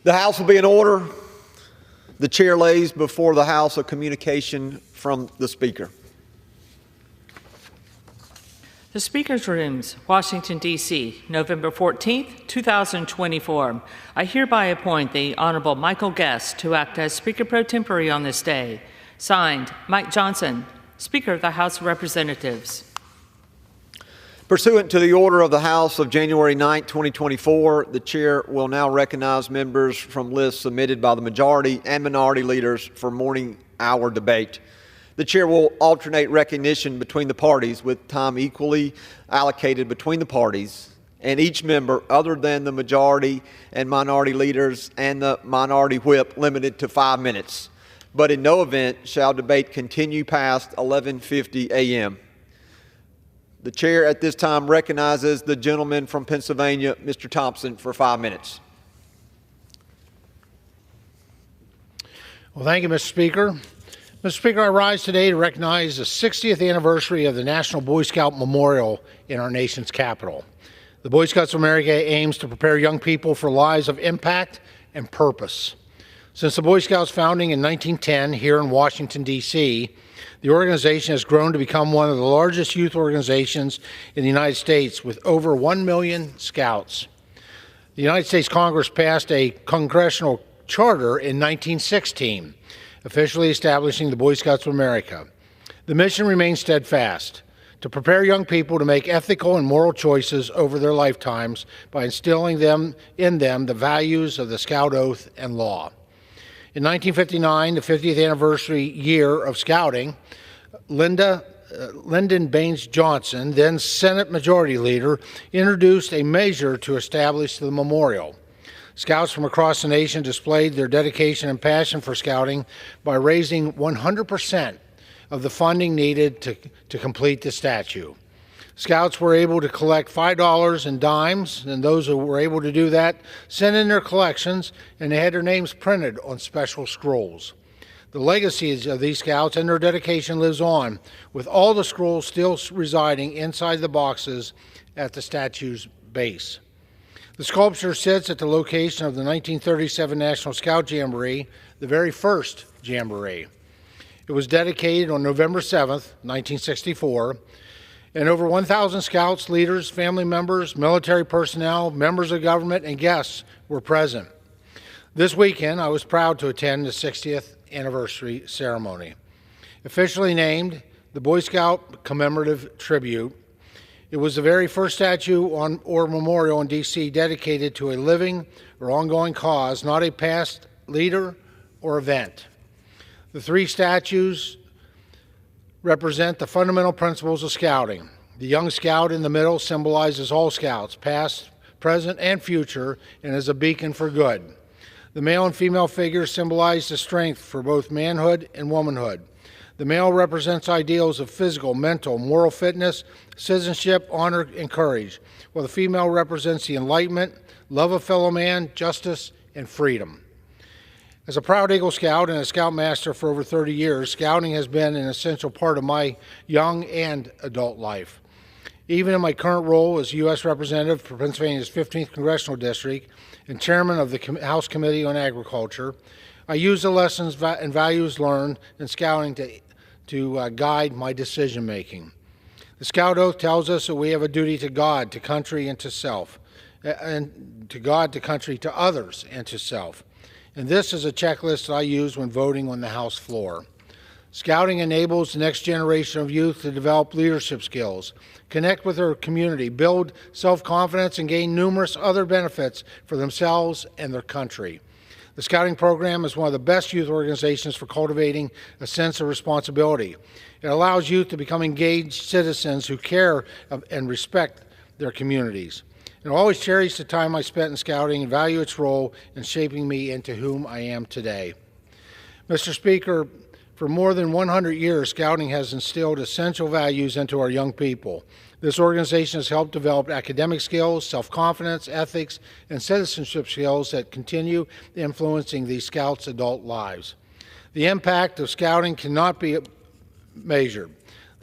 The House will be in order. The chair lays before the House a communication from the Speaker. The Speaker's Rooms, Washington, D.C., November 14th, 2024. I hereby appoint the Honorable Michael Guest to act as Speaker pro tempore on this day. Signed, Mike Johnson, Speaker of the House of Representatives. Pursuant to the order of the House of January 9, 2024, the Chair will now recognize members from lists submitted by the majority and minority leaders for morning hour debate. The Chair will alternate recognition between the parties with time equally allocated between the parties, and each member other than the majority and minority leaders and the minority whip limited to 5 minutes, but in no event shall debate continue past 11:50 a.m. The Chair at this time recognizes the gentleman from Pennsylvania, Mr. Thompson, for 5 minutes. Well, thank you, Mr. Speaker. Mr. Speaker, I rise today to recognize the 60th anniversary of the National Boy Scout Memorial in our nation's capital. The Boy Scouts of America aims to prepare young people for lives of impact and purpose. Since the Boy Scouts founding in 1910 here in Washington, D.C., the organization has grown to become one of the largest youth organizations in the United States with over 1 million scouts. The United States Congress passed a congressional charter in 1916, officially establishing the Boy Scouts of America. The mission remains steadfast: to prepare young people to make ethical and moral choices over their lifetimes by instilling in them the values of the Scout Oath and law. In 1959, the 50th anniversary year of Scouting, Lyndon Baines Johnson, then Senate Majority Leader, introduced a measure to establish the memorial. Scouts from across the nation displayed their dedication and passion for Scouting by raising 100% of the funding needed to complete the statue. Scouts were able to collect $5 in dimes, and those who were able to do that sent in their collections, and they had their names printed on special scrolls. The legacies of these Scouts and their dedication lives on, with all the scrolls still residing inside the boxes at the statue's base. The sculpture sits at the location of the 1937 National Scout Jamboree, the very first Jamboree. It was dedicated on November 7th, 1964, and over 1,000 Scouts, leaders, family members, military personnel, members of government, and guests were present. This weekend, I was proud to attend the 60th anniversary ceremony. Officially named the Boy Scout Commemorative Tribute, it was the very first statue or memorial in D.C. dedicated to a living or ongoing cause, not a past leader or event. The 3 statues represent the fundamental principles of Scouting. The young Scout in the middle symbolizes all Scouts, past, present, and future, and is a beacon for good. The male and female figures symbolize the strength for both manhood and womanhood. The male represents ideals of physical, mental, moral fitness, citizenship, honor, and courage, while the female represents the enlightenment, love of fellow man, justice, and freedom. As a proud Eagle Scout and a Scoutmaster for over 30 years, Scouting has been an essential part of my young and adult life. Even in my current role as U.S. Representative for Pennsylvania's 15th Congressional District and Chairman of the House Committee on Agriculture, I use the lessons and values learned in Scouting to guide my decision-making. The Scout Oath tells us that we have a duty to God, to country, and to self, and to God, to country, to others, and to self. And this is a checklist that I use when voting on the House floor. Scouting enables the next generation of youth to develop leadership skills, connect with their community, build self-confidence, and gain numerous other benefits for themselves and their country. The Scouting program is one of the best youth organizations for cultivating a sense of responsibility. It allows youth to become engaged citizens who care and respect their communities. And I always cherish the time I spent in Scouting and value its role in shaping me into whom I am today. Mr. Speaker, for more than 100 years, Scouting has instilled essential values into our young people. This organization has helped develop academic skills, self-confidence, ethics, and citizenship skills that continue influencing these Scouts' adult lives. The impact of Scouting cannot be measured.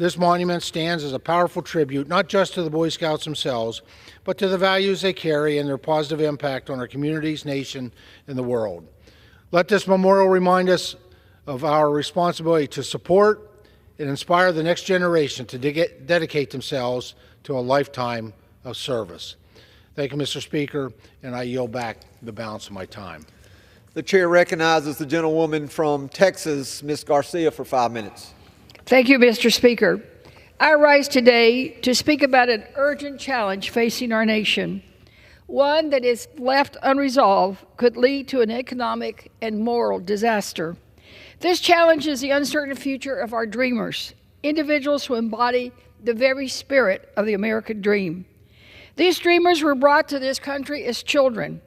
This monument stands as a powerful tribute not just to the Boy Scouts themselves, but to the values they carry and their positive impact on our communities, nation, and the world. Let this memorial remind us of our responsibility to support and inspire the next generation to dedicate themselves to a lifetime of service. Thank you, Mr. Speaker, and I yield back the balance of my time. The chair recognizes the gentlewoman from Texas, Ms. Garcia, for 5 minutes. Thank you, Mr. Speaker. I rise today to speak about an urgent challenge facing our nation. One that is left unresolved could lead to an economic and moral disaster. This challenge is the uncertain future of our dreamers, individuals who embody the very spirit of the American dream. These dreamers were brought to this country as children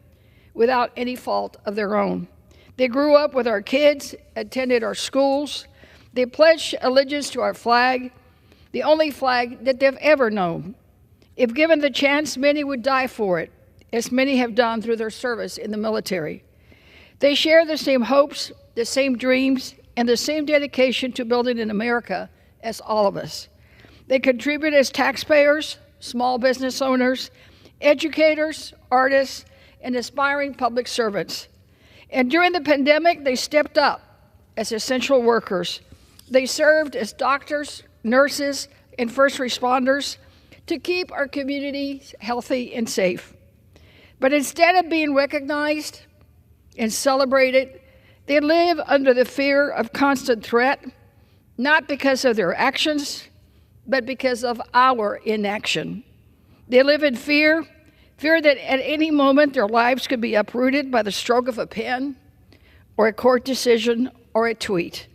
without any fault of their own. They grew up with our kids, attended our schools. They pledged allegiance to our flag, the only flag that they've ever known. If given the chance, many would die for it, as many have done through their service in the military. They share the same hopes, the same dreams, and the same dedication to building an America as all of us. They contribute as taxpayers, small business owners, educators, artists, and aspiring public servants. And during the pandemic, they stepped up as essential workers. They served as doctors, nurses, and first responders to keep our communities healthy and safe. But instead of being recognized and celebrated, they live under the fear of constant threat, not because of their actions, but because of our inaction. They live in fear that at any moment their lives could be uprooted by the stroke of a pen, or a court decision, or a tweet.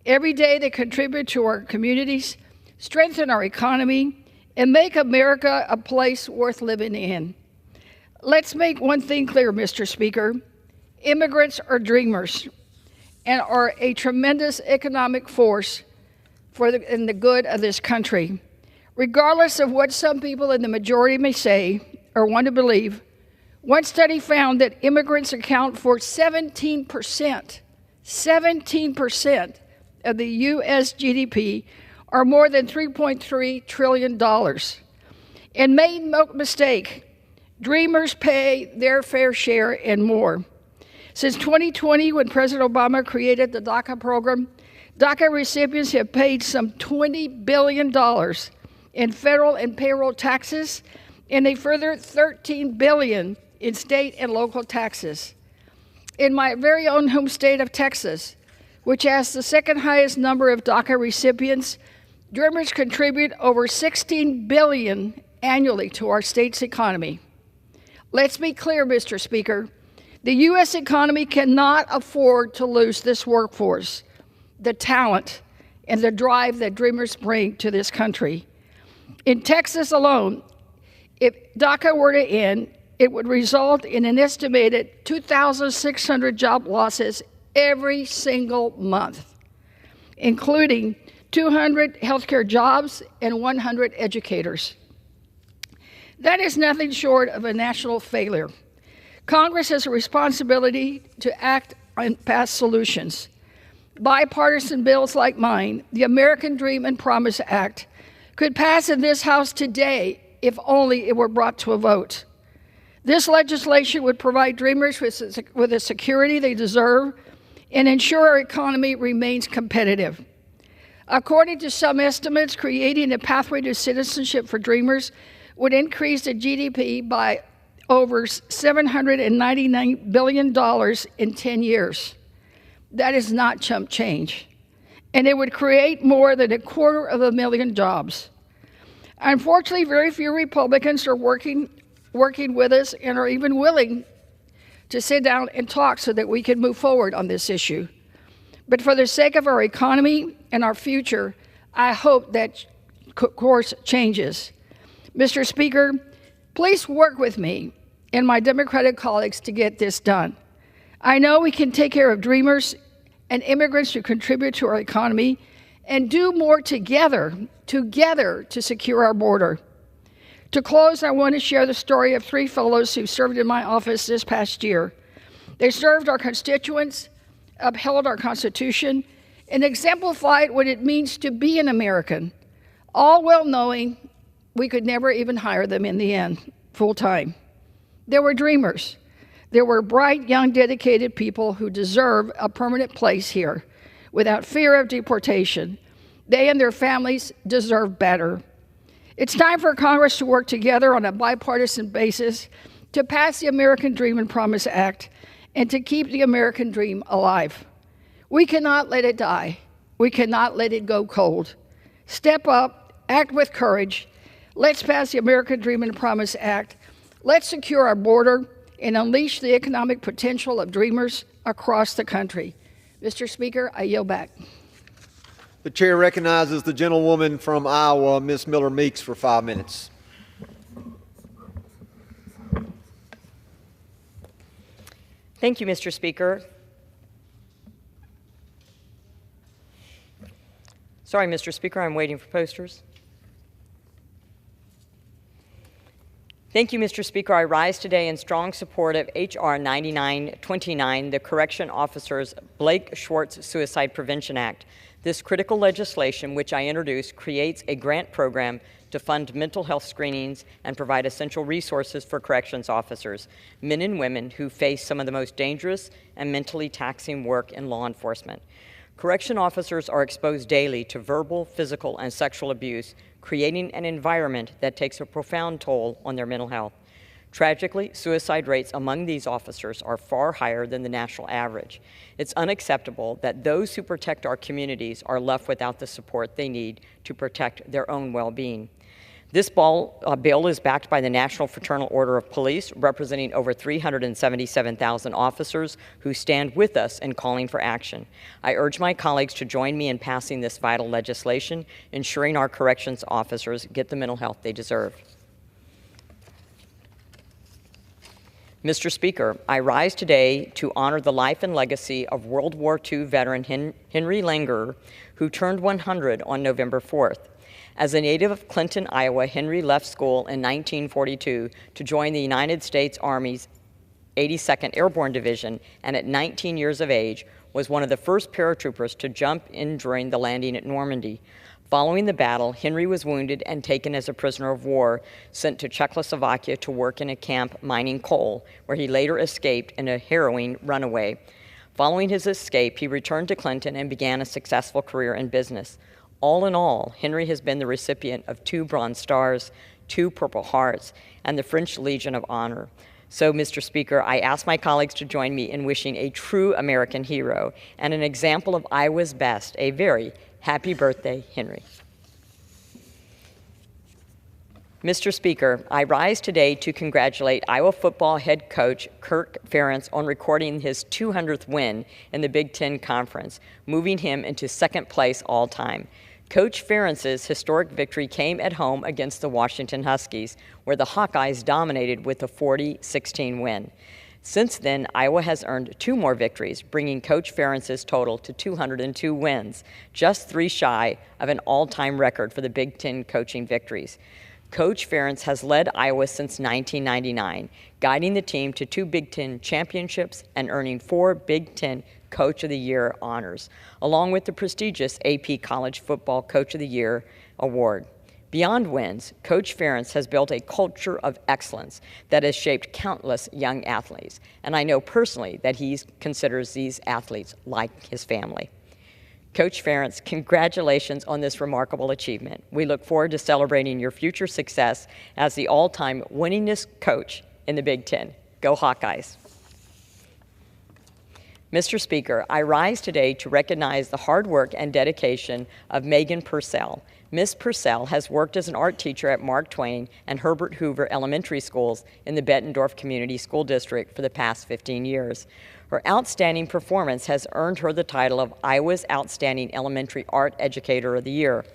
Every day they contribute to our communities, strengthen our economy, and make America a place worth living in. Let's make one thing clear, Mr. Speaker. Immigrants are dreamers and are a tremendous economic force in the good of this country. Regardless of what some people in the majority may say or want to believe, one study found that immigrants account for 17% of the U.S. GDP, or more than $3.3 trillion. And make no mistake, dreamers pay their fair share and more. Since 2020, when President Obama created the DACA program, DACA recipients have paid some $20 billion in federal and payroll taxes, and a further $13 billion in state and local taxes. In my very own home state of Texas, which has the second highest number of DACA recipients, dreamers contribute over $16 billion annually to our state's economy. Let's be clear, Mr. Speaker. The U.S. economy cannot afford to lose this workforce, the talent, and the drive that dreamers bring to this country. In Texas alone, if DACA were to end, it would result in an estimated 2,600 job losses every single month, including 200 healthcare jobs and 100 educators. That is nothing short of a national failure. Congress has a responsibility to act and pass solutions. Bipartisan bills like mine, the American Dream and Promise Act, could pass in this House today if only it were brought to a vote. This legislation would provide dreamers with the security they deserve and ensure our economy remains competitive. According to some estimates, creating a pathway to citizenship for dreamers would increase the GDP by over $799 billion in 10 years. That is not chump change. And it would create more than 250,000 jobs. Unfortunately, very few Republicans are working with us and are even willing to sit down and talk so that we can move forward on this issue. But for the sake of our economy and our future, I hope that course changes. Mr. Speaker, please work with me and my Democratic colleagues to get this done. I know we can take care of dreamers and immigrants who contribute to our economy and do more together to secure our border. To close, I want to share the story of 3 fellows who served in my office this past year. They served our constituents, upheld our Constitution, and exemplified what it means to be an American, all well knowing we could never even hire them in the end, full time. There were dreamers. There were bright, young, dedicated people who deserve a permanent place here without fear of deportation. They and their families deserve better. It's time for Congress to work together on a bipartisan basis to pass the American Dream and Promise Act and to keep the American dream alive. We cannot let it die. We cannot let it go cold. Step up, act with courage. Let's pass the American Dream and Promise Act. Let's secure our border and unleash the economic potential of dreamers across the country. Mr. Speaker, I yield back. The chair recognizes the gentlewoman from Iowa, Ms. Miller Meeks, for 5 minutes. Thank you, Mr. Speaker. Sorry, Mr. Speaker, I'm waiting for posters. Thank you, Mr. Speaker. I rise today in strong support of H.R. 9929, the Correction Officers Blake Schwartz Suicide Prevention Act. This critical legislation, which I introduced, creates a grant program to fund mental health screenings and provide essential resources for corrections officers, men and women who face some of the most dangerous and mentally taxing work in law enforcement. Correction officers are exposed daily to verbal, physical, and sexual abuse, creating an environment that takes a profound toll on their mental health. Tragically, suicide rates among these officers are far higher than the national average. It's unacceptable that those who protect our communities are left without the support they need to protect their own well-being. This bill is backed by the National Fraternal Order of Police, representing over 377,000 officers who stand with us in calling for action. I urge my colleagues to join me in passing this vital legislation, ensuring our corrections officers get the mental health they deserve. Mr. Speaker, I rise today to honor the life and legacy of World War II veteran Henry Langer, who turned 100 on November 4th. As a native of Clinton, Iowa, Henry left school in 1942 to join the United States Army's 82nd Airborne Division, and at 19 years of age was one of the first paratroopers to jump in during the landing at Normandy. Following the battle, Henry was wounded and taken as a prisoner of war, sent to Czechoslovakia to work in a camp mining coal, where he later escaped in a harrowing runaway. Following his escape, he returned to Clinton and began a successful career in business. All in all, Henry has been the recipient of 2 Bronze Stars, 2 Purple Hearts, and the French Legion of Honor. So, Mr. Speaker, I ask my colleagues to join me in wishing a true American hero and an example of Iowa's best a very happy birthday, Henry. Mr. Speaker, I rise today to congratulate Iowa football head coach Kirk Ferentz on recording his 200th win in the Big Ten Conference, moving him into 2nd place all-time. Coach Ferentz's historic victory came at home against the Washington Huskies, where the Hawkeyes dominated with a 40-16 win. Since then, Iowa has earned 2 more victories, bringing Coach Ferentz's total to 202 wins, just 3 shy of an all-time record for the Big Ten coaching victories. Coach Ferentz has led Iowa since 1999, guiding the team to 2 Big Ten championships and earning 4 Big Ten Coach of the Year honors, along with the prestigious AP College Football Coach of the Year award. Beyond wins, Coach Ferentz has built a culture of excellence that has shaped countless young athletes, and I know personally that he considers these athletes like his family. Coach Ferentz, congratulations on this remarkable achievement. We look forward to celebrating your future success as the all-time winningest coach in the Big Ten. Go Hawkeyes. Mr. Speaker, I rise today to recognize the hard work and dedication of Megan Purcell. Ms. Purcell has worked as an art teacher at Mark Twain and Herbert Hoover Elementary Schools in the Bettendorf Community School District for the past 15 years. Her outstanding performance has earned her the title of Iowa's Outstanding Elementary Art Educator of the Year.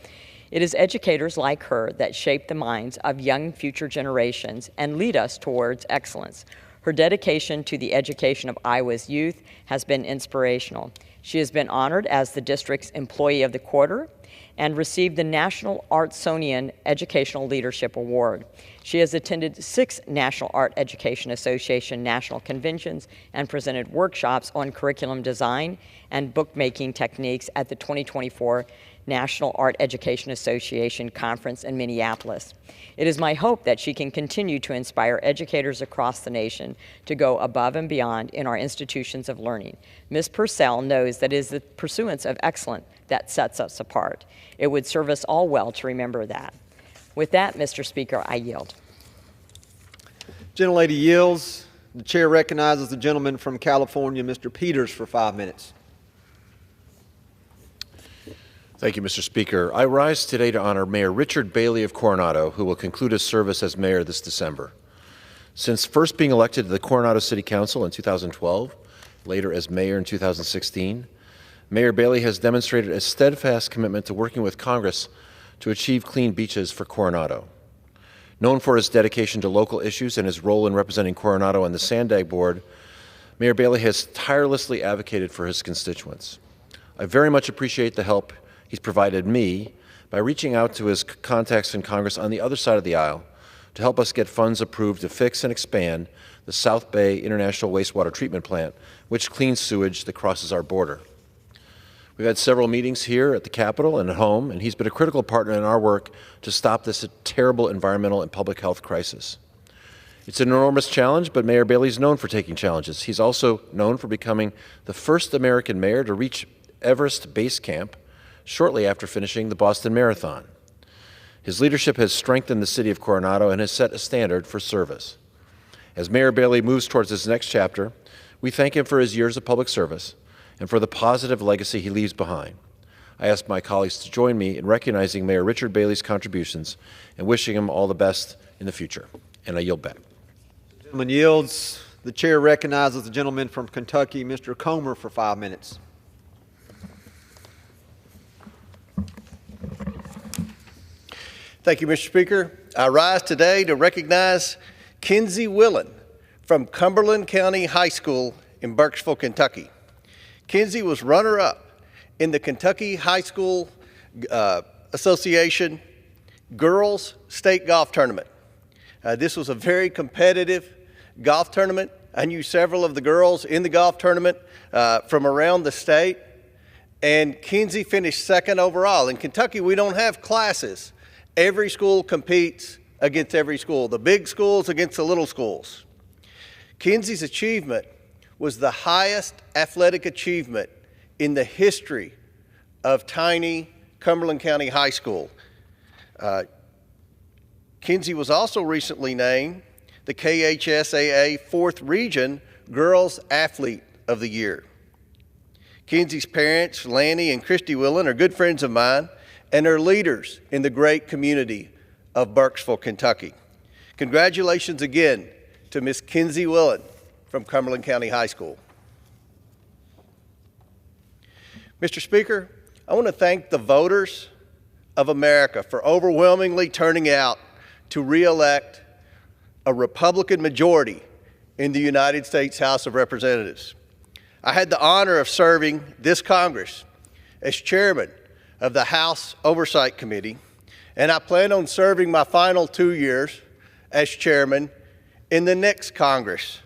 It is educators like her that shape the minds of young future generations and lead us towards excellence. Her dedication to the education of Iowa's youth has been inspirational. She has been honored as the district's Employee of the Quarter and received the National Artsonian Educational Leadership Award. She has attended 6 National Art Education Association national conventions and presented workshops on curriculum design and bookmaking techniques at the 2024 National Art Education Association Conference in Minneapolis. It is my hope that she can continue to inspire educators across the nation to go above and beyond in our institutions of learning. Ms. Purcell knows that it is the pursuance of excellence that sets us apart. It would serve us all well to remember that. With that, Mr. Speaker, I yield. Gentlelady yields. The chair recognizes the gentleman from California, Mr. Peters, for 5 minutes. Thank you, Mr. Speaker. I rise today to honor Mayor Richard Bailey of Coronado, who will conclude his service as mayor this December. Since first being elected to the Coronado City Council in 2012, later as mayor in 2016, Mayor Bailey has demonstrated a steadfast commitment to working with Congress to achieve clean beaches for Coronado. Known for his dedication to local issues and his role in representing Coronado on the Sandag Board, Mayor Bailey has tirelessly advocated for his constituents. I very much appreciate the help he's provided me by reaching out to his contacts in Congress on the other side of the aisle to help us get funds approved to fix and expand the South Bay International Wastewater Treatment Plant, which cleans sewage that crosses our border. We've had several meetings here at the Capitol and at home, and he's been a critical partner in our work to stop this terrible environmental and public health crisis. It's an enormous challenge, but Mayor Bailey's known for taking challenges. He's also known for becoming the first American mayor to reach Everest Base Camp shortly after finishing the Boston Marathon. His leadership has strengthened the city of Coronado and has set a standard for service. As Mayor Bailey moves towards his next chapter, we thank him for his years of public service and for the positive legacy he leaves behind. I ask my colleagues to join me in recognizing Mayor Richard Bailey's contributions and wishing him all the best in the future. And I yield back. The gentleman yields. The chair recognizes the gentleman from Kentucky, Mr. Comer, for 5 minutes. Thank you, Mr. Speaker. I rise today to recognize Kinsey Willen from Cumberland County High School in Burkesville, Kentucky. Kinsey was runner-up in the Kentucky High School Association Girls State Golf Tournament. This was a very competitive golf tournament. I knew several of the girls in the golf tournament from around the state, and Kinsey finished second overall. In Kentucky, we don't have classes. Every school competes against every school, the big schools against the little schools. Kinsey's achievement was the highest athletic achievement in the history of tiny Cumberland County High School. Kinsey was also recently named the KHSAA 4th Region Girls Athlete of the Year. Kinsey's parents, Lanny and Christy Willen, are good friends of mine and are leaders in the great community of Burkesville, Kentucky. Congratulations again to Miss Kinsey Willen from Cumberland County High School. Mr. Speaker, I want to thank the voters of America for overwhelmingly turning out to re-elect a Republican majority in the United States House of Representatives. I had the honor of serving this Congress as chairman of the House Oversight Committee, and I plan on serving my final 2 years as chairman in the next Congress.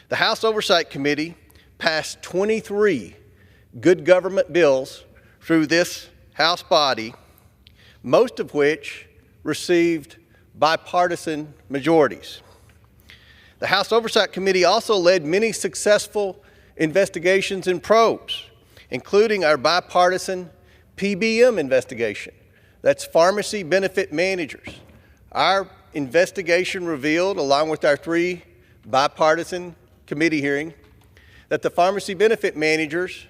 The House Oversight Committee passed 23 good government bills through this House body, most of which received bipartisan majorities. The House Oversight Committee also led many successful investigations and probes, including our bipartisan PBM investigation. That's pharmacy benefit managers. Our investigation revealed, along with our 3 bipartisan committee hearing, that the pharmacy benefit managers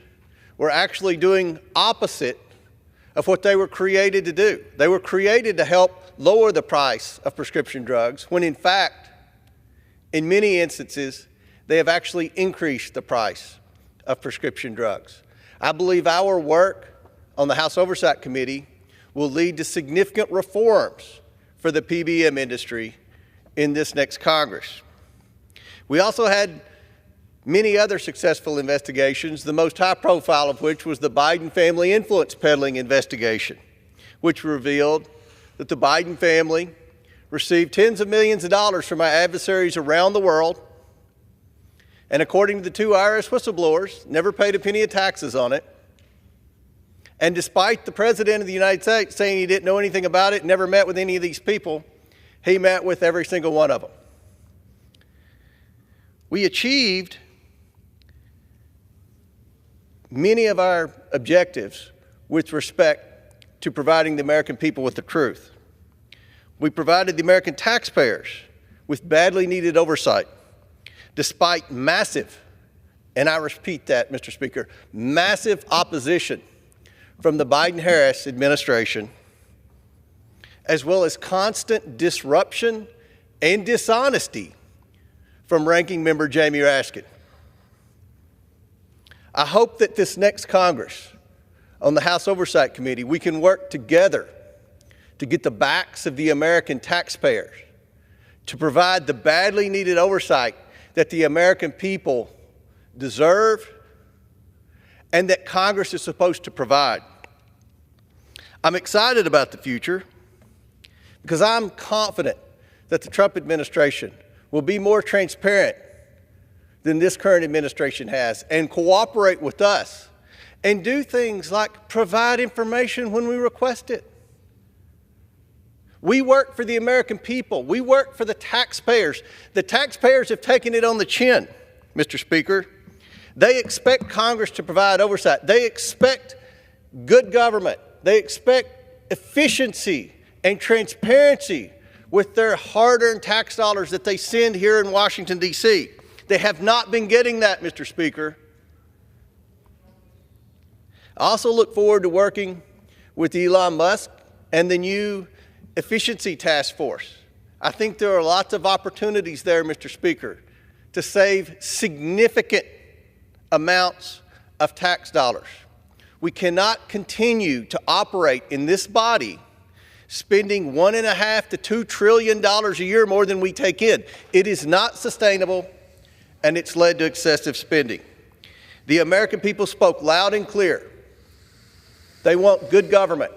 were actually doing opposite of what they were created to do. They were created to help lower the price of prescription drugs, when in fact, in many instances, they have actually increased the price of prescription drugs. I believe our work on the House Oversight Committee will lead to significant reforms for the PBM industry in this next Congress. We also had many other successful investigations, the most high profile of which was the Biden family influence peddling investigation, which revealed that the Biden family received tens of millions of dollars from our adversaries around the world, and according to the two IRS whistleblowers, never paid a penny of taxes on it. And despite the President of the United States saying he didn't know anything about it, never met with any of these people, he met with every single one of them. We achieved many of our objectives with respect to providing the American people with the truth. We provided the American taxpayers with badly needed oversight, despite massive, and I repeat that, Mr. Speaker, massive opposition from the Biden-Harris administration, as well as constant disruption and dishonesty from Ranking Member Jamie Raskin. I hope that this next Congress, on the House Oversight Committee, we can work together to get the backs of the American taxpayers to provide the badly needed oversight that the American people deserve and that Congress is supposed to provide. I'm excited about the future because I'm confident that the Trump administration will be more transparent than this current administration has and cooperate with us and do things like provide information when we request it. We work for the American people. We work for the taxpayers. The taxpayers have taken it on the chin, Mr. Speaker. They expect Congress to provide oversight. They expect good government. They expect efficiency and transparency with their hard-earned tax dollars that they send here in Washington, D.C. They have not been getting that, Mr. Speaker. I also look forward to working with Elon Musk and the new Efficiency Task Force. I think there are lots of opportunities there, Mr. Speaker, to save significant amounts of tax dollars. We cannot continue to operate in this body spending $1.5 to $2 trillion a year more than we take in. It is not sustainable, and it's led to excessive spending. The American people spoke loud and clear. They want good government.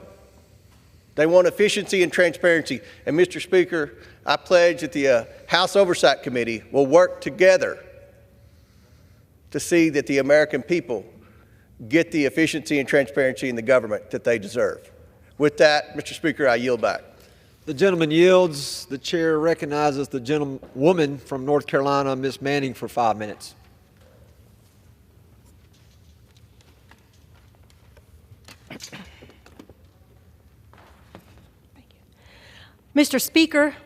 They want efficiency and transparency. And Mr. Speaker, I pledge that the House Oversight Committee will work together to see that the American people get the efficiency and transparency in the government that they deserve. With that, Mr. Speaker, I yield back. The gentleman yields. The chair recognizes the gentlewoman from North Carolina, Ms. Manning, for 5 minutes. Mr. Speaker,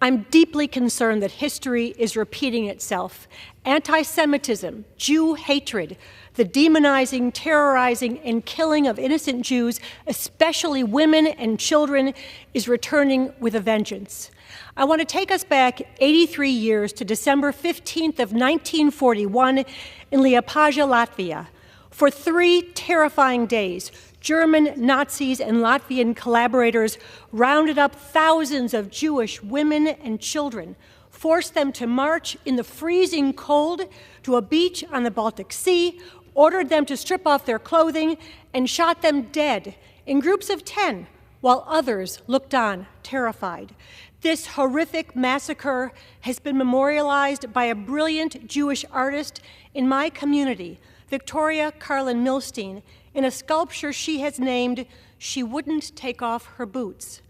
I'm deeply concerned that history is repeating itself. Anti-Semitism, Jew hatred, the demonizing, terrorizing, and killing of innocent Jews, especially women and children, is returning with a vengeance. I want to take us back 83 years to December 15th of 1941 in Liepaja, Latvia. For 3 terrifying days, German Nazis and Latvian collaborators rounded up thousands of Jewish women and children, forced them to march in the freezing cold to a beach on the Baltic Sea, ordered them to strip off their clothing, and shot them dead in groups of 10, while others looked on, terrified. This horrific massacre has been memorialized by a brilliant Jewish artist in my community, Victoria Carlin Milstein, in a sculpture she has named She Wouldn't Take Off Her Boots.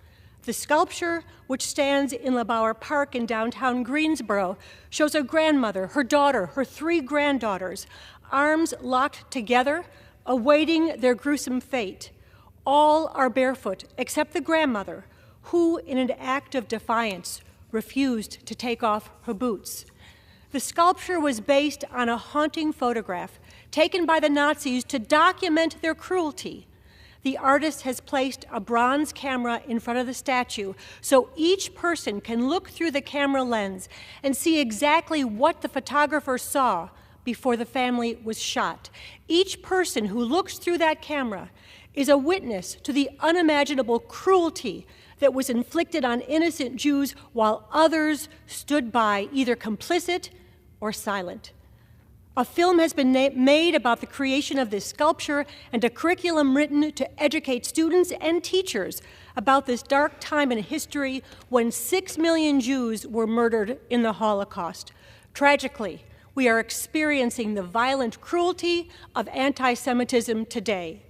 The sculpture, which stands in LeBauer Park in downtown Greensboro, shows a grandmother, her daughter, her 3 granddaughters, arms locked together, awaiting their gruesome fate. All are barefoot except the grandmother, who, in an act of defiance, refused to take off her boots. The sculpture was based on a haunting photograph taken by the Nazis to document their cruelty. The artist has placed a bronze camera in front of the statue so each person can look through the camera lens and see exactly what the photographer saw before the family was shot. Each person who looks through that camera is a witness to the unimaginable cruelty that was inflicted on innocent Jews while others stood by, either complicit or silent. A film has been made about the creation of this sculpture and a curriculum written to educate students and teachers about this dark time in history when 6 million Jews were murdered in the Holocaust. Tragically, we are experiencing the violent cruelty of anti-Semitism today.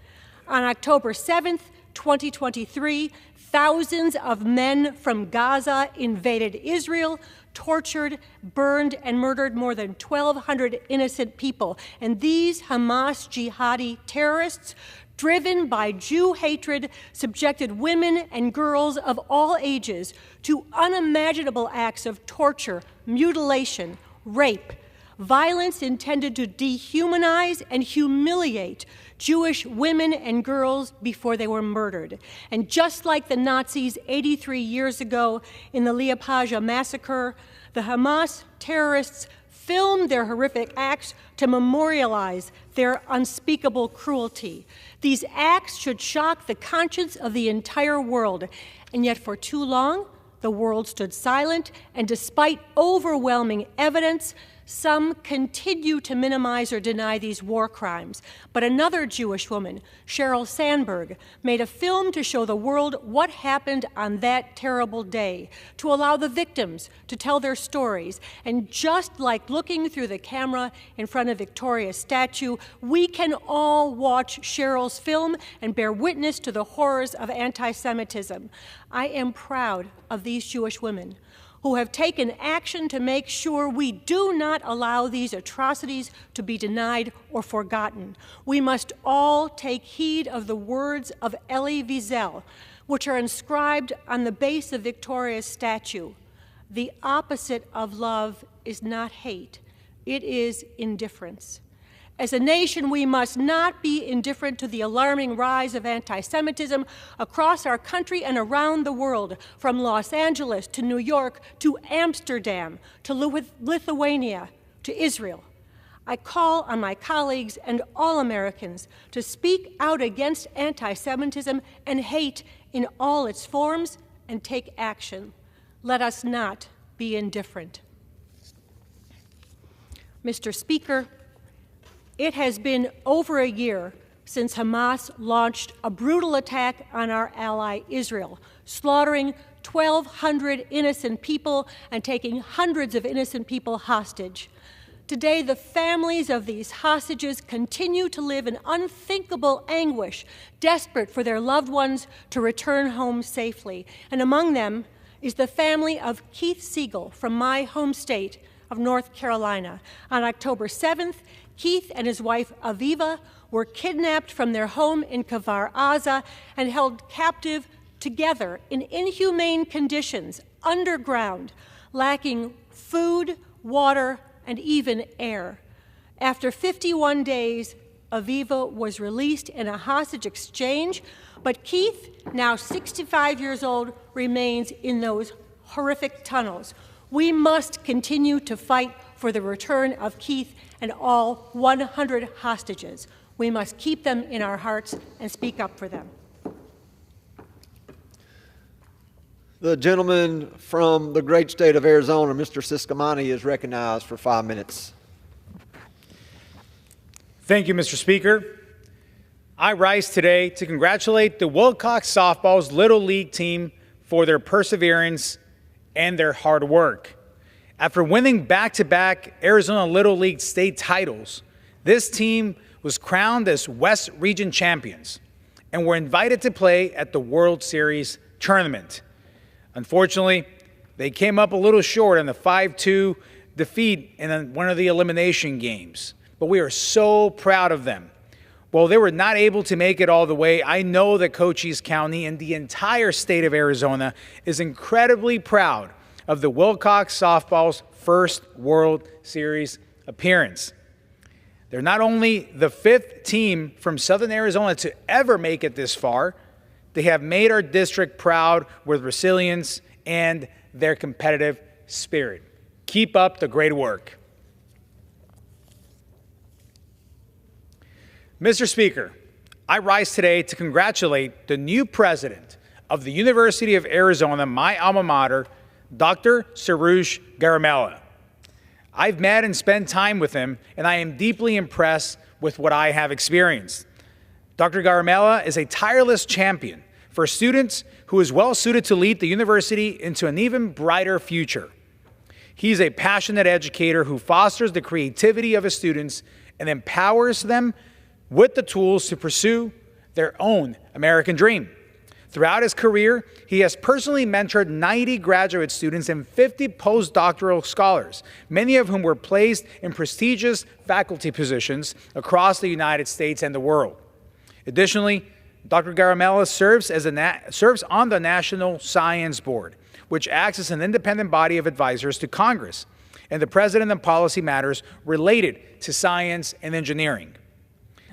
On October 7th, 2023, thousands of men from Gaza invaded Israel, tortured, burned, and murdered more than 1,200 innocent people. And these Hamas jihadi terrorists, driven by Jew hatred, subjected women and girls of all ages to unimaginable acts of torture, mutilation, rape, violence intended to dehumanize and humiliate Jewish women and girls before they were murdered. And just like the Nazis 83 years ago in the Liepaja massacre, the Hamas terrorists filmed their horrific acts to memorialize their unspeakable cruelty. These acts should shock the conscience of the entire world, and yet for too long, the world stood silent, and despite overwhelming evidence, some continue to minimize or deny these war crimes. But another Jewish woman, Sheryl Sandberg, made a film to show the world what happened on that terrible day, to allow the victims to tell their stories. And just like looking through the camera in front of Victoria's statue, we can all watch Sheryl's film and bear witness to the horrors of anti-Semitism. I am proud of these Jewish women who have taken action to make sure we do not allow these atrocities to be denied or forgotten. We must all take heed of the words of Elie Wiesel, which are inscribed on the base of Victoria's statue. The opposite of love is not hate, it is indifference. As a nation, we must not be indifferent to the alarming rise of anti-Semitism across our country and around the world, from Los Angeles to New York to Amsterdam to Lithuania to Israel. I call on my colleagues and all Americans to speak out against anti-Semitism and hate in all its forms and take action. Let us not be indifferent. Mr. Speaker, it has been over a year since Hamas launched a brutal attack on our ally Israel, slaughtering 1,200 innocent people and taking hundreds of innocent people hostage. Today, the families of these hostages continue to live in unthinkable anguish, desperate for their loved ones to return home safely. And among them is the family of Keith Siegel from my home state of North Carolina. On October 7th, Keith and his wife Aviva were kidnapped from their home in Kfar Aza and held captive together in inhumane conditions, underground, lacking food, water, and even air. After 51 days, Aviva was released in a hostage exchange, but Keith, now 65 years old, remains in those horrific tunnels. We must continue to fight for the return of Keith and all 100 hostages. We must keep them in our hearts and speak up for them. The gentleman from the great state of Arizona, Mr. Ciscomani, is recognized for 5 minutes. Thank you, Mr. Speaker. I rise today to congratulate the Wilcox Softball's Little League team for their perseverance and their hard work. After winning back-to-back Arizona Little League state titles, this team was crowned as West Region champions and were invited to play at the World Series tournament. Unfortunately, they came up a little short on the 5-2 defeat in one of the elimination games, but we are so proud of them. While they were not able to make it all the way, I know that Cochise County and the entire state of Arizona is incredibly proud of the Wilcox Softball's first World Series appearance. They're not only the 5th team from Southern Arizona to ever make it this far, they have made our district proud with resilience and their competitive spirit. Keep up the great work. Mr. Speaker, I rise today to congratulate the new president of the University of Arizona, my alma mater, Dr. Soroush Garamella. I've met and spent time with him, and I am deeply impressed with what I have experienced. Dr. Garamella is a tireless champion for students who is well suited to lead the university into an even brighter future. He's a passionate educator who fosters the creativity of his students and empowers them with the tools to pursue their own American dream. Throughout his career, he has personally mentored 90 graduate students and 50 postdoctoral scholars, many of whom were placed in prestigious faculty positions across the United States and the world. Additionally, Dr. Garamella serves on the National Science Board, which acts as an independent body of advisors to Congress and the President on policy matters related to science and engineering.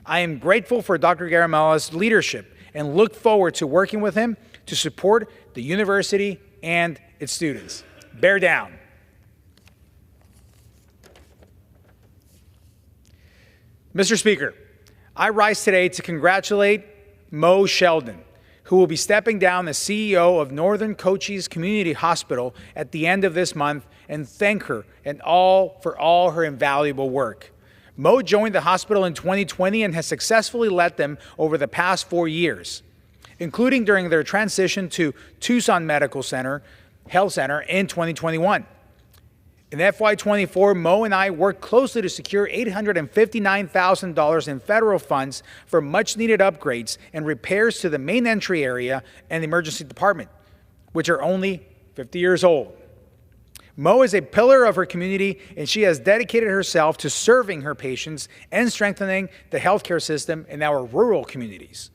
I am grateful for Dr. Garamella's leadership and look forward to working with him to support the university and its students. Bear down. Mr. Speaker, I rise today to congratulate Mo Sheldon, who will be stepping down as CEO of Northern Cochise Community Hospital at the end of this month, and thank her for all her invaluable work. Mo joined the hospital in 2020 and has successfully led them over the past 4 years, including during their transition to Tucson Medical Health Center in 2021. In FY24, Mo and I worked closely to secure $859,000 in federal funds for much-needed upgrades and repairs to the main entry area and the emergency department, which are only 50 years old. Mo is a pillar of her community, and she has dedicated herself to serving her patients and strengthening the healthcare system in our rural communities.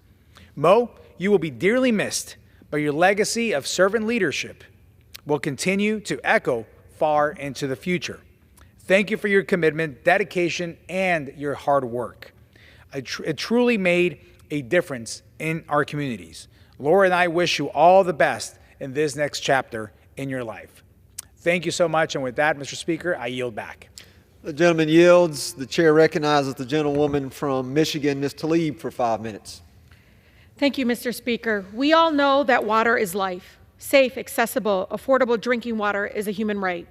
Mo, you will be dearly missed, but your legacy of servant leadership will continue to echo far into the future. Thank you for your commitment, dedication, and your hard work. It truly made a difference in our communities. Laura and I wish you all the best in this next chapter in your life. Thank you so much, and with that, Mr. Speaker, I yield back. The gentleman yields. The chair recognizes the gentlewoman from Michigan, Ms. Tlaib, for 5 minutes. Thank you, Mr. Speaker. We all know that water is life. Safe, accessible, affordable drinking water is a human right.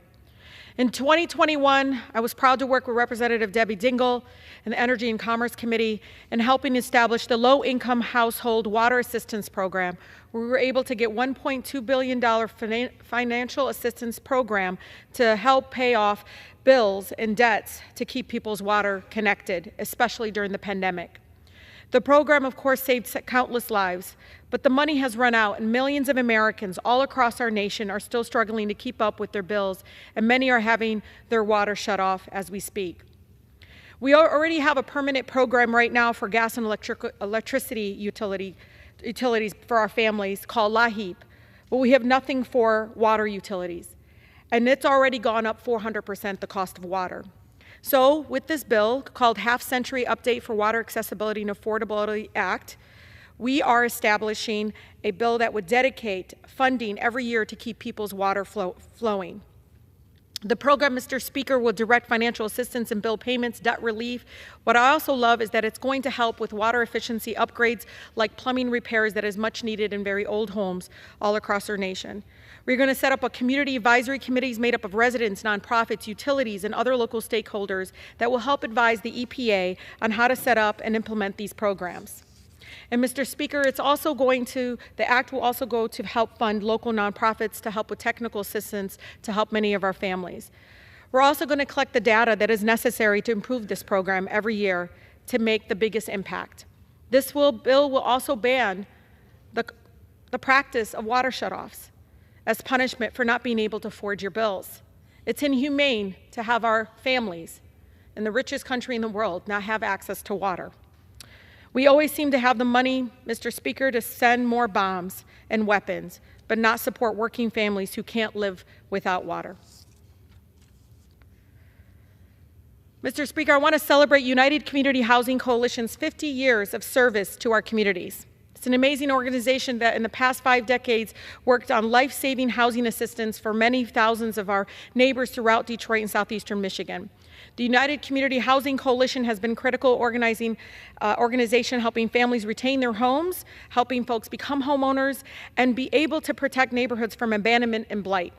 In 2021, I was proud to work with Representative Debbie Dingell and the Energy and Commerce Committee in helping establish the Low-Income Household Water Assistance Program. We were able to get $1.2 billion financial assistance program to help pay off bills and debts to keep people's water connected, especially during the pandemic. The program, of course, saved countless lives, but the money has run out, and millions of Americans all across our nation are still struggling to keep up with their bills, and many are having their water shut off as we speak. We already have a permanent program right now for gas and electricity utilities for our families called LAHEAP, but we have nothing for water utilities, and it's already gone up 400% the cost of water. So with this bill called Half Century Update for Water Accessibility and Affordability Act, we are establishing a bill that would dedicate funding every year to keep people's water flowing. The program, Mr. Speaker, will direct financial assistance and bill payments, debt relief. What I also love is that it's going to help with water efficiency upgrades like plumbing repairs that is much needed in very old homes all across our nation. We're going to set up a community advisory committees made up of residents, nonprofits, utilities, and other local stakeholders that will help advise the EPA on how to set up and implement these programs. And Mr. Speaker, the act will also go to help fund local nonprofits to help with technical assistance to help many of our families. We're also going to collect the data that is necessary to improve this program every year to make the biggest impact. This bill will also ban the practice of water shutoffs as punishment for not being able to afford your bills. It's inhumane to have our families in the richest country in the world not have access to water. We always seem to have the money, Mr. Speaker, to send more bombs and weapons, but not support working families who can't live without water. Mr. Speaker, I want to celebrate United Community Housing Coalition's 50 years of service to our communities. It's an amazing organization that in the past 5 decades worked on life-saving housing assistance for many thousands of our neighbors throughout Detroit and southeastern Michigan. The United Community Housing Coalition has been a critical organization helping families retain their homes, helping folks become homeowners, and be able to protect neighborhoods from abandonment and blight.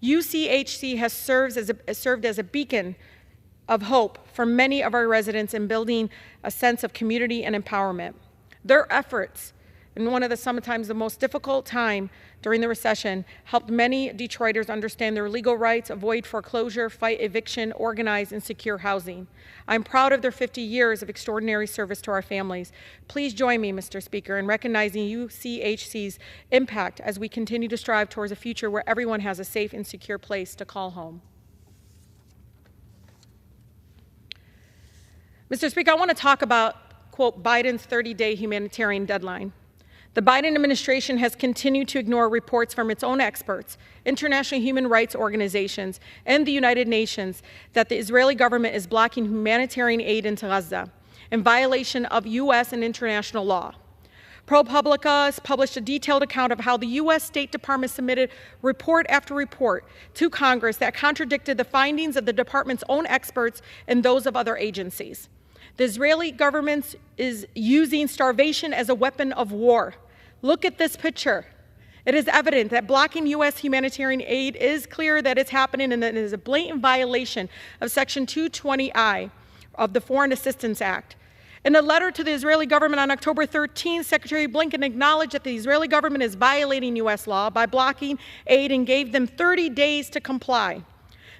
UCHC has served as a beacon of hope for many of our residents in building a sense of community and empowerment. Their efforts in one of the sometimes the most difficult time during the recession helped many Detroiters understand their legal rights, avoid foreclosure, fight eviction, organize, and secure housing. I'm proud of their 50 years of extraordinary service to our families. Please join me, Mr. Speaker, in recognizing UCHC's impact as we continue to strive towards a future where everyone has a safe and secure place to call home. Mr. Speaker, I want to talk about, quote, Biden's 30-day humanitarian deadline. The Biden administration has continued to ignore reports from its own experts, international human rights organizations, and the United Nations that the Israeli government is blocking humanitarian aid into Gaza in violation of U.S. and international law. ProPublica has published a detailed account of how the U.S. State Department submitted report after report to Congress that contradicted the findings of the department's own experts and those of other agencies. The Israeli government is using starvation as a weapon of war. Look at this picture. It is evident that blocking U.S. humanitarian aid is clear that it's happening and that it is a blatant violation of Section 220I of the Foreign Assistance Act. In a letter to the Israeli government on October 13, Secretary Blinken acknowledged that the Israeli government is violating U.S. law by blocking aid and gave them 30 days to comply.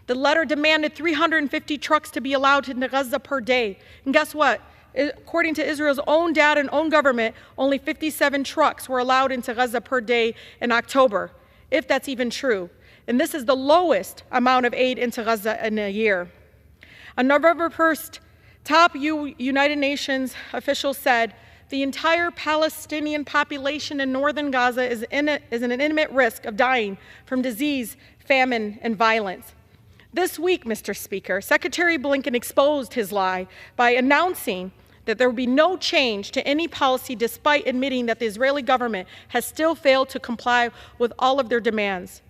The letter demanded 350 trucks to be allowed into Gaza per day. And guess what? According to Israel's own data and own government, only 57 trucks were allowed into Gaza per day in October, if that's even true. And this is the lowest amount of aid into Gaza in a year. On November 1st, top United Nations officials said the entire Palestinian population in northern Gaza is in an imminent risk of dying from disease, famine, and violence. This week, Mr. Speaker, Secretary Blinken exposed his lie by announcing that there will be no change to any policy despite admitting that the Israeli government has still failed to comply with all of their demands.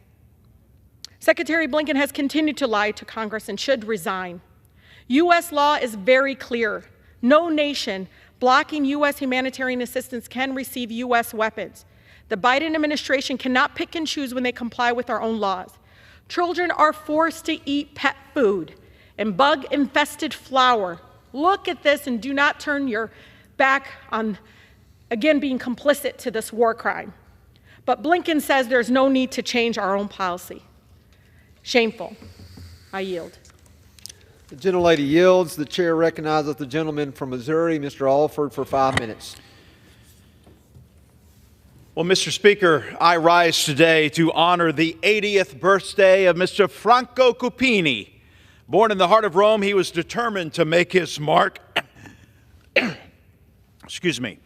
Secretary Blinken has continued to lie to Congress and should resign. U.S. law is very clear. No nation blocking U.S. humanitarian assistance can receive U.S. weapons. The Biden administration cannot pick and choose when they comply with our own laws. Children are forced to eat pet food and bug-infested flour. Look at this and do not turn your back on, again, being complicit to this war crime. But Blinken says there's no need to change our own policy. Shameful. I yield. The gentlelady yields. The chair recognizes the gentleman from Missouri, Mr. Alford, for 5 minutes. Well, Mr. Speaker, I rise today to honor the 80th birthday of Mr. Franco Cupini. Born in the heart of Rome, he was determined to make his mark. Excuse me.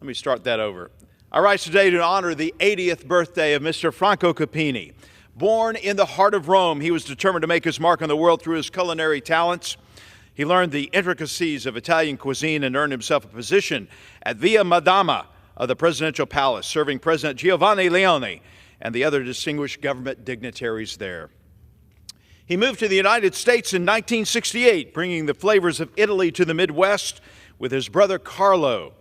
Let me start that over. I rise today to honor the 80th birthday of Mr. Franco Cupini. Born in the heart of Rome, he was determined to make his mark on the world through his culinary talents. He learned the intricacies of Italian cuisine and earned himself a position at Via Madama of the presidential palace, serving President Giovanni Leone and the other distinguished government dignitaries there. He moved to the United States in 1968, bringing the flavors of Italy to the Midwest with his brother Carlo.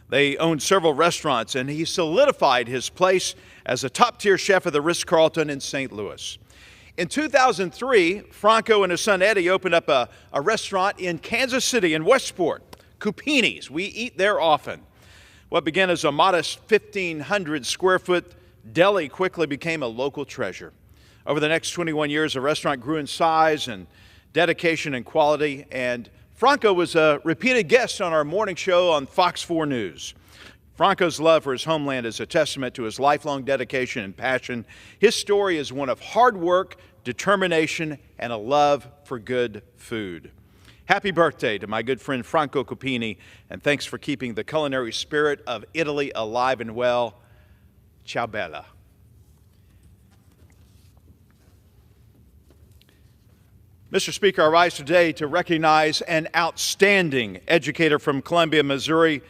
They owned several restaurants, and he solidified his place as a top-tier chef of the Ritz-Carlton in St. Louis. In 2003, Franco and his son Eddie opened up a restaurant in Kansas City in Westport, Cupini's. We eat there often. What began as a modest 1,500 square foot deli quickly became a local treasure. Over the next 21 years, the restaurant grew in size and dedication and quality, and Franco was a repeated guest on our morning show on Fox 4 News. Franco's love for his homeland is a testament to his lifelong dedication and passion. His story is one of hard work, determination, and a love for good food. Happy birthday to my good friend Franco Cupini, and thanks for keeping the culinary spirit of Italy alive and well. Ciao bella. Mr. Speaker, I rise today to recognize an outstanding educator from Columbia, Missouri,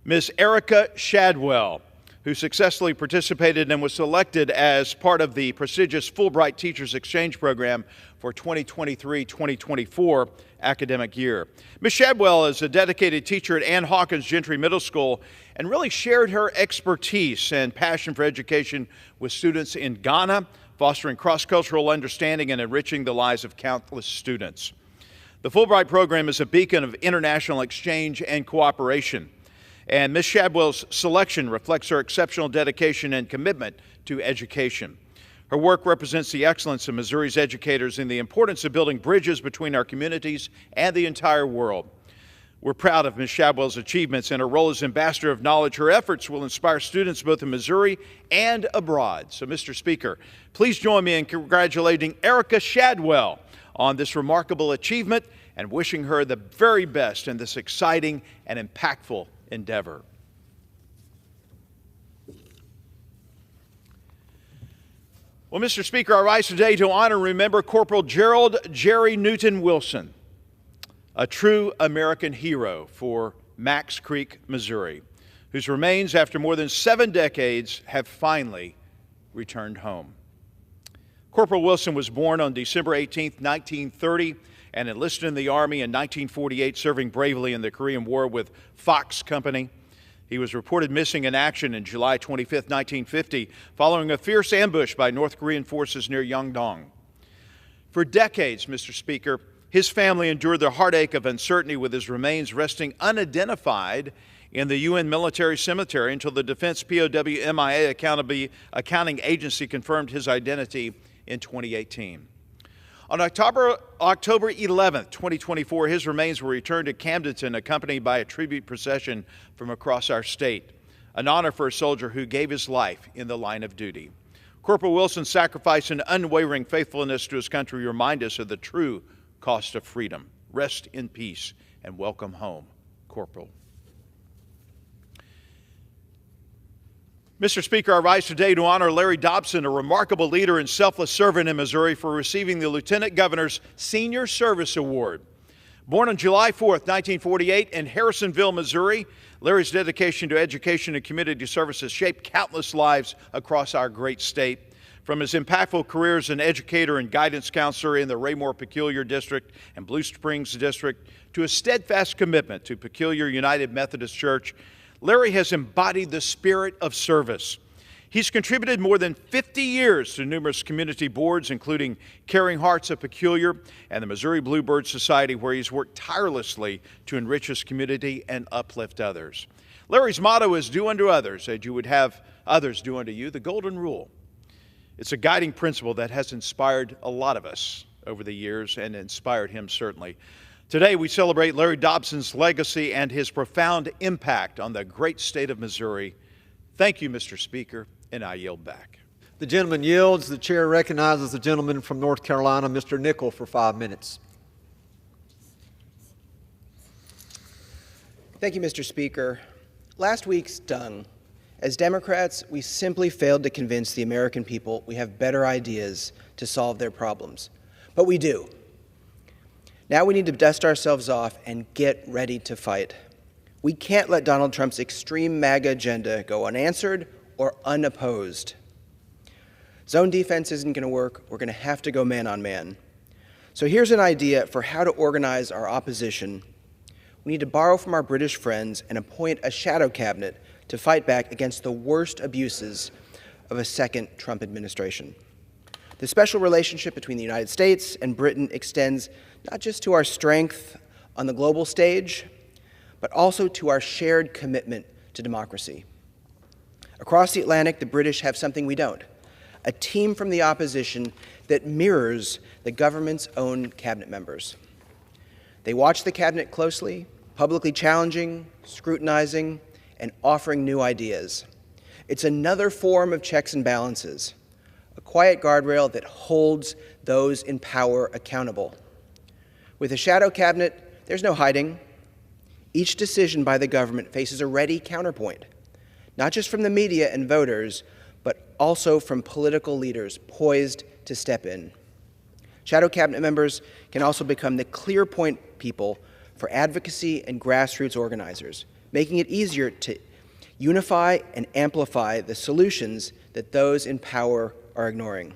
Ms. Erica Shadwell, who successfully participated and was selected as part of the prestigious Fulbright Teachers Exchange Program for 2023-2024 academic year. Ms. Shadwell is a dedicated teacher at Ann Hawkins Gentry Middle School and really shared her expertise and passion for education with students in Ghana, fostering cross-cultural understanding and enriching the lives of countless students. The Fulbright program is a beacon of international exchange and cooperation, and Ms. Shadwell's selection reflects her exceptional dedication and commitment to education. Her work represents the excellence of Missouri's educators and the importance of building bridges between our communities and the entire world. We're proud of Ms. Shadwell's achievements and her role as Ambassador of Knowledge. Her efforts will inspire students both in Missouri and abroad. So, Mr. Speaker, please join me in congratulating Erica Shadwell on this remarkable achievement and wishing her the very best in this exciting and impactful endeavor. Well, Mr. Speaker, I rise today to honor and remember Corporal Gerald Jerry Newton Wilson, a true American hero for Max Creek, Missouri, whose remains, after more than 7 decades, have finally returned home. Corporal Wilson was born on December 18, 1930, and enlisted in the Army in 1948, serving bravely in the Korean War with Fox Company. He was reported missing in action in July 25, 1950, following a fierce ambush by North Korean forces near Yeongdong. For decades, Mr. Speaker, his family endured the heartache of uncertainty, with his remains resting unidentified in the UN military cemetery until the Defense POW MIA Accounting Agency confirmed his identity in 2018. On October 11, 2024, his remains were returned to Camdenton, accompanied by a tribute procession from across our state, an honor for a soldier who gave his life in the line of duty. Corporal Wilson's sacrifice and unwavering faithfulness to his country remind us of the true cost of freedom. Rest in peace and welcome home, Corporal. Mr. Speaker, I rise today to honor Larry Dobson, a remarkable leader and selfless servant in Missouri, for receiving the Lieutenant Governor's Senior Service Award. Born on July 4, 1948 in Harrisonville, Missouri, Larry's dedication to education and community service has shaped countless lives across our great state. From his impactful career as an educator and guidance counselor in the Raymore Peculiar District and Blue Springs District, to a steadfast commitment to Peculiar United Methodist Church, Larry has embodied the spirit of service. He's contributed more than 50 years to numerous community boards, including Caring Hearts of Peculiar and the Missouri Bluebird Society, where he's worked tirelessly to enrich his community and uplift others. Larry's motto is, "Do unto others as you would have others do unto you," the golden rule. It's a guiding principle that has inspired a lot of us over the years, and inspired him certainly. Today, we celebrate Larry Dobson's legacy and his profound impact on the great state of Missouri. Thank you, Mr. Speaker, and I yield back. The gentleman yields. The chair recognizes the gentleman from North Carolina, Mr. Nickel, for 5 minutes. Thank you, Mr. Speaker. Last week stung. As Democrats, we simply failed to convince the American people we have better ideas to solve their problems. But we do. Now we need to dust ourselves off and get ready to fight. We can't let Donald Trump's extreme MAGA agenda go unanswered or unopposed. Zone defense isn't going to work. We're going to have to go man on man. So here's an idea for how to organize our opposition. We need to borrow from our British friends and appoint a shadow cabinet to fight back against the worst abuses of a second Trump administration. The special relationship between the United States and Britain extends not just to our strength on the global stage, but also to our shared commitment to democracy. Across the Atlantic, the British have something we don't: a team from the opposition that mirrors the government's own cabinet members. They watch the cabinet closely, publicly challenging, scrutinizing, and offering new ideas. It's another form of checks and balances, a quiet guardrail that holds those in power accountable. With a shadow cabinet, there's no hiding. Each decision by the government faces a ready counterpoint, not just from the media and voters, but also from political leaders poised to step in. Shadow cabinet members can also become the clear point people for advocacy and grassroots organizers, making it easier to unify and amplify the solutions that those in power are ignoring.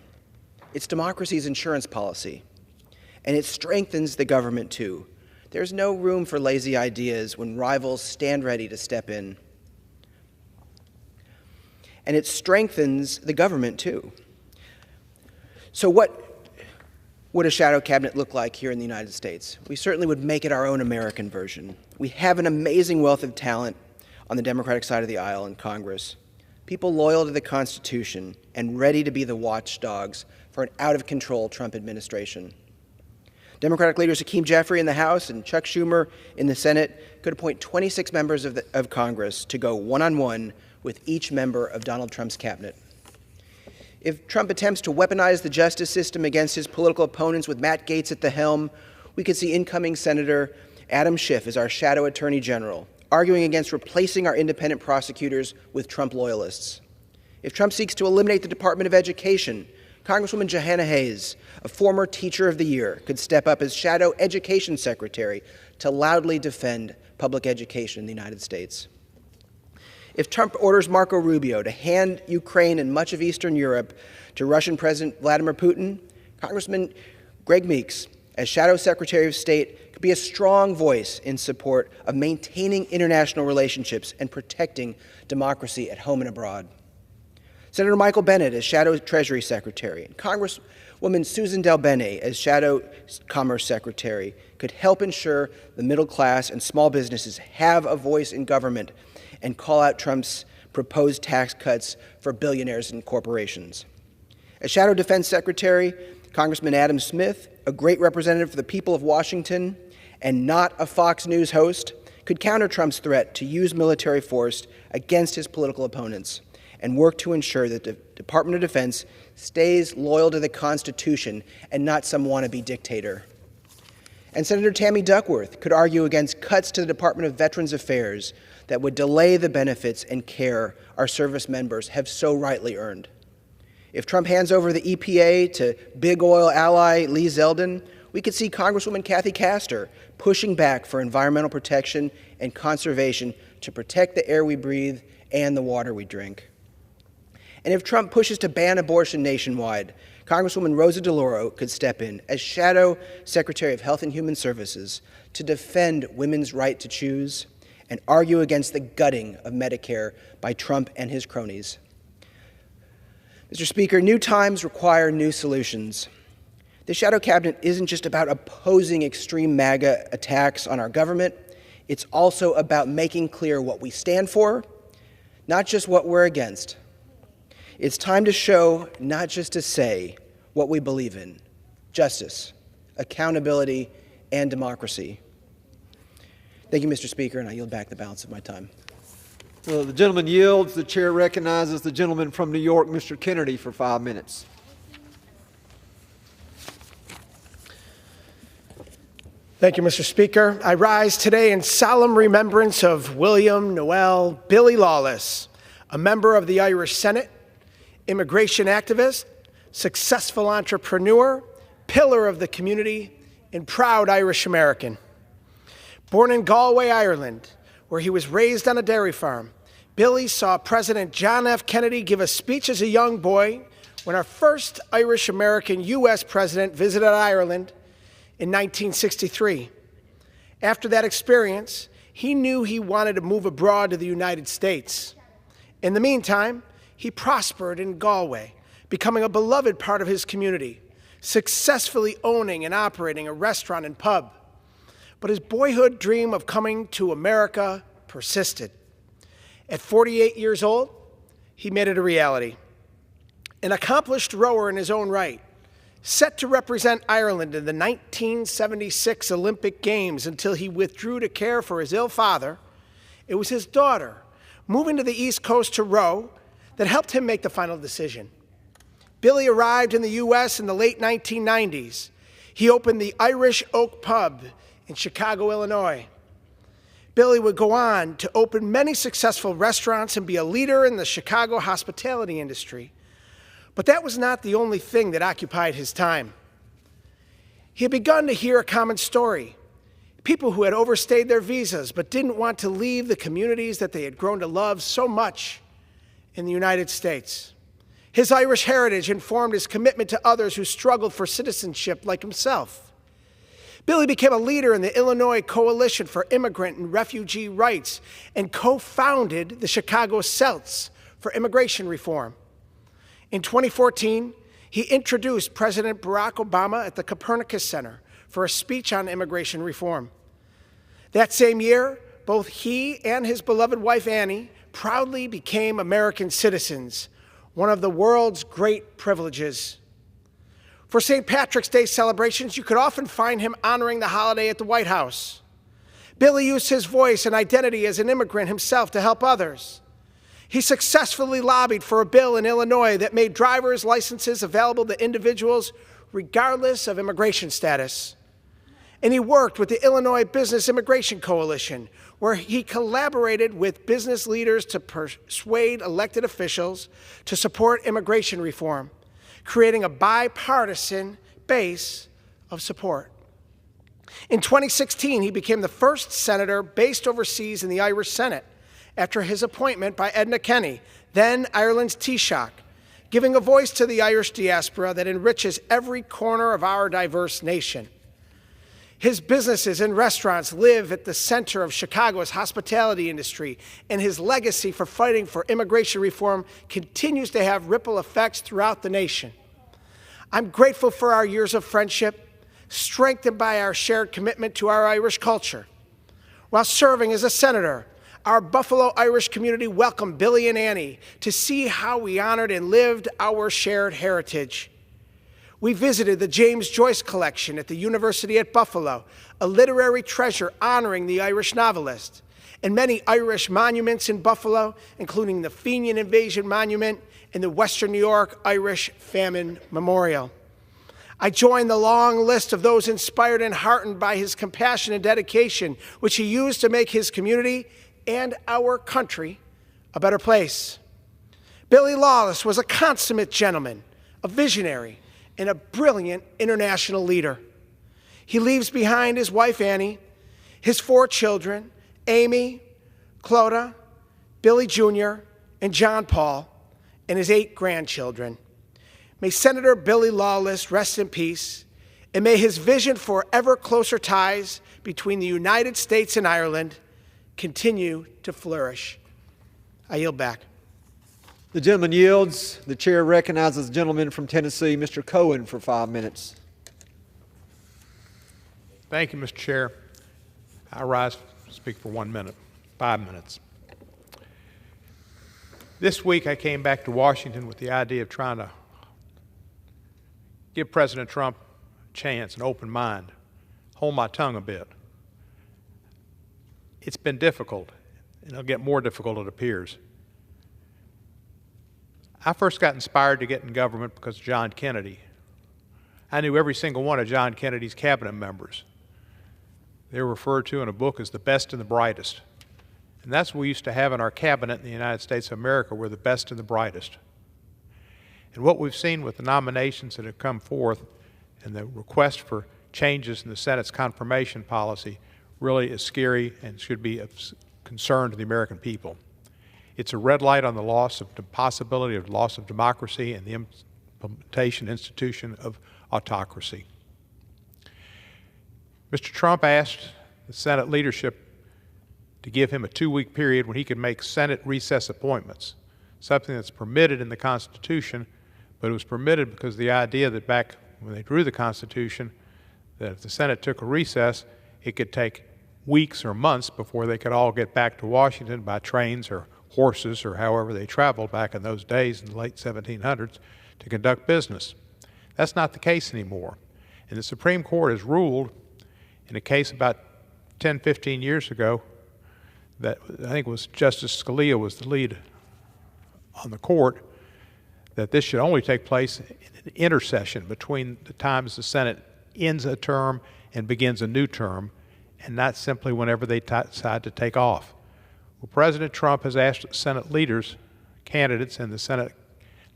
It's democracy's insurance policy, and it strengthens the government too. There's no room for lazy ideas when rivals stand ready to step in. And it strengthens the government too. So what would a shadow cabinet look like here in the United States? We certainly would make it our own American version. We have an amazing wealth of talent on the Democratic side of the aisle in Congress. People loyal to the Constitution and ready to be the watchdogs for an out-of-control Trump administration. Democratic leaders Hakeem Jeffrey in the House and Chuck Schumer in the Senate could appoint 26 members of Congress to go one-on-one with each member of Donald Trump's cabinet. If Trump attempts to weaponize the justice system against his political opponents with Matt Gaetz at the helm, we could see incoming Senator Adam Schiff as our shadow attorney general, arguing against replacing our independent prosecutors with Trump loyalists. If Trump seeks to eliminate the Department of Education, Congresswoman Jahana Hayes, a former Teacher of the Year, could step up as shadow education secretary to loudly defend public education in the United States. If Trump orders Marco Rubio to hand Ukraine and much of Eastern Europe to Russian President Vladimir Putin, Congressman Greg Meeks, as Shadow Secretary of State, could be a strong voice in support of maintaining international relationships and protecting democracy at home and abroad. Senator Michael Bennet as Shadow Treasury Secretary, and Congresswoman Susan DelBene as Shadow Commerce Secretary could help ensure the middle class and small businesses have a voice in government and call out Trump's proposed tax cuts for billionaires and corporations. As Shadow Defense Secretary, Congressman Adam Smith, a great representative for the people of Washington and not a Fox News host, could counter Trump's threat to use military force against his political opponents and work to ensure that the Department of Defense stays loyal to the Constitution and not some wannabe dictator. And Senator Tammy Duckworth could argue against cuts to the Department of Veterans Affairs that would delay the benefits and care our service members have so rightly earned. If Trump hands over the EPA to big oil ally Lee Zeldin, we could see Congresswoman Kathy Castor pushing back for environmental protection and conservation to protect the air we breathe and the water we drink. And if Trump pushes to ban abortion nationwide, Congresswoman Rosa DeLauro could step in as Shadow Secretary of Health and Human Services to defend women's right to choose and argue against the gutting of Medicare by Trump and his cronies. Mr. Speaker, new times require new solutions. The shadow cabinet isn't just about opposing extreme MAGA attacks on our government. It's also about making clear what we stand for, not just what we're against. It's time to show, not just to say, what we believe in: justice, accountability, and democracy. Thank you, Mr. Speaker, and I yield back the balance of my time. The gentleman yields. The chair recognizes the gentleman from New York, Mr. Kennedy, for 5 minutes. Thank you, Mr. Speaker. I rise today in solemn remembrance of William Noel Billy Lawless, a member of the Irish Senate, immigration activist, successful entrepreneur, pillar of the community, and proud Irish American. Born in Galway, Ireland, where he was raised on a dairy farm, Billy saw President John F. Kennedy give a speech as a young boy when our first Irish-American U.S. president visited Ireland in 1963. After that experience, he knew he wanted to move abroad to the United States. In the meantime, he prospered in Galway, becoming a beloved part of his community, successfully owning and operating a restaurant and pub. But his boyhood dream of coming to America persisted. At 48 years old, he made it a reality. An accomplished rower in his own right, set to represent Ireland in the 1976 Olympic Games until he withdrew to care for his ill father, it was his daughter moving to the East Coast to row that helped him make the final decision. Billy arrived in the U.S. in the late 1990s. He opened the Irish Oak Pub in Chicago, Illinois. Billy would go on to open many successful restaurants and be a leader in the Chicago hospitality industry. But that was not the only thing that occupied his time. He had begun to hear a common story. People who had overstayed their visas but didn't want to leave the communities that they had grown to love so much in the United States. His Irish heritage informed his commitment to others who struggled for citizenship like himself. Billy became a leader in the Illinois Coalition for Immigrant and Refugee Rights and co-founded the Chicago Celts for immigration reform. In 2014, He introduced President Barack Obama at the Copernicus Center for a speech on immigration reform. That same year, both he and his beloved wife Annie proudly became American citizens, one of the world's great privileges. For St. Patrick's Day celebrations, you could often find him honoring the holiday at the White House. Billy used his voice and identity as an immigrant himself to help others. He successfully lobbied for a bill in Illinois that made driver's licenses available to individuals regardless of immigration status. And he worked with the Illinois Business Immigration Coalition, where he collaborated with business leaders to persuade elected officials to support immigration reform, creating a bipartisan base of support. In 2016, he became the first senator based overseas in the Irish Senate after his appointment by Edna Kenny, then Ireland's Taoiseach, giving a voice to the Irish diaspora that enriches every corner of our diverse nation. His businesses and restaurants live at the center of Chicago's hospitality industry, and his legacy for fighting for immigration reform continues to have ripple effects throughout the nation. I'm grateful for our years of friendship, strengthened by our shared commitment to our Irish culture. While serving as a senator, our Buffalo Irish community welcomed Billy and Annie to see how we honored and lived our shared heritage. We visited the James Joyce Collection at the University at Buffalo, a literary treasure honoring the Irish novelist, and many Irish monuments in Buffalo, including the Fenian Invasion Monument and the Western New York Irish Famine Memorial. I joined the long list of those inspired and heartened by his compassion and dedication, which he used to make his community and our country a better place. Billy Lawless was a consummate gentleman, a visionary, and a brilliant international leader. He leaves behind his wife Annie, his 4 children, Amy, Clodagh, Billy Jr., and John Paul, and his 8 grandchildren. May Senator Billy Lawless rest in peace, and may his vision for ever closer ties between the United States and Ireland continue to flourish. I yield back. The gentleman yields. The chair recognizes the gentleman from Tennessee, Mr. Cohen, for 5 minutes. Thank you, Mr. Chair. I rise to speak for 1 minute, 5 minutes. This week I came back to Washington with the idea of trying to give President Trump a chance, an open mind, hold my tongue a bit. It's been difficult, and it'll get more difficult, it appears. I first got inspired to get in government because of John Kennedy. I knew every single one of John Kennedy's cabinet members. They were referred to in a book as the best and the brightest. And that's what we used to have in our cabinet in the United States of America. We're the best and the brightest. And what we've seen with the nominations that have come forth and the request for changes in the Senate's confirmation policy really is scary and should be of concern to the American people. It's a red light on the possibility of loss of democracy and the implementation institution of autocracy. Mr. Trump asked the Senate leadership to give him a 2-week period when he could make Senate recess appointments, something that's permitted in the Constitution, but it was permitted because of the idea that back when they drew the Constitution, that if the Senate took a recess, it could take weeks or months before they could all get back to Washington by trains or horses or however they traveled back in those days in the late 1700s to conduct business. That's not the case anymore. And the Supreme Court has ruled in a case about 10, 15 years ago that I think it was Justice Scalia was the lead on the court, that this should only take place in an intercession between the times the Senate ends a term and begins a new term, and not simply whenever they decide to take off. Well, President Trump has asked Senate leaders, candidates, and the Senate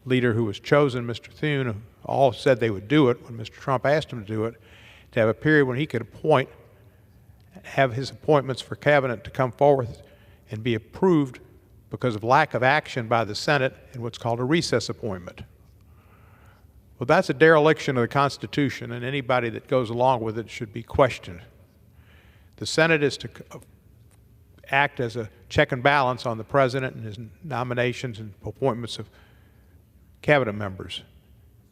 leader who was chosen, Mr. Thune, all said they would do it when Mr. Trump asked him to do it, to have a period when he could have his appointments for cabinet to come forward and be approved because of lack of action by the Senate in what's called a recess appointment. Well, that's a dereliction of the Constitution, and anybody that goes along with it should be questioned. The Senate is to act as a check and balance on the President and his nominations and appointments of cabinet members.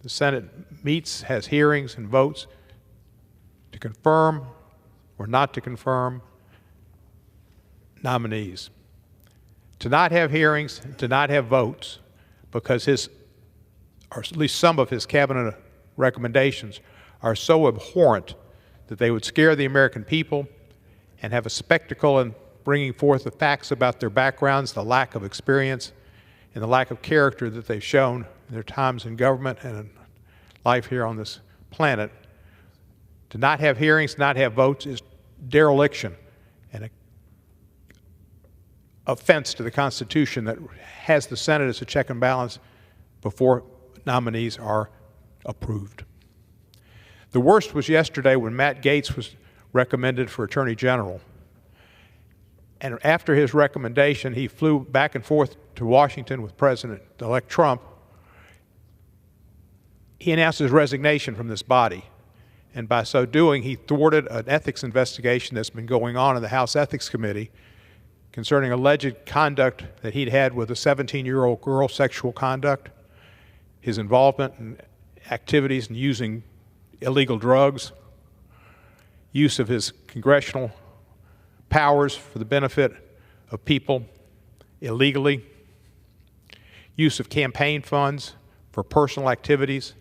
The Senate meets, has hearings, and votes to confirm or not to confirm nominees. To not have hearings, to not have votes, because his, or at least some of his cabinet recommendations are so abhorrent that they would scare the American people and have a spectacle in bringing forth the facts about their backgrounds, the lack of experience, and the lack of character that they've shown in their times in government and in life here on this planet. To not have hearings, not have votes is dereliction and an offense to the Constitution that has the Senate as a check and balance before nominees are approved. The worst was yesterday when Matt Gaetz was recommended for Attorney General. And after his recommendation, he flew back and forth to Washington with President-elect Trump. He announced his resignation from this body. And by so doing, he thwarted an ethics investigation that's been going on in the House Ethics Committee concerning alleged conduct that he'd had with a 17-year-old girl, sexual conduct, his involvement in activities in using illegal drugs, use of his congressional powers for the benefit of people illegally, use of campaign funds for personal activities,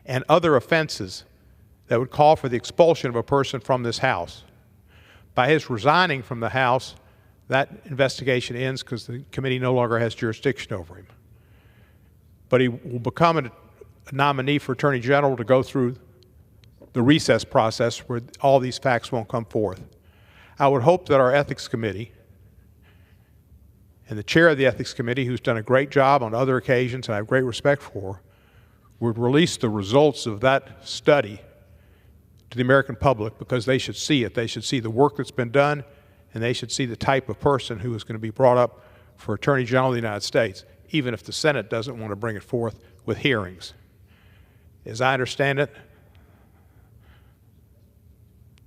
and other offenses that would call for the expulsion of a person from this House. By his resigning from the House, that investigation ends because the committee no longer has jurisdiction over him. But he will become a nominee for Attorney General to go through the recess process where all these facts won't come forth. I would hope that our Ethics Committee and the chair of the Ethics Committee, who's done a great job on other occasions and I have great respect for, would release the results of that study to the American public because they should see it. They should see the work that's been done, and they should see the type of person who is going to be brought up for Attorney General of the United States, even if the Senate doesn't want to bring it forth with hearings. As I understand it,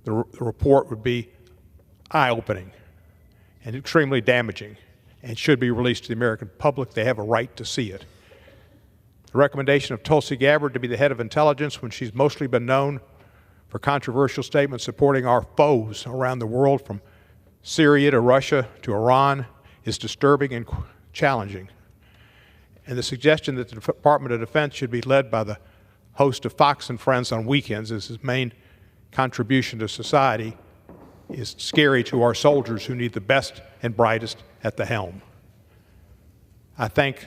the report would be eye-opening and extremely damaging and should be released to the American public. They have a right to see it. The recommendation of Tulsi Gabbard to be the head of intelligence when she's mostly been known for controversial statements supporting our foes around the world from Syria to Russia to Iran is disturbing and challenging. And the suggestion that the Department of Defense should be led by the host of Fox and Friends on weekends as his main contribution to society is scary to our soldiers who need the best and brightest at the helm. I thank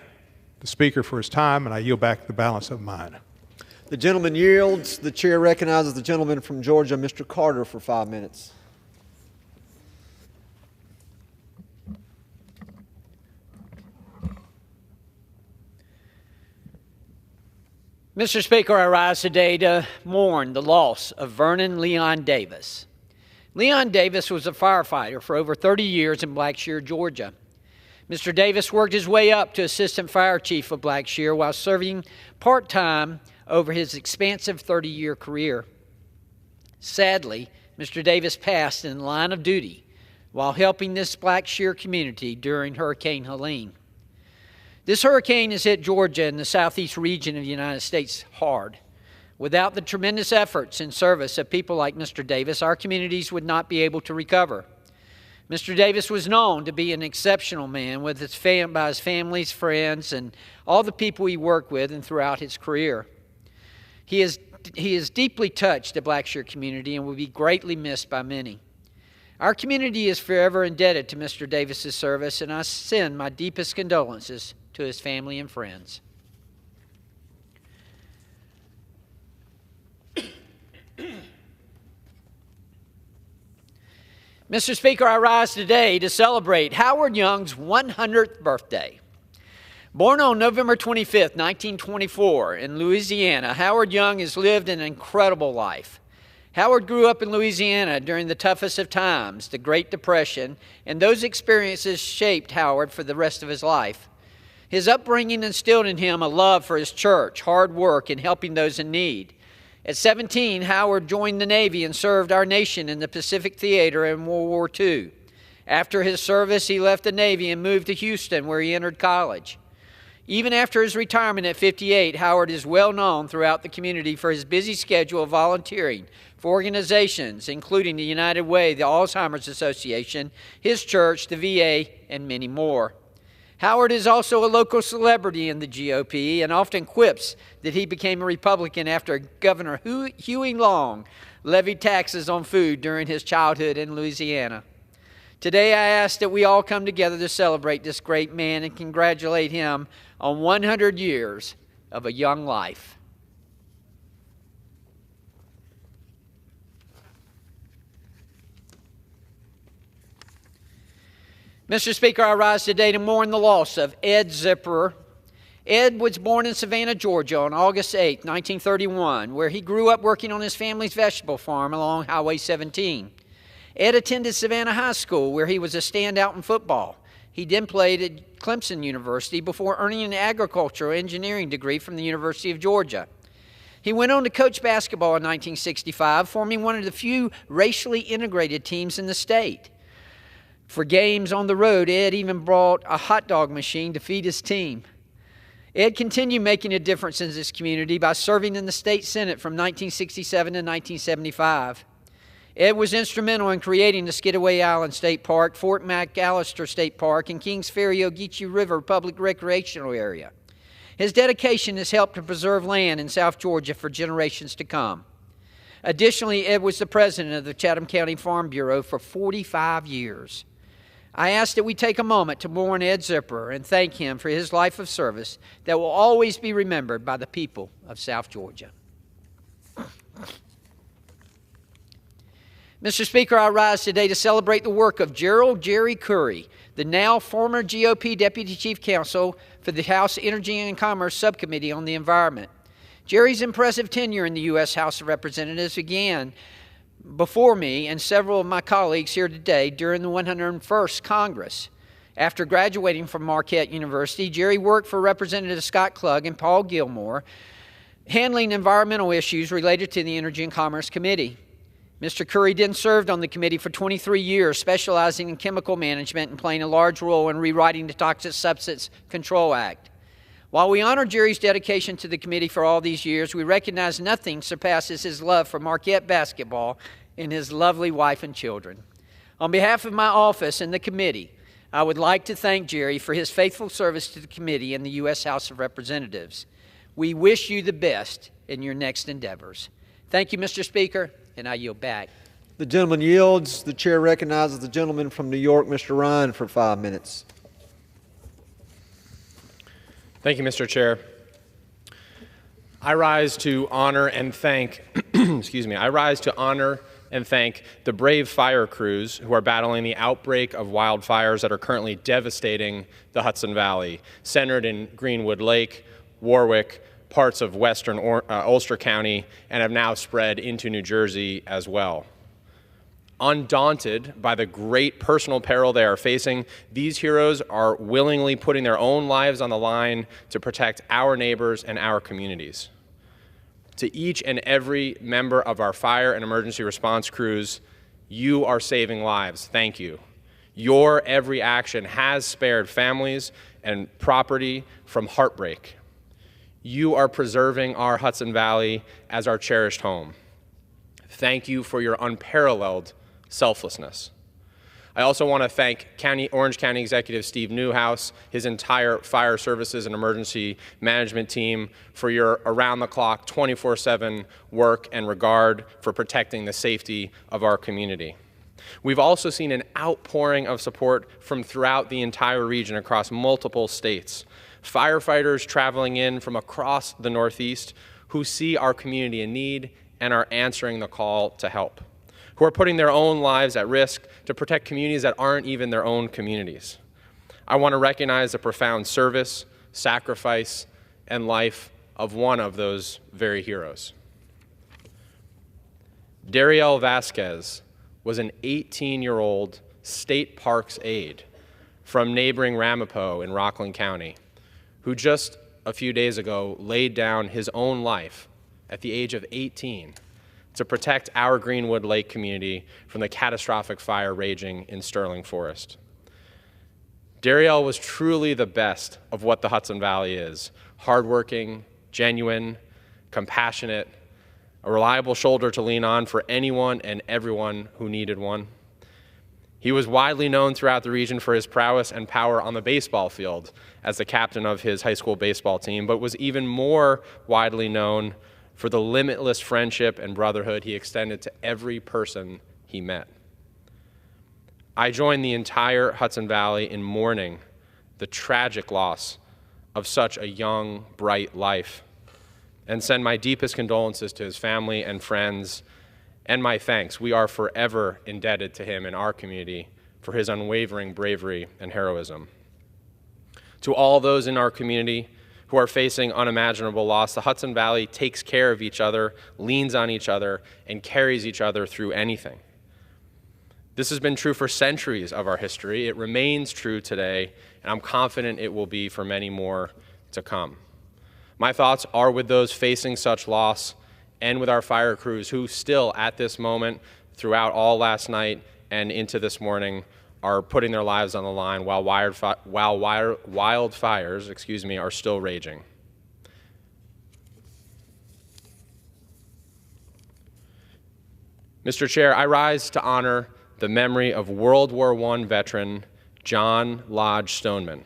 the Speaker for his time, and I yield back the balance of mine. The gentleman yields. The chair recognizes the gentleman from Georgia, Mr. Carter, for 5 minutes. Mr. Speaker, I rise today to mourn the loss of Vernon Leon Davis. Leon Davis was a firefighter for over 30 years in Blackshear, Georgia. Mr. Davis worked his way up to Assistant Fire Chief of Blackshear while serving part-time over his expansive 30-year career. Sadly, Mr. Davis passed in the line of duty while helping this Blackshear community during Hurricane Helene. This hurricane has hit Georgia and the southeast region of the United States hard. Without the tremendous efforts and service of people like Mr. Davis, our communities would not be able to recover. Mr. Davis was known to be an exceptional man by his family's friends and all the people he worked with and throughout his career. He is deeply touched the Blackshear community and will be greatly missed by many. Our community is forever indebted to Mr. Davis's service, and I send my deepest condolences to his family and friends. Mr. Speaker, I rise today to celebrate Howard Young's 100th birthday. Born on November 25, 1924 in Louisiana, Howard Young has lived an incredible life. Howard grew up in Louisiana during the toughest of times, the Great Depression, and those experiences shaped Howard for the rest of his life. His upbringing instilled in him a love for his church, hard work, and helping those in need. At 17, Howard joined the Navy and served our nation in the Pacific Theater in World War II. After his service, he left the Navy and moved to Houston, where he entered college. Even after his retirement at 58, Howard is well known throughout the community for his busy schedule of volunteering for organizations including the United Way, the Alzheimer's Association, his church, the VA, and many more. Howard is also a local celebrity in the GOP and often quips that he became a Republican after Governor Huey Long levied taxes on food during his childhood in Louisiana. Today, I ask that we all come together to celebrate this great man and congratulate him on 100 years of a young life. Mr. Speaker, I rise today to mourn the loss of Ed Zipperer. Ed was born in Savannah, Georgia on August 8, 1931, where he grew up working on his family's vegetable farm along Highway 17. Ed attended Savannah High School, where he was a standout in football. He then played at Clemson University before earning an agricultural engineering degree from the University of Georgia. He went on to coach basketball in 1965, forming one of the few racially integrated teams in the state. For games on the road, Ed even brought a hot dog machine to feed his team. Ed continued making a difference in this community by serving in the state senate from 1967 to 1975. Ed was instrumental in creating the Skidaway Island State Park, Fort McAllister State Park, and Kings Ferry Ogeechee River Public Recreational Area. His dedication has helped to preserve land in South Georgia for generations to come. Additionally, Ed was the president of the Chatham County Farm Bureau for 45 years. I ask that we take a moment to mourn Ed Zipperer and thank him for his life of service that will always be remembered by the people of South Georgia. Mr. Speaker, I rise today to celebrate the work of Gerald Jerry Curry, the now former GOP Deputy Chief Counsel for the House Energy and Commerce Subcommittee on the Environment. Jerry's impressive tenure in the U.S. House of Representatives began before me and several of my colleagues here today during the 101st Congress. After graduating from Marquette University, Jerry worked for Representatives Scott Klug and Paul Gilmore, handling environmental issues related to the Energy and Commerce Committee. Mr. Curry then served on the committee for 23 years, specializing in chemical management and playing a large role in rewriting the Toxic Substance Control Act. While we honor Jerry's dedication to the committee for all these years, we recognize nothing surpasses his love for Marquette basketball and his lovely wife and children. On behalf of my office and the committee, I would like to thank Jerry for his faithful service to the committee and the U.S. House of Representatives. We wish you the best in your next endeavors. Thank you, Mr. Speaker, and I yield back. The gentleman yields. The chair recognizes the gentleman from New York, Mr. Ryan, for 5 minutes. Thank you, Mr. Chair. I rise to honor and thank, I rise to honor and thank the brave fire crews who are battling the outbreak of wildfires that are currently devastating the Hudson Valley, centered in Greenwood Lake, Warwick, parts of western Ulster County, and have now spread into New Jersey as well. Undaunted by the great personal peril they are facing, these heroes are willingly putting their own lives on the line to protect our neighbors and our communities. To each and every member of our fire and emergency response crews, you are saving lives. Thank you. Your every action has spared families and property from heartbreak. You are preserving our Hudson Valley as our cherished home. Thank you for your unparalleled selflessness. I also want to thank Orange County Executive Steve Newhouse, his entire fire services and emergency management team for your around-the-clock, 24/7 work and regard for protecting the safety of our community. We've also seen an outpouring of support from throughout the entire region across multiple states. Firefighters traveling in from across the Northeast who see our community in need and are answering the call to help, who are putting their own lives at risk to protect communities that aren't even their own communities. I want to recognize the profound service, sacrifice, and life of one of those very heroes. Dariel Vasquez was an 18-year-old state parks aide from neighboring Ramapo in Rockland County, who just a few days ago laid down his own life at the age of 18 to protect our Greenwood Lake community from the catastrophic fire raging in Sterling Forest. Dariel was truly the best of what the Hudson Valley is: hardworking, genuine, compassionate, a reliable shoulder to lean on for anyone and everyone who needed one. He was widely known throughout the region for his prowess and power on the baseball field as the captain of his high school baseball team, but was even more widely known for the limitless friendship and brotherhood he extended to every person he met. I join the entire Hudson Valley in mourning the tragic loss of such a young, bright life, and send my deepest condolences to his family and friends, and my thanks. We are forever indebted to him in our community for his unwavering bravery and heroism. To all those in our community who are facing unimaginable loss, the Hudson Valley takes care of each other, leans on each other, and carries each other through anything. This has been true for centuries of our history. It remains true today, and I'm confident it will be for many more to come. My thoughts are with those facing such loss and with our fire crews who still, at this moment, throughout all last night and into this morning, are putting their lives on the line while wildfires, are still raging. Mr. Chair, I rise to honor the memory of World War I veteran John Lodge Stoneman,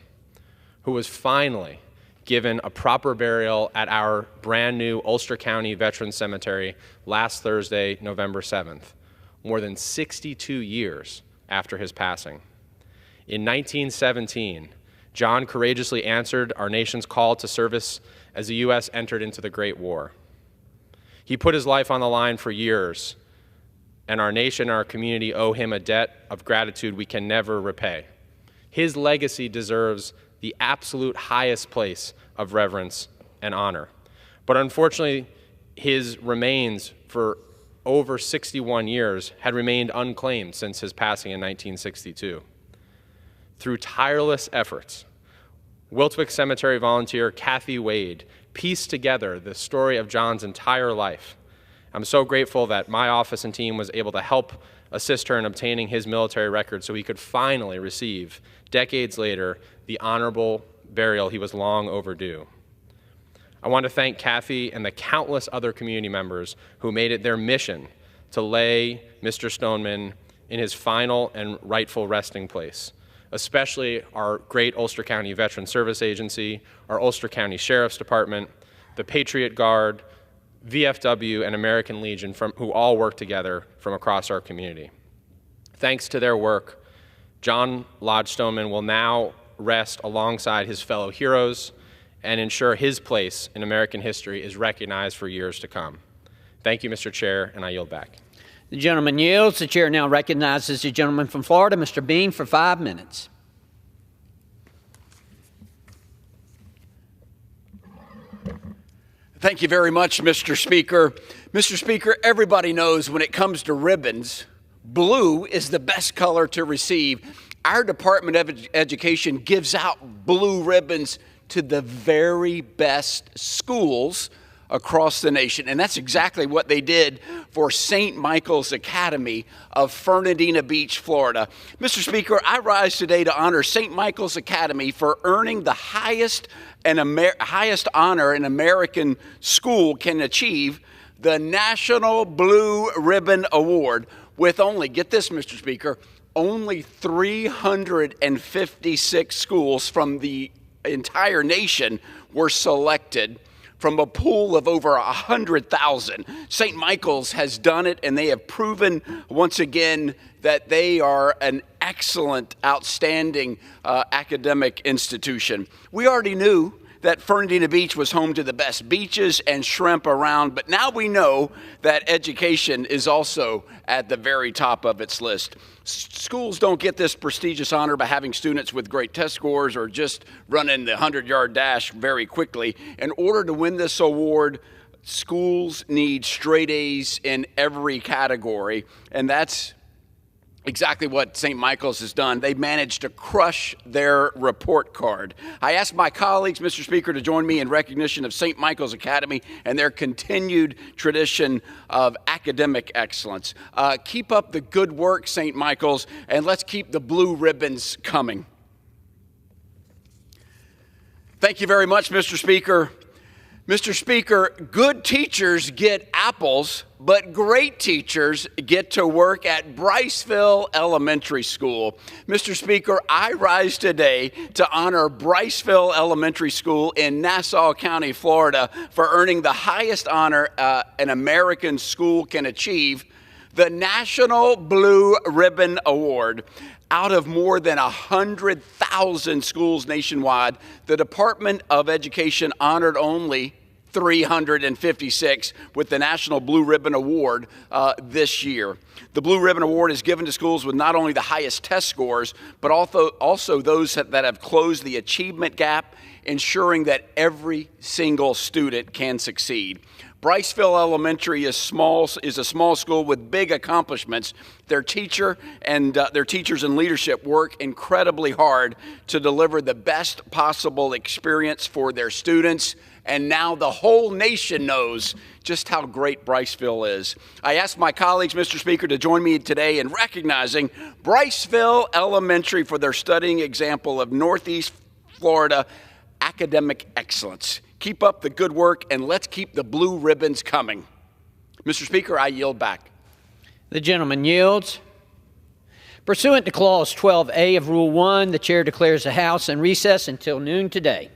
who was finally given a proper burial at our brand new Ulster County Veterans Cemetery last Thursday, November 7th, more than 62 years after his passing. In 1917, John courageously answered our nation's call to service as the U.S. entered into the Great War. He put his life on the line for years, and our nation and our community owe him a debt of gratitude we can never repay. His legacy deserves the absolute highest place of reverence and honor. But unfortunately, his remains for over 61 years had remained unclaimed since his passing in 1962. Through tireless efforts, Wiltwick Cemetery volunteer Kathy Wade pieced together the story of John's entire life. I'm so grateful that my office and team was able to help assist her in obtaining his military record so he could finally receive, decades later, the honorable burial he was long overdue. I want to thank Kathy and the countless other community members who made it their mission to lay Mr. Stoneman in his final and rightful resting place, especially our great Ulster County Veteran Service Agency, our Ulster County Sheriff's Department, the Patriot Guard, VFW, and American Legion, who all work together from across our community. Thanks to their work, John Lodge Stoneman will now rest alongside his fellow heroes and ensure his place in American history is recognized for years to come. Thank you, Mr. Chair, and I yield back. The gentleman yields. The chair now recognizes the gentleman from Florida, Mr. Bean, for 5 minutes. Thank you very much, Mr. Speaker. Mr. Speaker, everybody knows when it comes to ribbons, blue is the best color to receive. Our Department of Education gives out blue ribbons to the very best schools across the nation, and that's exactly what they did for St. Michael's Academy of Fernandina Beach, Florida. Mr. Speaker, I rise today to honor St. Michael's Academy for earning the highest honor an American school can achieve, the National Blue Ribbon Award, with only, get this, Mr. Speaker, only 356 schools from the entire nation were selected from a pool of over 100,000. St. Michael's has done it, and they have proven once again that they are an excellent, outstanding academic institution. We already knew that Fernandina Beach was home to the best beaches and shrimp around, but now we know that education is also at the very top of its list. Schools don't get this prestigious honor by having students with great test scores or just running the 100-yard dash very quickly. In order to win this award, schools need straight A's in every category, and that's exactly what St. Michael's has done. They managed to crush their report card. I ask my colleagues, Mr. Speaker, to join me in recognition of St. Michael's Academy and their continued tradition of academic excellence. Keep up the good work, St. Michael's, and let's keep the blue ribbons coming. Thank you very much, Mr. Speaker. Mr. Speaker, good teachers get apples, but great teachers get to work at Briceville Elementary School. Mr. Speaker, I rise today to honor Briceville Elementary School in Nassau County, Florida, for earning the highest honor an American school can achieve, the National Blue Ribbon Award. Out of more than 100,000 schools nationwide, the Department of Education honored only 356 with the National Blue Ribbon Award this year. The Blue Ribbon Award is given to schools with not only the highest test scores, but also those that have closed the achievement gap, ensuring that every single student can succeed. Briceville Elementary is a small school with big accomplishments. Their teachers and leadership work incredibly hard to deliver the best possible experience for their students. And now the whole nation knows just how great Briceville is. I ask my colleagues, Mr. Speaker, to join me today in recognizing Briceville Elementary for their stunning example of Northeast Florida academic excellence. Keep up the good work, and let's keep the blue ribbons coming. Mr. Speaker, I yield back. The gentleman yields. Pursuant to Clause 12A of Rule 1, the chair declares the House in recess until noon today.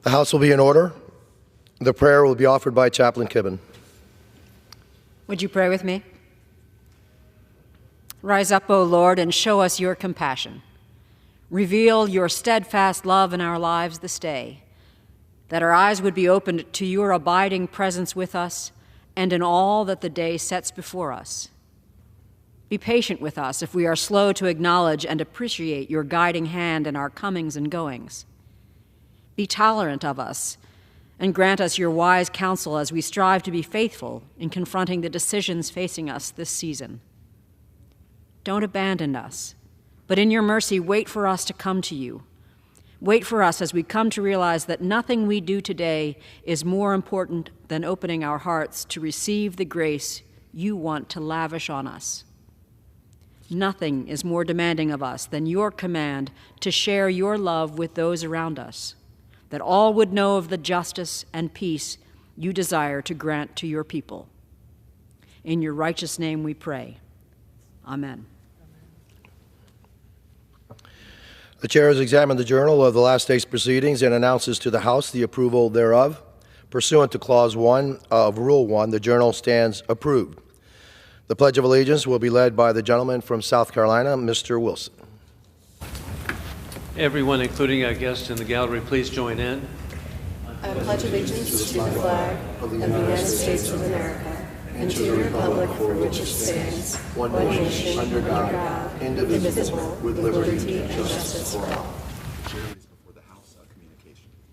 The House will be in order. The prayer will be offered by Chaplain Kibben. Would you pray with me? Rise up, O Lord, and show us your compassion. Reveal your steadfast love in our lives this day, that our eyes would be opened to your abiding presence with us and in all that the day sets before us. Be patient with us if we are slow to acknowledge and appreciate your guiding hand in our comings and goings. Be tolerant of us and grant us your wise counsel as we strive to be faithful in confronting the decisions facing us this season. Don't abandon us, but in your mercy, wait for us to come to you. Wait for us as we come to realize that nothing we do today is more important than opening our hearts to receive the grace you want to lavish on us. Nothing is more demanding of us than your command to share your love with those around us, that all would know of the justice and peace you desire to grant to your people. In your righteous name we pray. Amen. The Chair has examined the journal of the last day's proceedings and announces to the House the approval thereof. Pursuant to Clause 1 of Rule 1, the journal stands approved. The Pledge of Allegiance will be led by the gentleman from South Carolina, Mr. Wilson. Everyone, including our guests in the gallery, please join in. I pledge allegiance to the flag of the United States of America and to the republic for which it stands, one nation, under God, indivisible, with liberty and justice for all.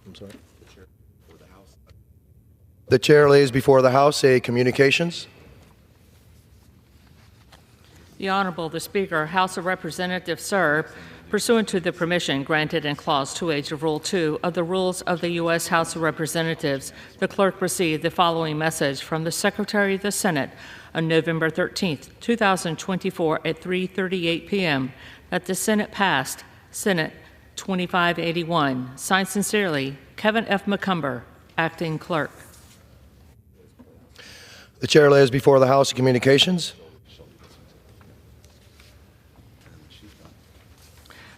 I'm sorry. The Chair lays before the House a communications. The Honorable the Speaker, House of Representatives, sir, pursuant to the permission granted in Clause 2H of Rule 2 of the Rules of the U.S. House of Representatives, the clerk received the following message from the Secretary of the Senate on November 13, 2024 at 3:38 p.m. that the Senate passed Senate 2581. Signed sincerely, Kevin F. McCumber, Acting Clerk. The Chair lays before the House a communications.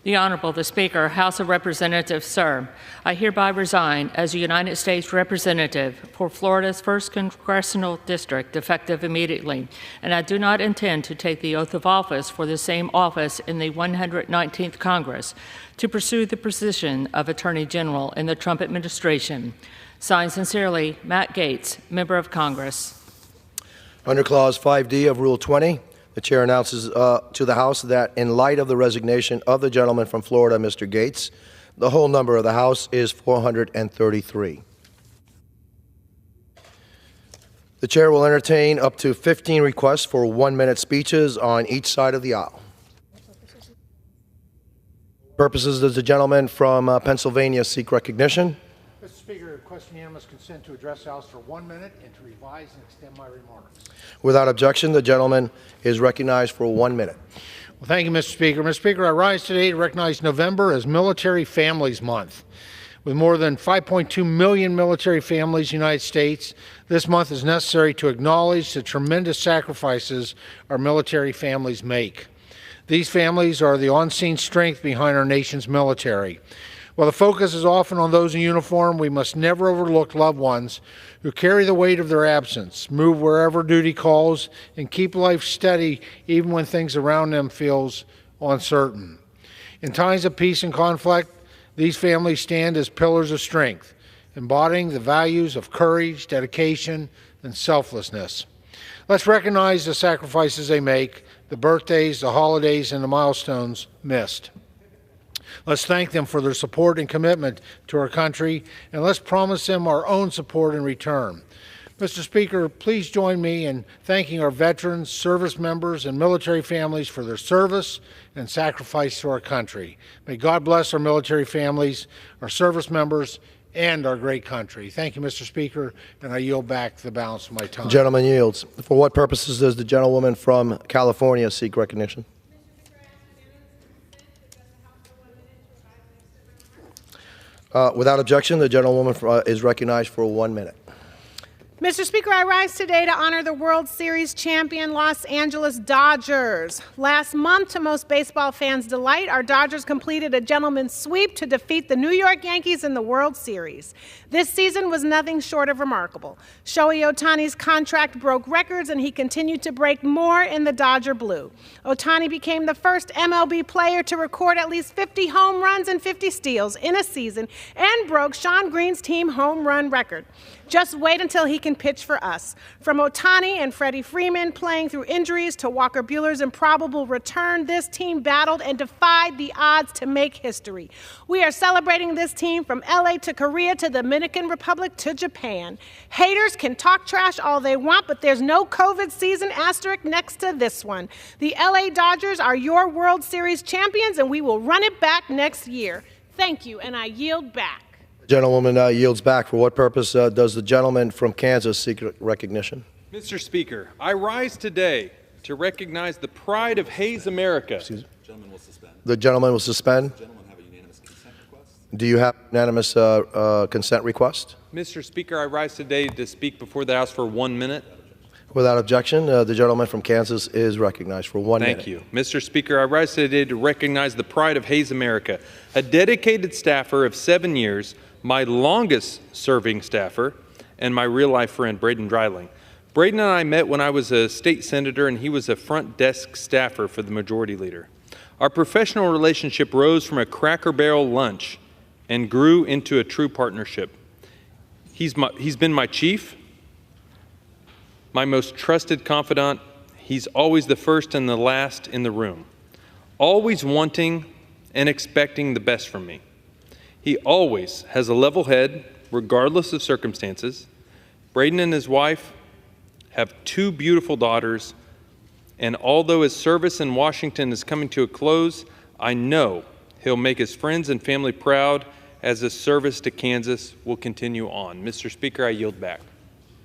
The Honorable the Speaker, House of Representatives, sir, I hereby resign as a United States Representative for Florida's 1st Congressional District, effective immediately, and I do not intend to take the oath of office for the same office in the 119th Congress to pursue the position of Attorney General in the Trump administration. Signed sincerely, Matt Gaetz, Member of Congress. Under Clause 5D of Rule 20, the Chair announces to the House that in light of the resignation of the gentleman from Florida, Mr. Gaetz, the whole number of the House is 433. The Chair will entertain up to 15 requests for 1-minute speeches on each side of the aisle. Purposes does the gentleman from Pennsylvania seek recognition? Mr. Speaker, I request unanimous consent to address the House for 1 minute and to revise and extend my remarks. Without objection, the gentleman is recognized for 1 minute. Well, thank you, Mr. Speaker. Mr. Speaker, I rise today to recognize November as Military Families Month. With more than 5.2 million military families in the United States, this month is necessary to acknowledge the tremendous sacrifices our military families make. These families are the unseen strength behind our nation's military. While the focus is often on those in uniform, we must never overlook loved ones who carry the weight of their absence, move wherever duty calls, and keep life steady even when things around them feels uncertain. In times of peace and conflict, these families stand as pillars of strength, embodying the values of courage, dedication, and selflessness. Let's recognize the sacrifices they make, the birthdays, the holidays, and the milestones missed. Let's thank them for their support and commitment to our country, and let's promise them our own support in return. Mr. Speaker, please join me in thanking our veterans, service members, and military families for their service and sacrifice to our country. May God bless our military families, our service members, and our great country. Thank you, Mr. Speaker, and I yield back the balance of my time. The gentleman yields. For what purposes does the gentlewoman from California seek recognition? Without objection, the gentlewoman is recognized for 1 minute. Mr. Speaker, I rise today to honor the World Series champion Los Angeles Dodgers. Last month, to most baseball fans' delight, our Dodgers completed a gentleman's sweep to defeat the New York Yankees in the World Series. This season was nothing short of remarkable. Shohei Ohtani's contract broke records, and he continued to break more in the Dodger blue. Ohtani became the first MLB player to record at least 50 home runs and 50 steals in a season and broke Shawn Green's team home run record. Just wait until he can pitch for us. From Ohtani and Freddie Freeman playing through injuries to Walker Buehler's improbable return, this team battled and defied the odds to make history. We are celebrating this team from LA to Korea to the Dominican Republic to Japan. Haters can talk trash all they want, but there's no COVID season asterisk next to this one. The LA Dodgers are your World Series champions, and we will run it back next year. Thank you, and I yield back. The gentlewoman yields back. For what purpose does the gentleman from Kansas seek recognition? Mr. Speaker, I rise today to recognize the pride of Hayes America. Excuse me. The gentleman will suspend. Do you have unanimous consent request? Mr. Speaker, I rise today to speak before the House for 1 minute. Without objection, the gentleman from Kansas is recognized for 1 minute. Thank you. Mr. Speaker, I rise today to recognize the pride of Hayes America, a dedicated staffer of 7 years, my longest-serving staffer, and my real-life friend, Braden Dreiling. Braden and I met when I was a state senator, and he was a front desk staffer for the majority leader. Our professional relationship rose from a Cracker Barrel lunch and grew into a true partnership. He's been my chief, my most trusted confidant. He's always the first and the last in the room, always wanting and expecting the best from me. He always has a level head, regardless of circumstances. Braden and his wife have 2 beautiful daughters, and although his service in Washington is coming to a close, I know he'll make his friends and family proud as his service to Kansas will continue on. Mr. Speaker, I yield back.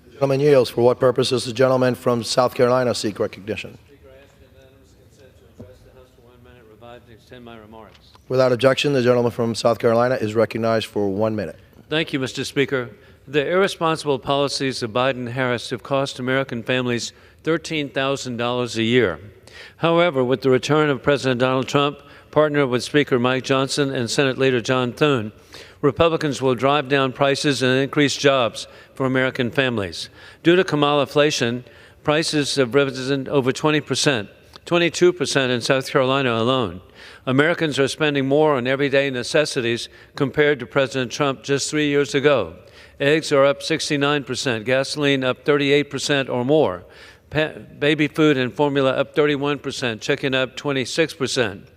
The gentleman yields. For what purpose does the gentleman from South Carolina seek recognition? Speaker, I ask unanimous consent to address the House for 1 minute, revive and extend my remarks. Without objection, the gentleman from South Carolina is recognized for 1 minute. Thank you, Mr. Speaker. The irresponsible policies of Biden and Harris have cost American families $13,000 a year. However, with the return of President Donald Trump, partnered with Speaker Mike Johnson and Senate Leader John Thune, Republicans will drive down prices and increase jobs for American families. Due to Kamalaflation, prices have risen over 20%, 22% in South Carolina alone. Americans are spending more on everyday necessities compared to President Trump just 3 years ago. Eggs are up 69%, gasoline up 38% or more, baby food and formula up 31%, chicken up 26%.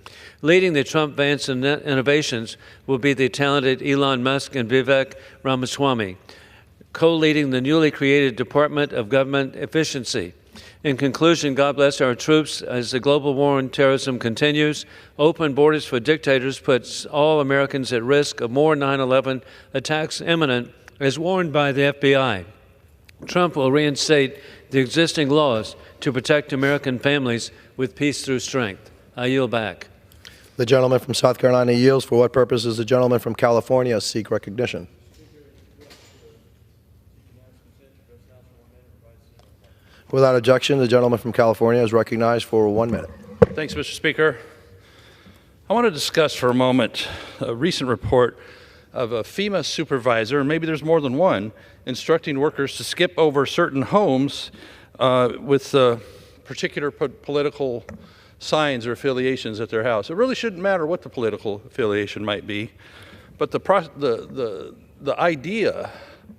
Leading the Trump-Vance innovations will be the talented Elon Musk and Vivek Ramaswamy, co-leading the newly created Department of Government Efficiency. In conclusion, God bless our troops as the global war on terrorism continues. Open borders for dictators puts all Americans at risk of more 9/11 attacks imminent, as warned by the FBI. Trump will reinstate the existing laws to protect American families with peace through strength. I yield back. The gentleman from South Carolina yields. For what purpose does the gentleman from California seek recognition? Without objection, the gentleman from California is recognized for 1 minute. Thanks, Mr. Speaker. I want to discuss for a moment a recent report of a FEMA supervisor, maybe there's more than one, instructing workers to skip over certain homes with particular political signs or affiliations at their house. It really shouldn't matter what the political affiliation might be, but the idea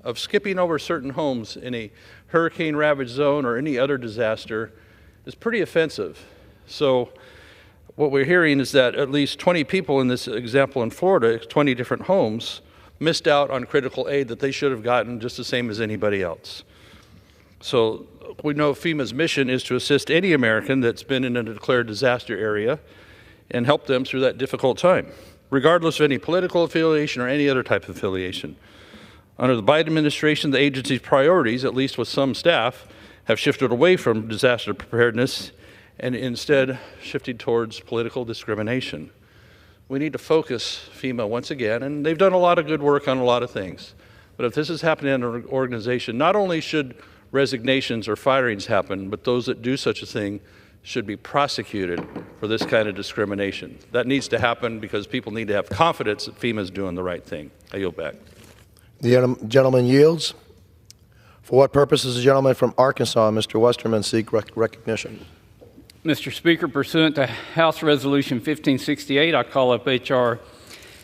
of skipping over certain homes in a hurricane-ravaged zone or any other disaster is pretty offensive. So what we're hearing is that at least 20 people in this example in Florida, 20 different homes, missed out on critical aid that they should have gotten just the same as anybody else. So we know FEMA's mission is to assist any American that's been in a declared disaster area and help them through that difficult time, regardless of any political affiliation or any other type of affiliation. Under the Biden administration, the agency's priorities, at least with some staff, have shifted away from disaster preparedness and instead shifted towards political discrimination. We need to focus FEMA once again, and they've done a lot of good work on a lot of things, But if this is happening in an organization, not only should resignations or firings happen, but those that do such a thing should be prosecuted for this kind of discrimination. That needs to happen because people need to have confidence that FEMA is doing the right thing. I yield back. The gentleman yields. For what purpose does the gentleman from Arkansas, Mr. Westerman, seek recognition? Mr. Speaker, pursuant to House Resolution 1568, I call up H.R.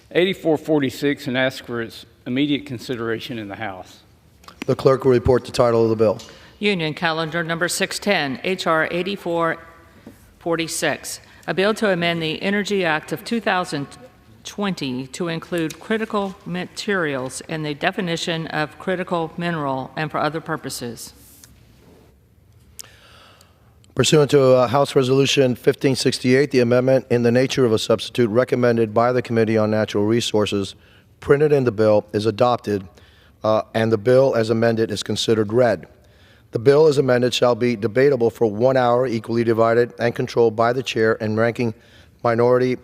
8446 and ask for its immediate consideration in the House. The clerk will report the title of the bill. Union Calendar Number 610, H.R. 8446, a bill to amend the Energy Act of 2020 to include critical materials in the definition of critical mineral and for other purposes. Pursuant to House Resolution 1568, the amendment in the nature of a substitute recommended by the Committee on Natural Resources printed in the bill is adopted, and the bill as amended is considered read. The bill as amended shall be debatable for 1 hour, equally divided and controlled by the chair and ranking minority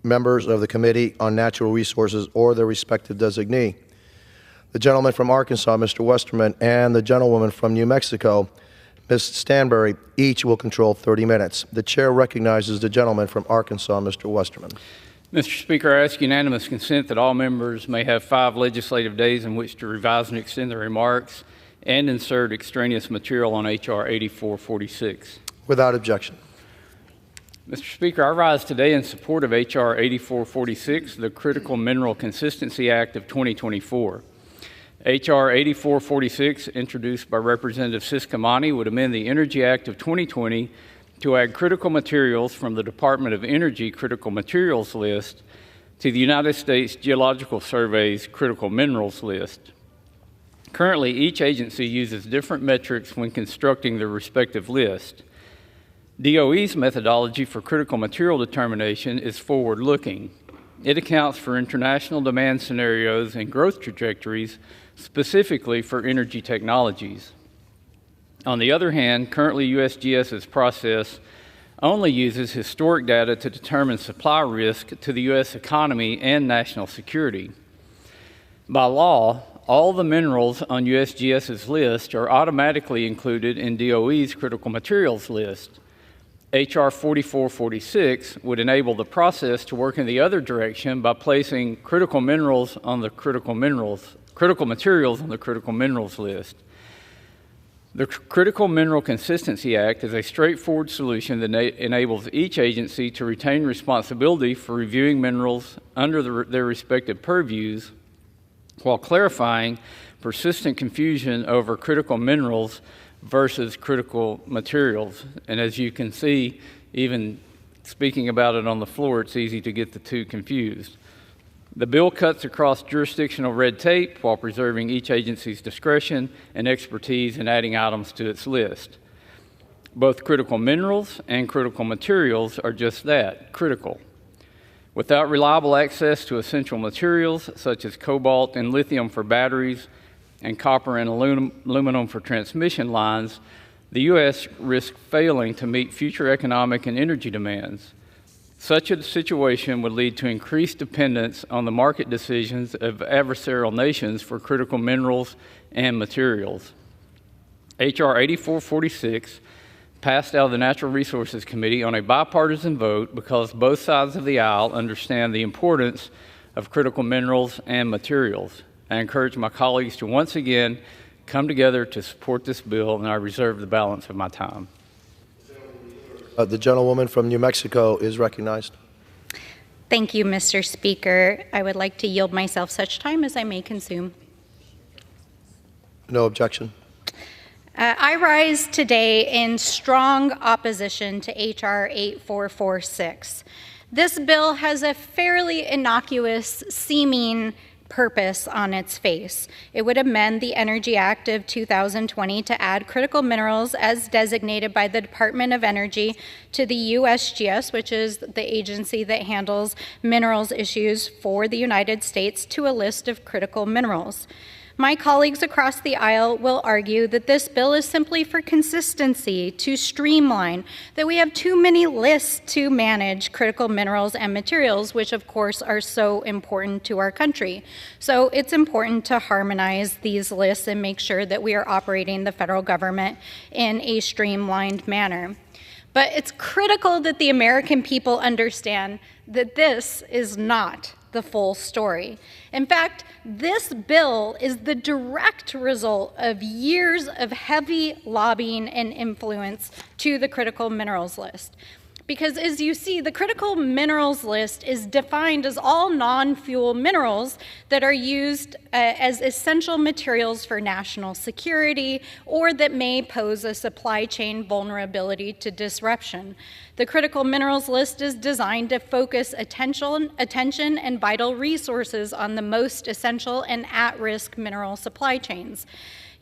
members of the Committee on Natural Resources or their respective designee. The gentleman from Arkansas, Mr. Westerman, and the gentlewoman from New Mexico, Ms. Stanbury, each will control 30 minutes. The chair recognizes the gentleman from Arkansas, Mr. Westerman. Mr. Speaker, I ask unanimous consent that all members may have 5 legislative days in which to revise and extend their remarks and insert extraneous material on H.R. 8446. Without objection. Mr. Speaker, I rise today in support of H.R. 8446, the Critical Mineral Consistency Act of 2024. H.R. 8446, introduced by Representative Ciscomani, would amend the Energy Act of 2020 to add critical materials from the Department of Energy Critical Materials List to the United States Geological Survey's Critical Minerals List. Currently, each agency uses different metrics when constructing their respective list. DOE's methodology for critical material determination is forward-looking. It accounts for international demand scenarios and growth trajectories, specifically for energy technologies. On the other hand, currently USGS's process only uses historic data to determine supply risk to the U.S. economy and national security. By law, all the minerals on USGS's list are automatically included in DOE's critical materials list. H.R. 4446 would enable the process to work in the other direction by placing critical materials on the critical minerals list. The Critical Mineral Consistency Act is a straightforward solution that enables each agency to retain responsibility for reviewing minerals under their respective purviews, while clarifying persistent confusion over critical minerals versus critical materials. And as you can see, even speaking about it on the floor, it's easy to get the two confused. The bill cuts across jurisdictional red tape while preserving each agency's discretion and expertise in adding items to its list. Both critical minerals and critical materials are just that, critical. Without reliable access to essential materials such as cobalt and lithium for batteries and copper and aluminum for transmission lines, the U.S. risks failing to meet future economic and energy demands. Such a situation would lead to increased dependence on the market decisions of adversarial nations for critical minerals and materials. H.R. 8446 passed out of the Natural Resources Committee on a bipartisan vote because both sides of the aisle understand the importance of critical minerals and materials. I encourage my colleagues to once again come together to support this bill, and I reserve the balance of my time. The gentlewoman from New Mexico is recognized. Thank you, Mr. Speaker. I would like to yield myself such time as I may consume. No objection. I rise today in strong opposition to H.R. 8446. This bill has a fairly innocuous seeming purpose on its face. It would amend the Energy Act of 2020 to add critical minerals as designated by the Department of Energy to the USGS, which is the agency that handles minerals issues for the United States, to a list of critical minerals. My colleagues across the aisle will argue that this bill is simply for consistency, to streamline, that we have too many lists to manage critical minerals and materials, which of course are so important to our country. So it's important to harmonize these lists and make sure that we are operating the federal government in a streamlined manner. But it's critical that the American people understand that this is not the full story. In fact, this bill is the direct result of years of heavy lobbying and influence to the critical minerals list. Because as you see, the critical minerals list is defined as all non-fuel minerals that are used as essential materials for national security or that may pose a supply chain vulnerability to disruption. The critical minerals list is designed to focus attention and vital resources on the most essential and at-risk mineral supply chains.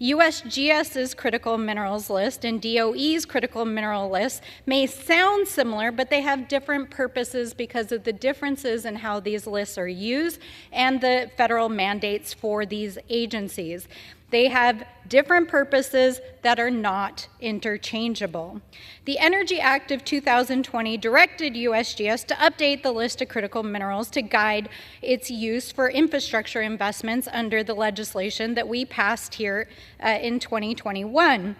USGS's critical minerals list and DOE's critical mineral list may sound similar, but they have different purposes because of the differences in how these lists are used and the federal mandates for these agencies. They have different purposes that are not interchangeable. The Energy Act of 2020 directed USGS to update the list of critical minerals to guide its use for infrastructure investments under the legislation that we passed here in 2021.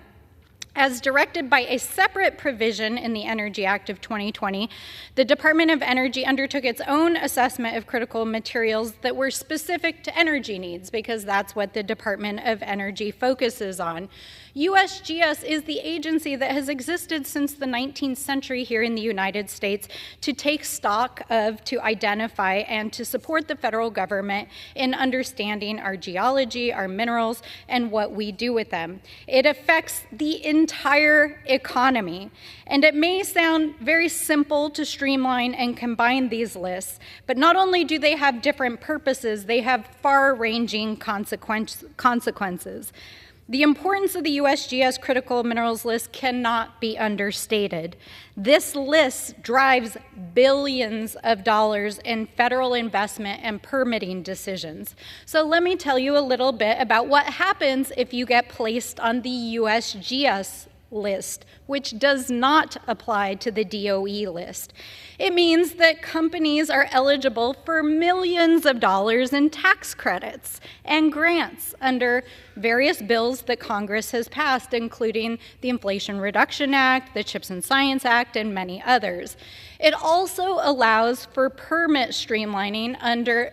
As directed by a separate provision in the Energy Act of 2020, the Department of Energy undertook its own assessment of critical materials that were specific to energy needs, because that's what the Department of Energy focuses on. USGS is the agency that has existed since the 19th century here in the United States to take stock of, to identify, and to support the federal government in understanding our geology, our minerals, and what we do with them. It affects the entire economy. And it may sound very simple to streamline and combine these lists, but not only do they have different purposes, they have far-ranging consequences. The importance of the USGS critical minerals list cannot be understated. This list drives billions of dollars in federal investment and permitting decisions. So let me tell you a little bit about what happens if you get placed on the USGS list, which does not apply to the DOE list. It means that companies are eligible for millions of dollars in tax credits and grants under various bills that Congress has passed, including the Inflation Reduction Act, the CHIPS and Science Act, and many others. It also allows for permit streamlining under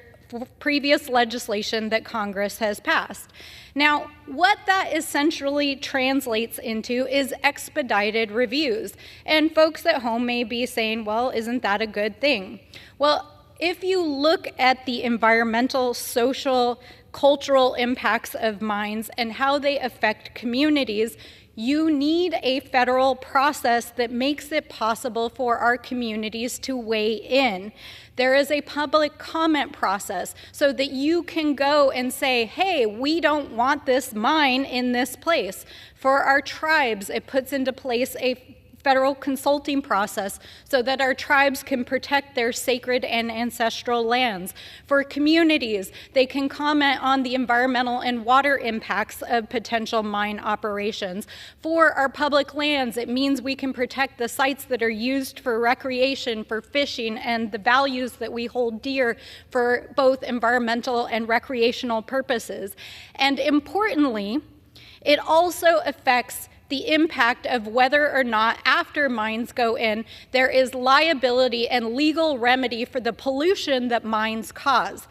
previous legislation that Congress has passed. Now, what that essentially translates into is expedited reviews. And folks at home may be saying, well, isn't that a good thing? Well, if you look at the environmental, social, cultural impacts of mines and how they affect communities, you need a federal process that makes it possible for our communities to weigh in. There is a public comment process so that you can go and say, hey, we don't want this mine in this place. For our tribes, it puts into place a federal consulting process so that our tribes can protect their sacred and ancestral lands. For communities, they can comment on the environmental and water impacts of potential mine operations. For our public lands, it means we can protect the sites that are used for recreation, for fishing, and the values that we hold dear for both environmental and recreational purposes. And importantly, it also affects the impact of whether or not, after mines go in, there is liability and legal remedy for the pollution that mines cause.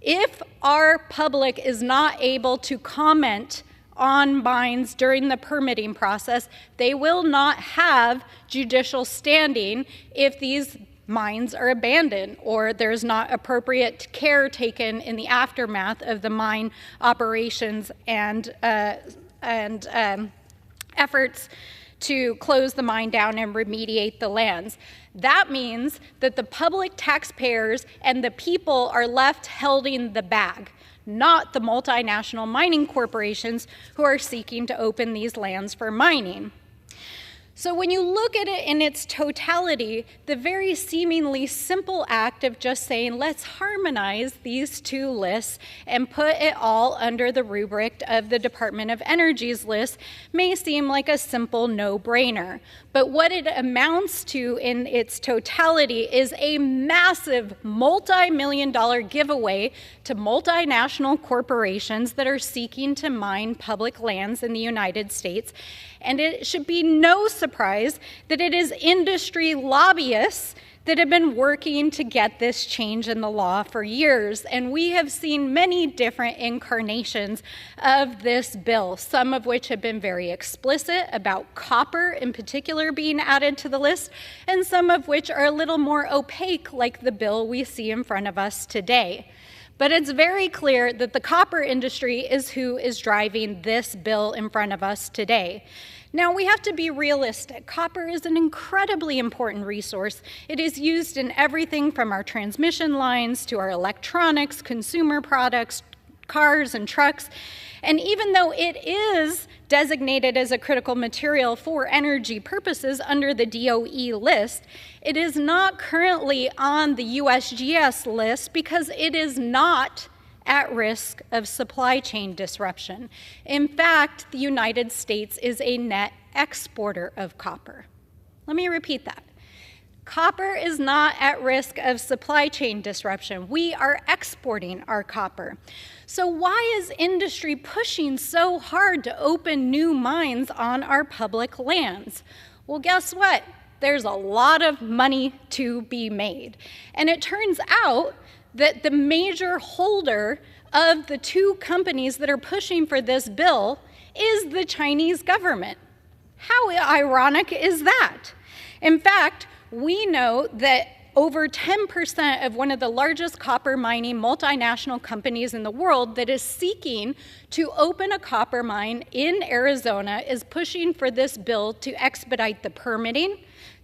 If our public is not able to comment on mines during the permitting process, they will not have judicial standing if these mines are abandoned or there's not appropriate care taken in the aftermath of the mine operations and efforts to close the mine down and remediate the lands. That means that the public taxpayers and the people are left holding the bag, not the multinational mining corporations who are seeking to open these lands for mining. So when you look at it in its totality, the very seemingly simple act of just saying, let's harmonize these two lists and put it all under the rubric of the Department of Energy's list may seem like a simple no-brainer. But what it amounts to in its totality is a massive multi-million-dollar giveaway to multinational corporations that are seeking to mine public lands in the United States. And it should be no surprise that it is industry lobbyists that have been working to get this change in the law for years. And we have seen many different incarnations of this bill, some of which have been very explicit about copper in particular being added to the list, and some of which are a little more opaque, like the bill we see in front of us today. But it's very clear that the copper industry is who is driving this bill in front of us today. Now, we have to be realistic. Copper is an incredibly important resource. It is used in everything from our transmission lines to our electronics, consumer products, cars and trucks. And even though it is designated as a critical material for energy purposes under the DOE list, it is not currently on the USGS list because it is not at risk of supply chain disruption. In fact, the United States is a net exporter of copper. Let me repeat that. Copper is not at risk of supply chain disruption. We are exporting our copper. So why is industry pushing so hard to open new mines on our public lands? Well, guess what? There's a lot of money to be made. And it turns out that the major holder of the two companies that are pushing for this bill is the Chinese government. How ironic is that? In fact, we know that over 10% of one of the largest copper mining multinational companies in the world that is seeking to open a copper mine in Arizona is pushing for this bill to expedite the permitting,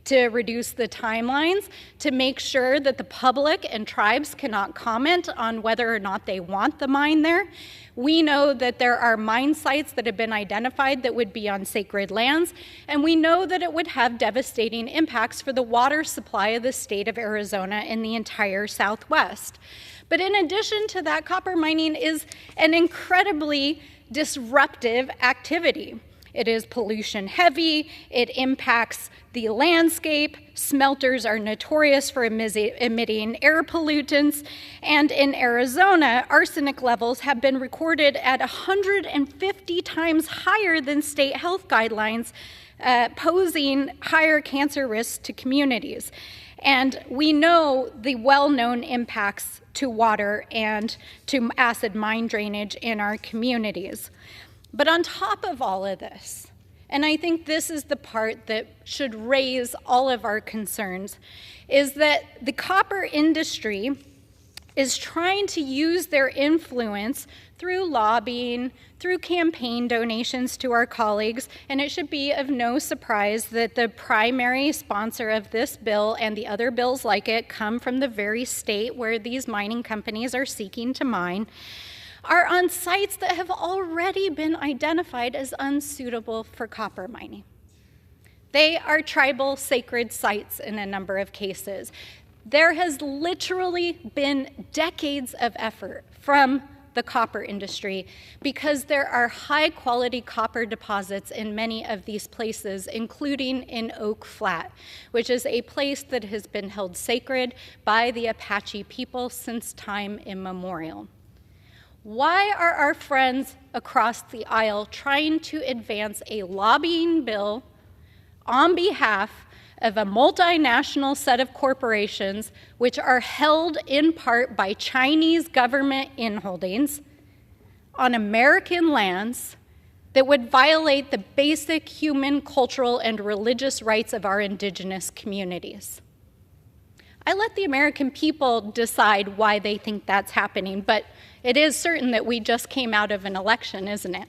to reduce the timelines, to make sure that the public and tribes cannot comment on whether or not they want the mine there. We know that there are mine sites that have been identified that would be on sacred lands, and we know that it would have devastating impacts for the water supply of the state of Arizona and the entire Southwest. But in addition to that, copper mining is an incredibly disruptive activity. It is pollution heavy, it impacts the landscape, smelters are notorious for emitting air pollutants, and in Arizona, arsenic levels have been recorded at 150 times higher than state health guidelines, posing higher cancer risks to communities. And we know the well-known impacts to water and to acid mine drainage in our communities. But on top of all of this, and I think this is the part that should raise all of our concerns, is that the copper industry is trying to use their influence through lobbying, through campaign donations to our colleagues, and it should be of no surprise that the primary sponsor of this bill and the other bills like it come from the very state where these mining companies are seeking to mine, are on sites that have already been identified as unsuitable for copper mining. They are tribal sacred sites in a number of cases. There has literally been decades of effort from the copper industry because there are high quality copper deposits in many of these places, including in Oak Flat, which is a place that has been held sacred by the Apache people since time immemorial. Why are our friends across the aisle trying to advance a lobbying bill on behalf of a multinational set of corporations which are held in part by Chinese government inholdings on American lands that would violate the basic human, cultural, and religious rights of our indigenous communities? I let the American people decide why they think that's happening, but it is certain that we just came out of an election, isn't it?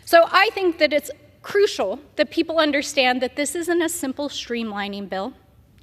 So I think that it's crucial that people understand that this isn't a simple streamlining bill.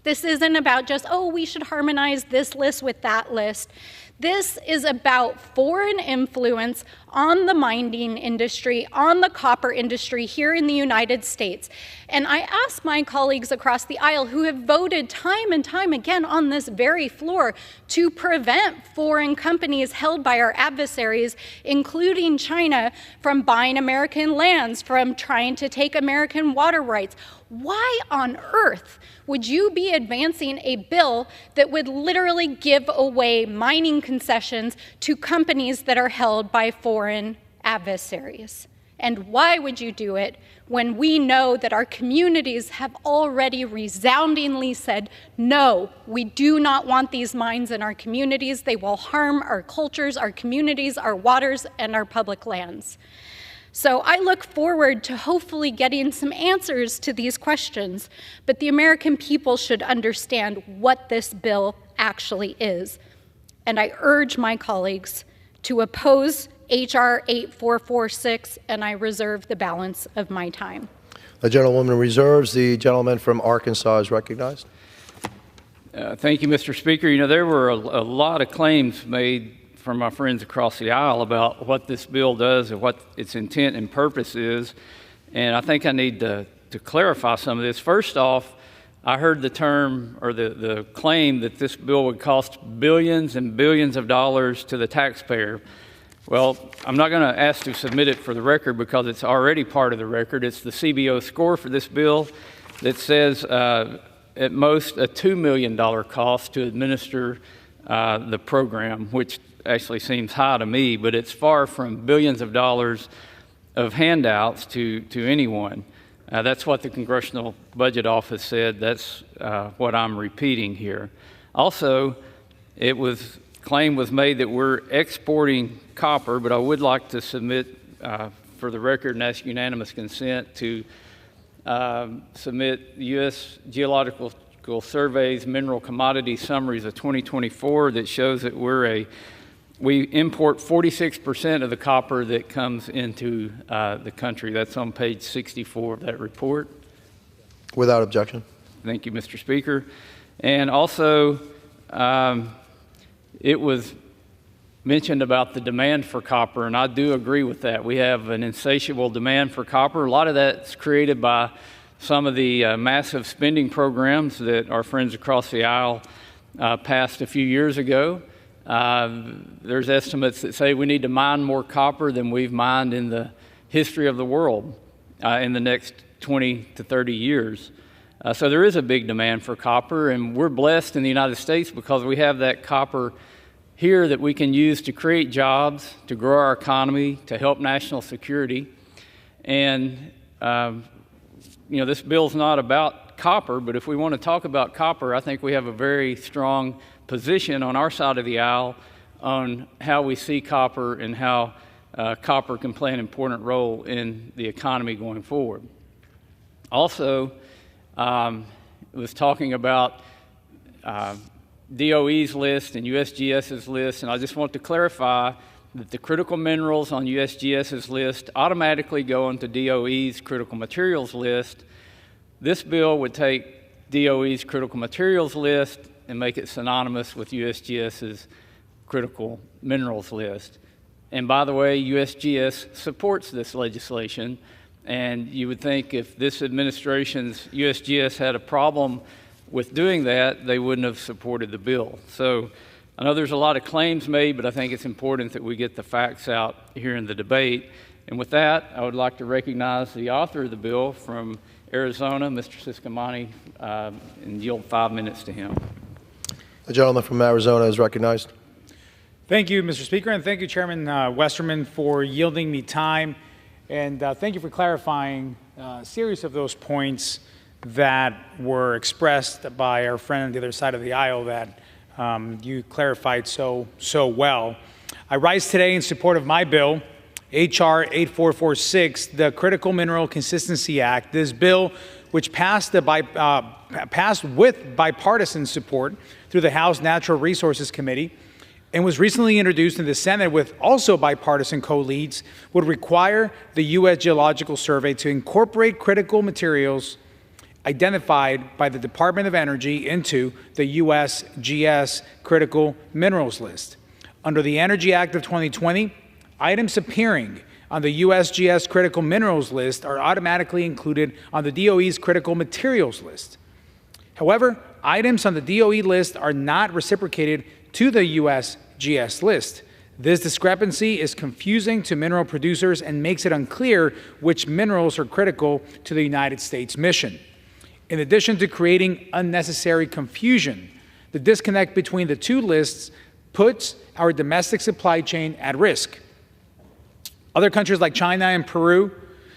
This isn't about just, oh, we should harmonize this list with that list. This is about foreign influence on the mining industry, on the copper industry here in the United States. And I ask my colleagues across the aisle who have voted time and time again on this very floor to prevent foreign companies held by our adversaries, including China, from buying American lands, from trying to take American water rights. Why on earth would you be advancing a bill that would literally give away mining concessions to companies that are held by foreign adversaries? And why would you do it when we know that our communities have already resoundingly said, no, we do not want these mines in our communities. They will harm our cultures, our communities, our waters, and our public lands. So I look forward to hopefully getting some answers to these questions, but the American people should understand what this bill actually is. And I urge my colleagues to oppose H.R. 8446, and I reserve the balance of my time. The gentlewoman reserves. The gentleman from Arkansas is recognized. Thank you, Mr. Speaker. You know, there were a lot of claims made from my friends across the aisle about what this bill does and what its intent and purpose is. And I think I need to clarify some of this. First off, I heard the term or the claim that this bill would cost billions and billions of dollars to the taxpayer. Well, I'm not going to ask to submit it for the record because it's already part of the record. It's the CBO score for this bill that says at most a $2 million cost to administer the program, which actually seems high to me, but it's far from billions of dollars of handouts to anyone. That's what the Congressional Budget Office said. That's what I'm repeating here. Also, claim was made that we're exporting copper, but I would like to submit for the record and ask unanimous consent to submit U.S. Geological Survey's Mineral Commodity Summaries of 2024 that shows that we import 46% of the copper that comes into the country. That's on page 64 of that report. Without objection. Thank you, Mr. Speaker. And also, it was mentioned about the demand for copper, and I do agree with that. We have an insatiable demand for copper. A lot of that's created by some of the massive spending programs that our friends across the aisle passed a few years ago. There's estimates that say we need to mine more copper than we've mined in the history of the world in the next 20 to 30 years. So there is a big demand for copper, and we're blessed in the United States because we have that copper here that we can use to create jobs, to grow our economy, to help national security. And, this bill's not about copper, but if we want to talk about copper, I think we have a very strong position on our side of the aisle on how we see copper and how copper can play an important role in the economy going forward. Also, it was talking about DOE's list and USGS's list, and I just want to clarify that the critical minerals on USGS's list automatically go into DOE's critical materials list. This bill would take DOE's critical materials list and make it synonymous with USGS's critical minerals list. And by the way, USGS supports this legislation, and you would think if this administration's USGS had a problem with doing that, they wouldn't have supported the bill. So I know there's a lot of claims made, but I think it's important that we get the facts out here in the debate. And with that, I would like to recognize the author of the bill from Arizona, Mr. Ciscomani, and yield 5 minutes to him. The gentleman from Arizona is recognized. Thank you, Mr. Speaker, and thank you, Chairman Westerman, for yielding me time. And thank you for clarifying a series of those points that were expressed by our friend on the other side of the aisle that you clarified so well. I rise today in support of my bill, H.R. 8446, the Critical Mineral Consistency Act. This bill, which passed with bipartisan support through the House Natural Resources Committee and was recently introduced in the Senate with also bipartisan co-leads, would require the U.S. Geological Survey to incorporate critical materials identified by the Department of Energy into the USGS Critical Minerals List. Under the Energy Act of 2020, items appearing on the USGS critical minerals list are automatically included on the DOE's critical materials list. However, items on the DOE list are not reciprocated to the USGS list. This discrepancy is confusing to mineral producers and makes it unclear which minerals are critical to the United States mission. In addition to creating unnecessary confusion, the disconnect between the two lists puts our domestic supply chain at risk. Other countries like China and Peru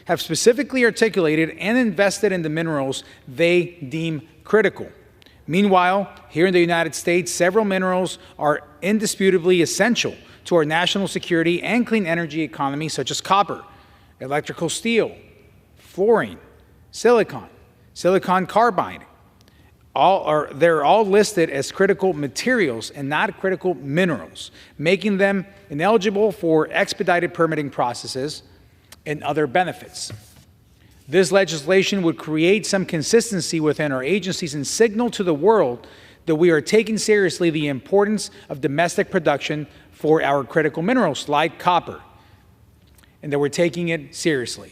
have specifically articulated and invested in the minerals they deem critical. Meanwhile, here in the United States, several minerals are indisputably essential to our national security and clean energy economy, such as copper, electrical steel, fluorine, silicon carbide. They're all listed as critical materials and not critical minerals, making them ineligible for expedited permitting processes and other benefits. This legislation would create some consistency within our agencies and signal to the world that we are taking seriously the importance of domestic production for our critical minerals like copper, and that we're taking it seriously.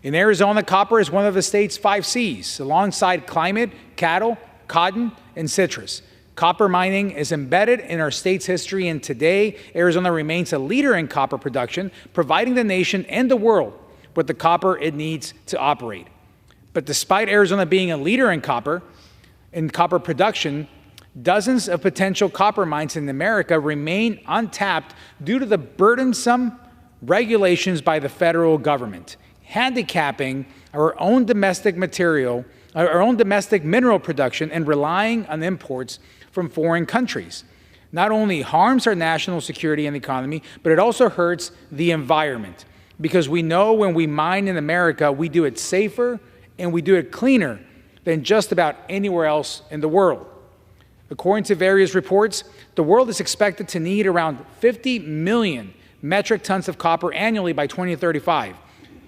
In Arizona, copper is one of the state's 5 Cs, alongside climate, cattle, cotton, and citrus. Copper mining is embedded in our state's history, and today, Arizona remains a leader in copper production, providing the nation and the world with the copper it needs to operate. But despite Arizona being a leader in copper production, dozens of potential copper mines in America remain untapped due to the burdensome regulations by the federal government, handicapping our own domestic mineral production and relying on imports from foreign countries. Not only harms our national security and economy, but it also hurts the environment, because we know when we mine in America, we do it safer and we do it cleaner than just about anywhere else in the world. According to various reports, the world is expected to need around 50 million metric tons of copper annually by 2035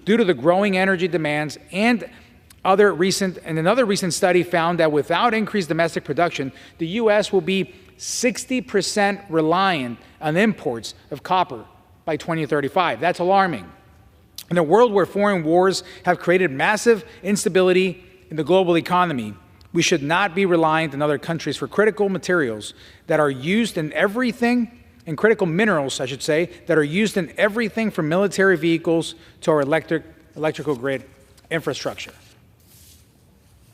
due to the growing energy demands, and another recent study found that without increased domestic production, the U.S. will be 60% reliant on imports of copper by 2035. That's alarming. In a world where foreign wars have created massive instability in the global economy, we should not be reliant on other countries for critical materials that are used in everything, and critical minerals, I should say, that are used in everything from military vehicles to our electrical grid infrastructure.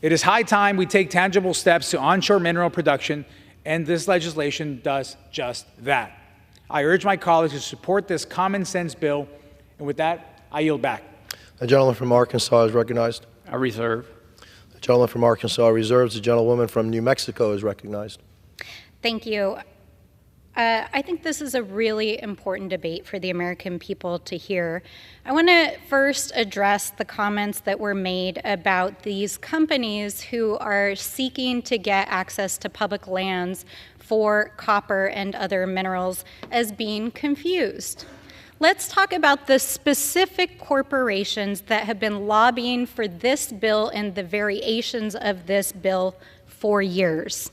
It is high time we take tangible steps to onshore mineral production, and this legislation does just that. I urge my colleagues to support this common sense bill, and with that, I yield back. The gentleman from Arkansas is recognized. I reserve. The gentleman from Arkansas reserves. The gentlewoman from New Mexico is recognized. Thank you. I think this is a really important debate for the American people to hear. I want to first address the comments that were made about these companies who are seeking to get access to public lands for copper and other minerals as being confused. Let's talk about the specific corporations that have been lobbying for this bill and the variations of this bill for years.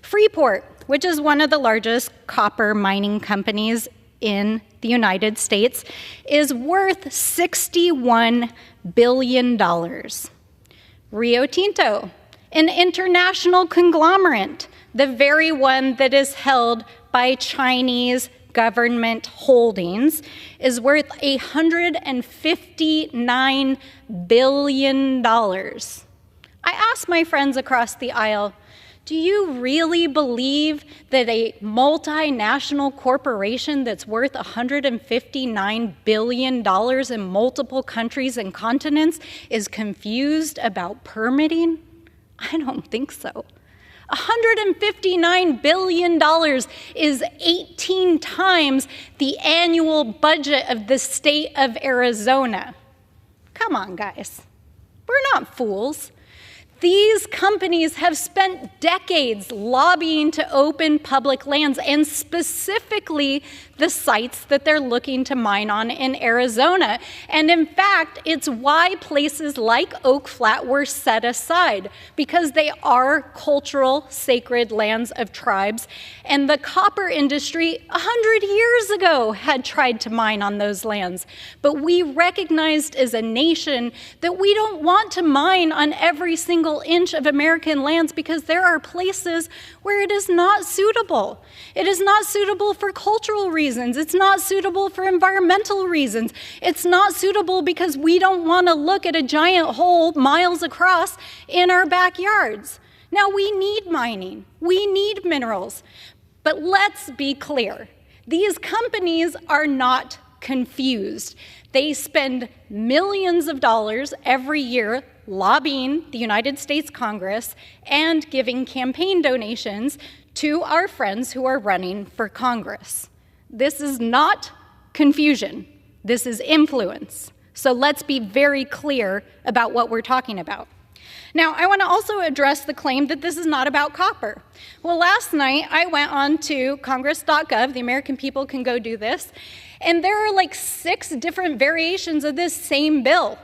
Freeport, which is one of the largest copper mining companies in the United States, is worth $61 billion. Rio Tinto, an international conglomerate, the very one that is held by Chinese government holdings, is worth $159 billion. I asked my friends across the aisle, do you really believe that a multinational corporation that's worth $159 billion in multiple countries and continents is confused about permitting? I don't think so. $159 billion is 18 times the annual budget of the state of Arizona. Come on, guys. We're not fools. These companies have spent decades lobbying to open public lands, and specifically the sites that they're looking to mine on in Arizona. And in fact, it's why places like Oak Flat were set aside, because they are cultural sacred lands of tribes. And the copper industry 100 years ago had tried to mine on those lands. But we recognized as a nation that we don't want to mine on every single inch of American lands, because there are places where it is not suitable. It is not suitable for cultural reasons. It's not suitable for environmental reasons. It's not suitable because we don't want to look at a giant hole miles across in our backyards. Now, we need mining. We need minerals. But let's be clear. These companies are not confused. They spend millions of dollars every year lobbying the United States Congress and giving campaign donations to our friends who are running for Congress. This is not confusion. This is influence. So let's be very clear about what we're talking about. Now, I want to also address the claim that this is not about copper. Well, last night I went on to congress.gov, the American people can go do this, and there are like 6 different variations of this same bill.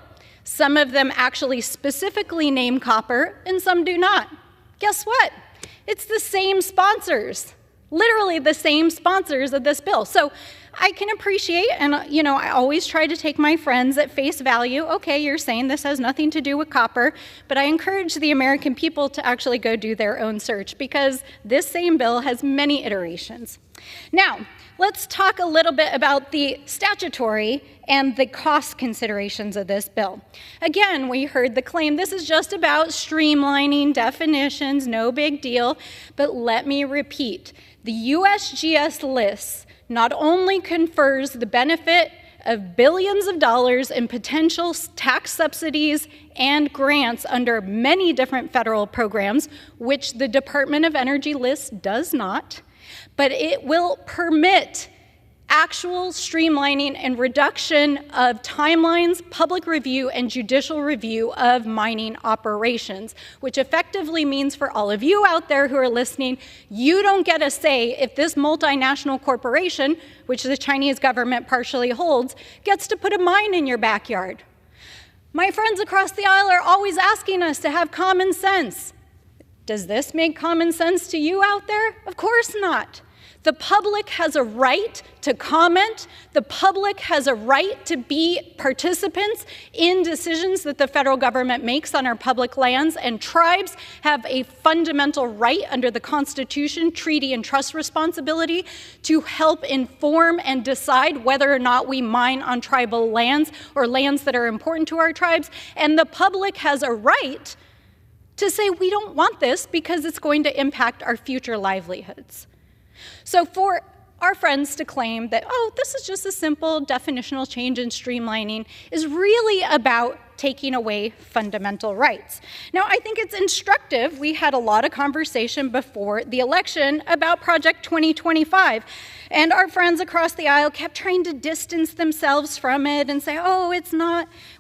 Some of them actually specifically name copper, and some do not. Guess what? It's the same sponsors, literally the same sponsors of this bill. So I can appreciate, and I always try to take my friends at face value. Okay, you're saying this has nothing to do with copper, but I encourage the American people to actually go do their own search, because this same bill has many iterations. Now, let's talk a little bit about the statutory and the cost considerations of this bill. Again, we heard the claim this is just about streamlining definitions, no big deal, but let me repeat. The USGS list not only confers the benefit of billions of dollars in potential tax subsidies and grants under many different federal programs, which the Department of Energy list does not, but it will permit actual streamlining and reduction of timelines, public review, and judicial review of mining operations, which effectively means for all of you out there who are listening, you don't get a say if this multinational corporation, which the Chinese government partially holds, gets to put a mine in your backyard. My friends across the aisle are always asking us to have common sense. Does this make common sense to you out there? Of course not. The public has a right to comment. The public has a right to be participants in decisions that the federal government makes on our public lands, and tribes have a fundamental right under the Constitution, treaty, and trust responsibility to help inform and decide whether or not we mine on tribal lands or lands that are important to our tribes. And the public has a right to say we don't want this because it's going to impact our future livelihoods. So for our friends to claim that, oh, this is just a simple definitional change in streamlining is really about taking away fundamental rights. Now, I think it's instructive. We had a lot of conversation before the election about Project 2025, and our friends across the aisle kept trying to distance themselves from it and say, oh,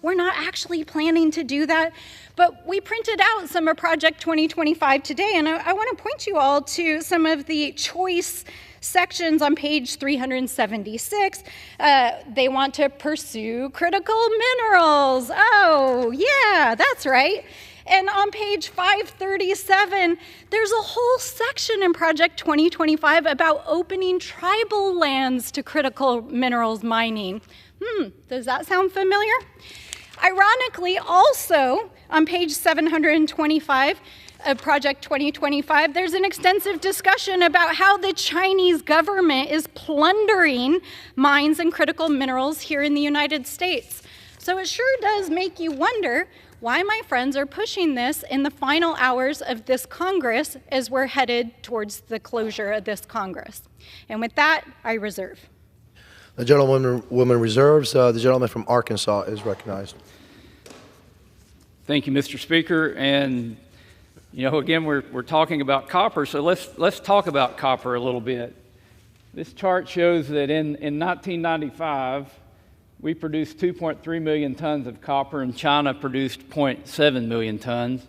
we're not actually planning to do that. But we printed out some of Project 2025 today, and I want to point you all to some of the choice sections on page 376. They want to pursue critical minerals. Oh, yeah, that's right. And on page 537, there's a whole section in Project 2025 about opening tribal lands to critical minerals mining. Does that sound familiar? Ironically, also on page 725 of Project 2025, there's an extensive discussion about how the Chinese government is plundering mines and critical minerals here in the United States. So it sure does make you wonder why my friends are pushing this in the final hours of this Congress as we're headed towards the closure of this Congress. And with that, I reserve. The gentlewoman reserves. The gentleman from Arkansas is recognized. Thank you, Mr. Speaker. And again, we're talking about copper, so let's talk about copper a little bit. This chart shows that in 1995, we produced 2.3 million tons of copper, and China produced 0.7 million tons.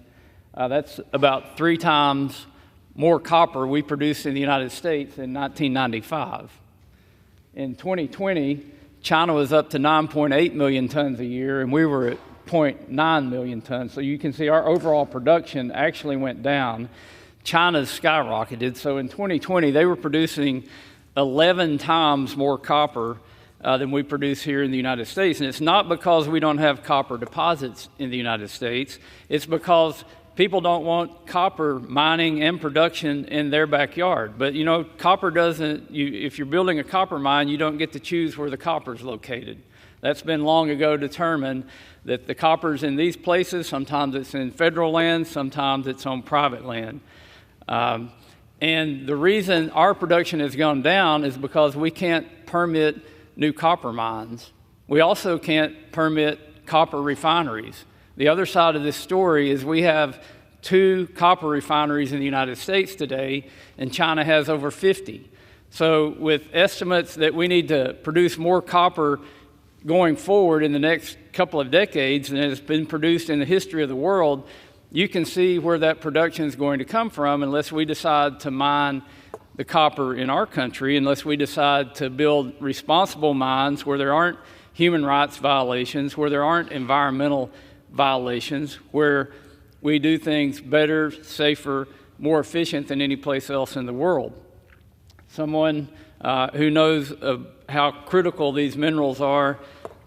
That's about 3 times more copper we produced in the United States in 1995. In 2020, China was up to 9.8 million tons a year, and we were at 0.9 million tons. So you can see our overall production actually went down. China's skyrocketed. So in 2020, they were producing 11 times more copper than we produce here in the United States. And it's not because we don't have copper deposits in the United States. It's because people don't want copper mining and production in their backyard. But, you know, copper doesn't, if you're building a copper mine, you don't get to choose where the copper is located. That's been long ago determined that the copper's in these places. Sometimes it's in federal land, sometimes it's on private land. And the reason our production has gone down is because we can't permit new copper mines. We also can't permit copper refineries. The other side of this story is we have 2 copper refineries in the United States today, and China has over 50. So with estimates that we need to produce more copper going forward in the next couple of decades than has been produced in the history of the world, you can see where that production is going to come from unless we decide to mine the copper in our country, unless we decide to build responsible mines where there aren't human rights violations, where there aren't environmental violations, where we do things better, safer, more efficient than any place else in the world. Someone who knows how critical these minerals are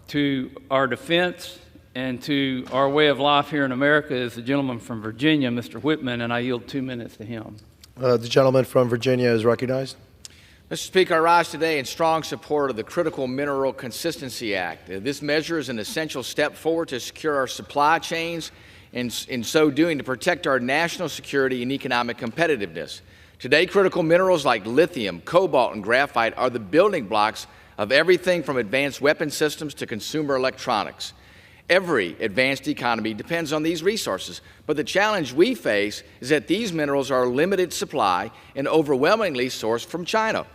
to our defense and to our way of life here in America is the gentleman from Virginia, Mr. Whitman, and I yield 2 minutes to him. The gentleman from Virginia is recognized. Mr. Speaker, I rise today in strong support of the Critical Mineral Consistency Act. This measure is an essential step forward to secure our supply chains and in so doing to protect our national security and economic competitiveness. Today, critical minerals like lithium, cobalt, and graphite are the building blocks of everything from advanced weapon systems to consumer electronics. Every advanced economy depends on these resources, but the challenge we face is that these minerals are a limited supply and overwhelmingly sourced from China.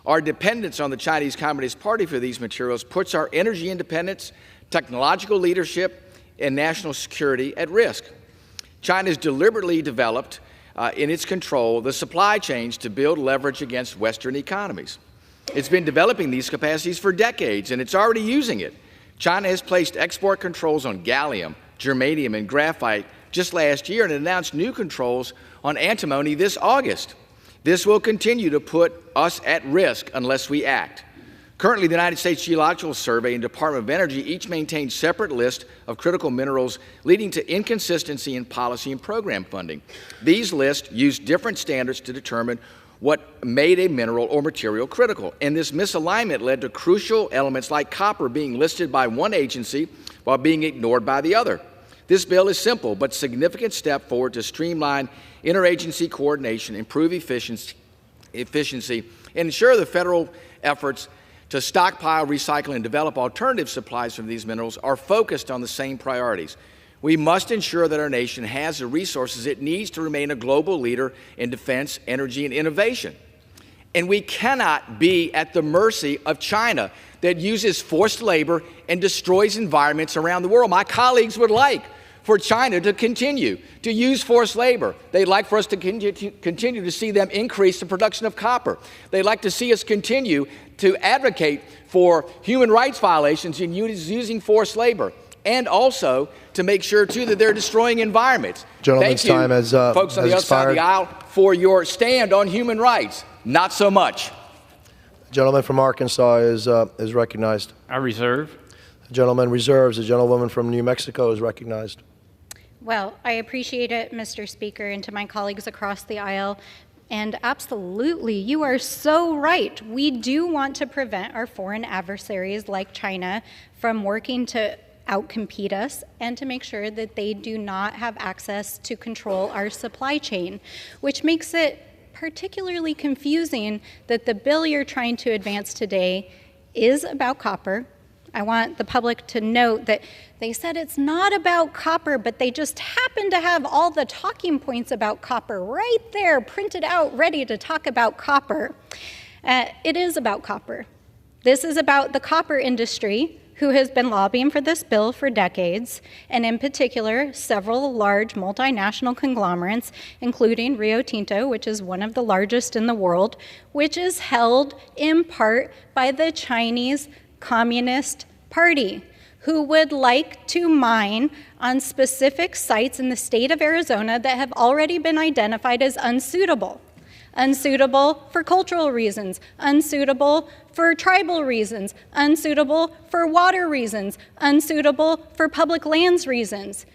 Our dependence on the Chinese Communist Party for these materials puts our energy independence, technological leadership, and national security at risk. China has deliberately developed in its control the supply chains to build leverage against Western economies. It's been developing these capacities for decades, and it's already using it. China has placed export controls on gallium, germanium, and graphite just last year and announced new controls on antimony this August. This will continue to put us at risk unless we act. Currently, the United States Geological Survey and Department of Energy each maintain separate lists of critical minerals, leading to inconsistency in policy and program funding. These lists use different standards to determine what made a mineral or material critical. And this misalignment led to crucial elements like copper being listed by one agency while being ignored by the other. This bill is simple but significant step forward to streamline interagency coordination, improve efficiency, and ensure the federal efforts to stockpile, recycle, and develop alternative supplies from these minerals are focused on the same priorities. We must ensure that our nation has the resources it needs to remain a global leader in defense, energy, and innovation. And we cannot be at the mercy of China that uses forced labor and destroys environments around the world. My colleagues would like for China to continue to use forced labor. They'd like for us to continue to see them increase the production of copper. They'd like to see us continue to advocate for human rights violations in using forced labor, and also to make sure, too, that they're destroying environments. Gentleman's Thank you, time has folks on the other side of the aisle, for your stand on human rights. Not so much. The gentleman from Arkansas is recognized. I reserve. The gentleman reserves. The gentlewoman from New Mexico is recognized. Well, I appreciate it, Mr. Speaker, and to my colleagues across the aisle. And absolutely, you are so right. We do want to prevent our foreign adversaries like China from working to outcompete us and to make sure that they do not have access to control our supply chain, which makes it particularly confusing that the bill you're trying to advance today is about copper. I want the public to note that they said it's not about copper, but they just happen to have all the talking points about copper right there printed out, ready to talk about copper. It is about copper. This is about the copper industry who has been lobbying for this bill for decades, and in particular, several large multinational conglomerates, including Rio Tinto, which is one of the largest in the world, which is held in part by the Chinese Communist Party, who would like to mine on specific sites in the state of Arizona that have already been identified as unsuitable. Unsuitable for cultural reasons, unsuitable for tribal reasons, unsuitable for water reasons, unsuitable for public lands reasons.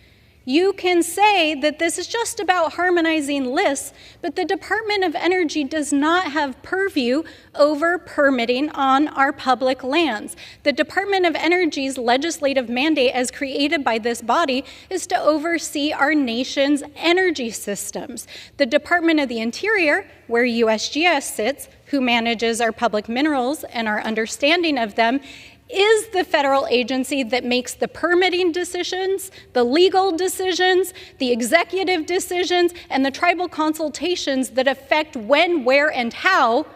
You can say that this is just about harmonizing lists, but the Department of Energy does not have purview over permitting on our public lands. The Department of Energy's legislative mandate, as created by this body, is to oversee our nation's energy systems. The Department of the Interior, where USGS sits, who manages our public minerals and our understanding of them, is the federal agency that makes the permitting decisions, the legal decisions, the executive decisions, and the tribal consultations that affect when, where, and how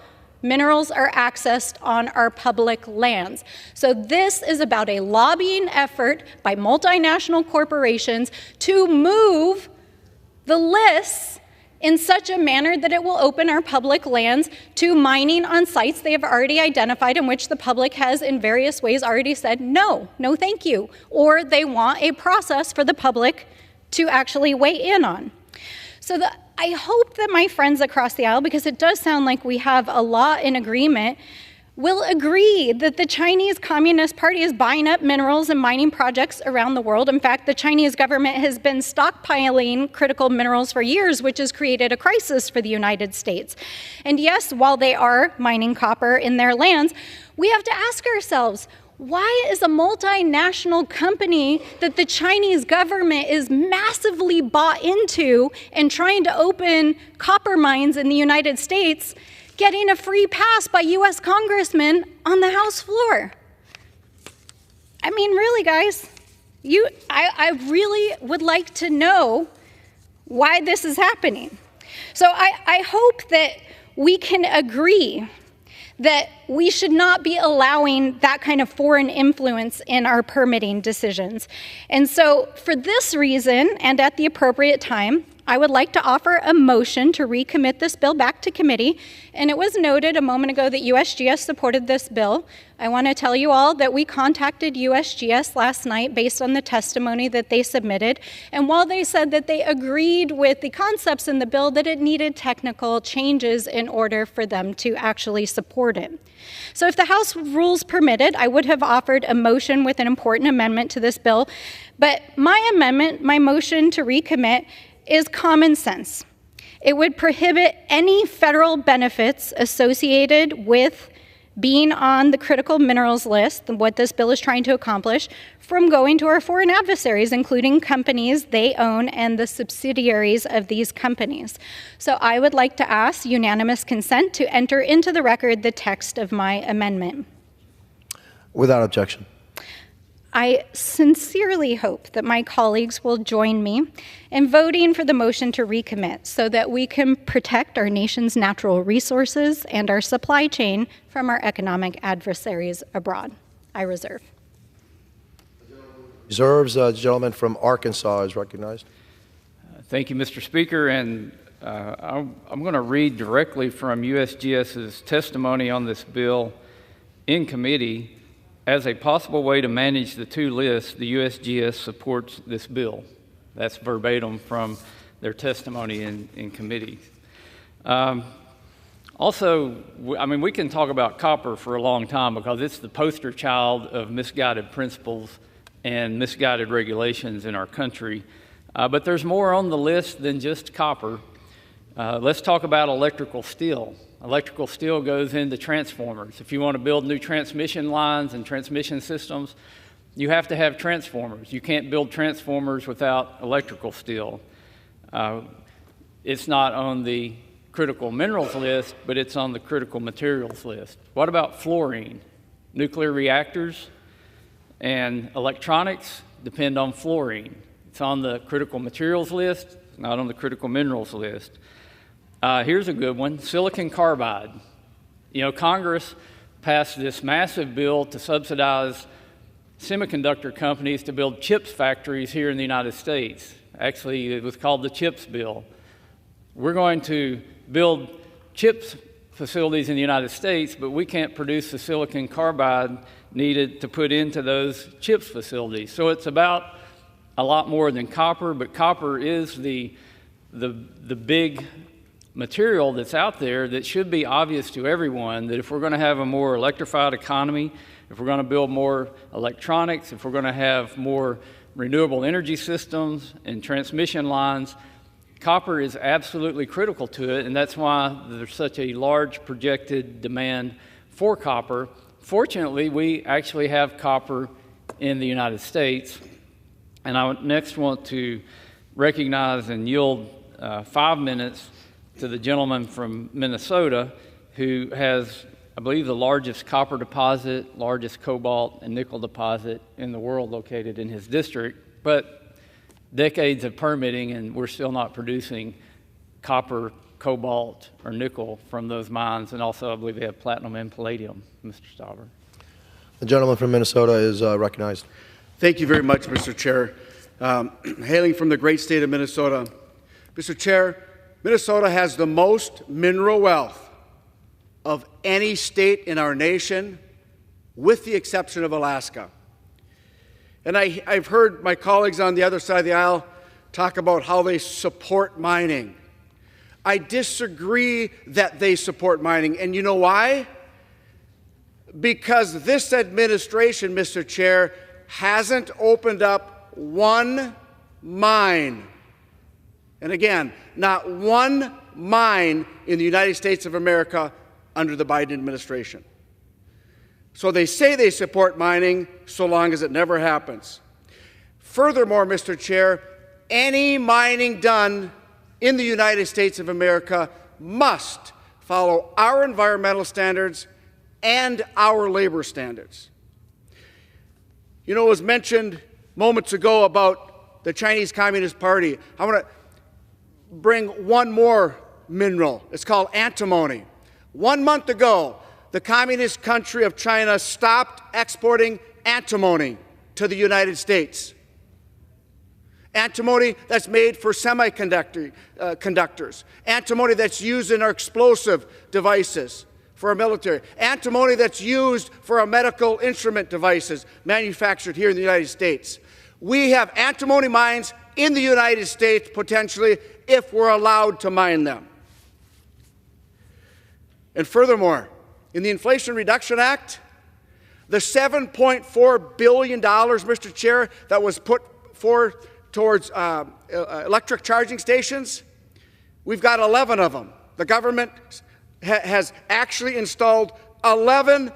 minerals are accessed on our public lands. So this is about a lobbying effort by multinational corporations to move the lists in such a manner that it will open our public lands to mining on sites they have already identified, in which the public has in various ways already said, no, no thank you, or they want a process for the public to actually weigh in on. So I hope that my friends across the aisle, because it does sound like we have a lot in agreement, will agree that the Chinese Communist Party is buying up minerals and mining projects around the world. In fact, the Chinese government has been stockpiling critical minerals for years, which has created a crisis for the United States. And yes, while they are mining copper in their lands, we have to ask ourselves, why is a multinational company that the Chinese government is massively bought into and trying to open copper mines in the United States getting a free pass by U.S. congressmen on the House floor? I mean, really, guys, I really would like to know why this is happening. So I hope that we can agree that we should not be allowing that kind of foreign influence in our permitting decisions. And so for this reason, and at the appropriate time, I would like to offer a motion to recommit this bill back to committee. And it was noted a moment ago that USGS supported this bill. I want to tell you all that we contacted USGS last night based on the testimony that they submitted. And while they said that they agreed with the concepts in the bill, that it needed technical changes in order for them to actually support it. So if the House rules permitted, I would have offered a motion with an important amendment to this bill. But my amendment, my motion to recommit, is common sense. It would prohibit any federal benefits associated with being on the critical minerals list, what this bill is trying to accomplish, from going to our foreign adversaries, including companies they own and the subsidiaries of these companies. So I would like to ask unanimous consent to enter into the record the text of my amendment. Without objection. I sincerely hope that my colleagues will join me in voting for the motion to recommit so that we can protect our nation's natural resources and our supply chain from our economic adversaries abroad. I reserve. Reserves. The gentleman from Arkansas is recognized. Thank you, Mr. Speaker. And I'm going to read directly from USGS's testimony on this bill in committee. As a possible way to manage the two lists, the USGS supports this bill. That's verbatim from their testimony in committee. Also, I mean, we can talk about copper for a long time because it's the poster child of misguided principles and misguided regulations in our country. But there's more on the list than just copper. Let's talk about electrical steel. Electrical steel goes into transformers. If you want to build new transmission lines and transmission systems, you have to have transformers. You can't build transformers without electrical steel. It's not on the critical minerals list, but it's on the critical materials list. What about fluorine? Nuclear reactors and electronics depend on fluorine. It's on the critical materials list, not on the critical minerals list. Here's a good one, silicon carbide. You know, Congress passed this massive bill to subsidize semiconductor companies to build chips factories here in the United States. Actually, it was called the CHIPS bill. We're going to build chips facilities in the United States, but we can't produce the silicon carbide needed to put into those chips facilities. So it's about a lot more than copper, but copper is the big material that's out there that should be obvious to everyone, that if we're going to have a more electrified economy, if we're going to build more electronics, if we're going to have more renewable energy systems and transmission lines, copper is absolutely critical to it, and that's why there's such a large projected demand for copper. Fortunately, we actually have copper in the United States, and I next want to recognize and yield 5 minutes to the gentleman from Minnesota who has, I believe, the largest copper deposit, largest cobalt and nickel deposit in the world located in his district, but decades of permitting and we're still not producing copper, cobalt, or nickel from those mines, and also I believe they have platinum and palladium. Mr. Stauber. The gentleman from Minnesota is recognized. Thank you very much, Mr. Chair. Hailing from the great state of Minnesota, Mr. Chair, Minnesota has the most mineral wealth of any state in our nation, with the exception of Alaska. And I've heard my colleagues on the other side of the aisle talk about how they support mining. I disagree that they support mining, and you know why? Because this administration, Mr. Chair, hasn't opened up one mine. And again, not one mine in the United States of America under the Biden administration. So they say they support mining so long as it never happens. Furthermore, Mr. Chair, any mining done in the United States of America must follow our environmental standards and our labor standards. You know, it was mentioned moments ago about the Chinese Communist Party. I want to bring one more mineral. It's called antimony. 1 month ago, the communist country of China stopped exporting antimony to the United States. Antimony that's made for semiconductors. Antimony that's used in our explosive devices for our military. Antimony that's used for our medical instrument devices manufactured here in the United States. We have antimony mines in the United States potentially if we're allowed to mine them. And furthermore, in the Inflation Reduction Act, the $7.4 billion, Mr. Chair, that was put forth towards electric charging stations, we've got 11 of them. The government has actually installed 11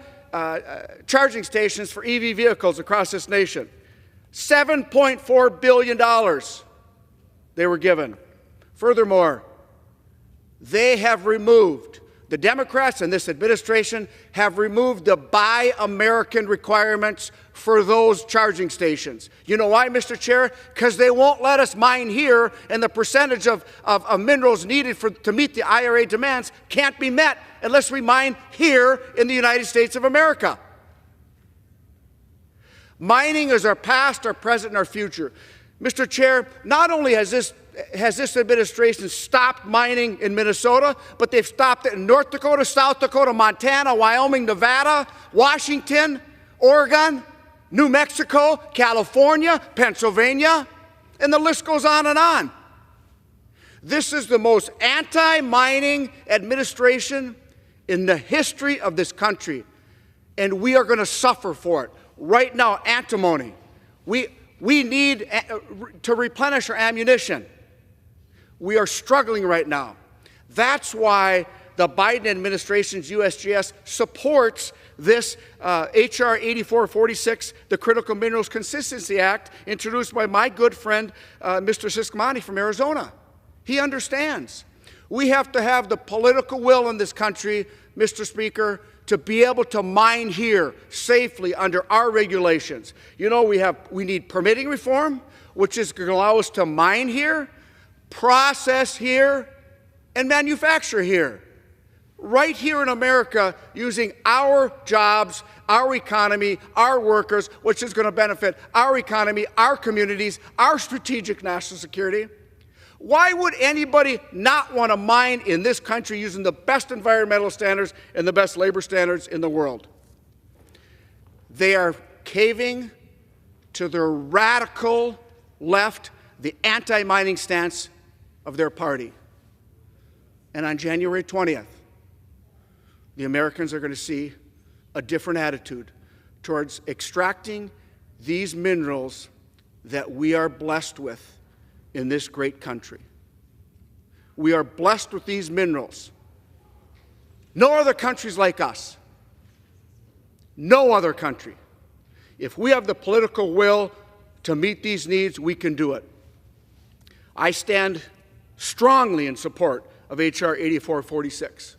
charging stations for EV vehicles across this nation. $7.4 billion they were given. Furthermore, they have removed, the Democrats and this administration have removed the Buy American requirements for those charging stations. You know why, Mr. Chair? Because they won't let us mine here, and the percentage of minerals needed to meet the IRA demands can't be met unless we mine here in the United States of America. Mining is our past, our present, and our future. Mr. Chair, not only has this administration stopped mining in Minnesota, but they've stopped it in North Dakota, South Dakota, Montana, Wyoming, Nevada, Washington, Oregon, New Mexico, California, Pennsylvania, and the list goes on and on. This is the most anti-mining administration in the history of this country, and we are going to suffer for it. Right now, antimony. We need to replenish our ammunition. We are struggling right now. That's why the Biden administration's USGS supports this H.R. 8446, the Critical Minerals Consistency Act, introduced by my good friend, Mr. Ciscomani from Arizona. He understands. We have to have the political will in this country, Mr. Speaker, to be able to mine here safely under our regulations. You know, we need permitting reform, which is going to allow us to mine here, process here, and manufacture here. right here in America using our jobs, our economy, our workers, which is going to benefit our economy, our communities, our strategic national security. Why would anybody not want to mine in this country using the best environmental standards and the best labor standards in the world? They are caving to the radical left, the anti-mining stance of their party. And on January 20th, the Americans are going to see a different attitude towards extracting these minerals that we are blessed with in this great country. We are blessed with these minerals. No other countries like us. No other country. If we have the political will to meet these needs, we can do it. I stand strongly in support of H.R. 8446.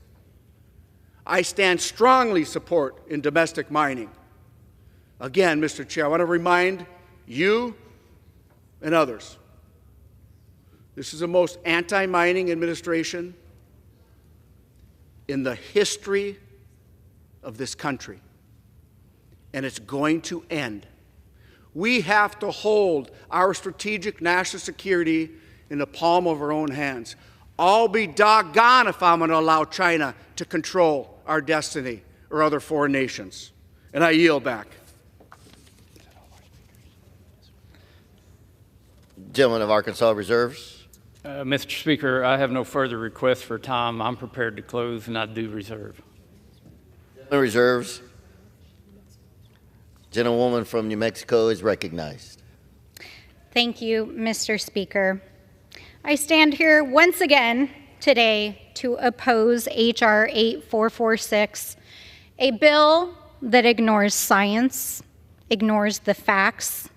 I stand strongly support in domestic mining. Again, Mr. Chair, I want to remind you and others, this is the most anti-mining administration in the history of this country, and it's going to end. We have to hold our strategic national security in the palm of our own hands. I'll be doggone if I'm going to allow China to control our destiny or other foreign nations. And I yield back. Gentleman of Arkansas reserves. Mr. Speaker, I have no further requests for time. I'm prepared to close, and I do reserve. Gentleman reserves. Gentlewoman from New Mexico is recognized. Thank you, Mr. Speaker. I stand here once again today to oppose H.R. 8446, a bill that ignores science, ignores the facts,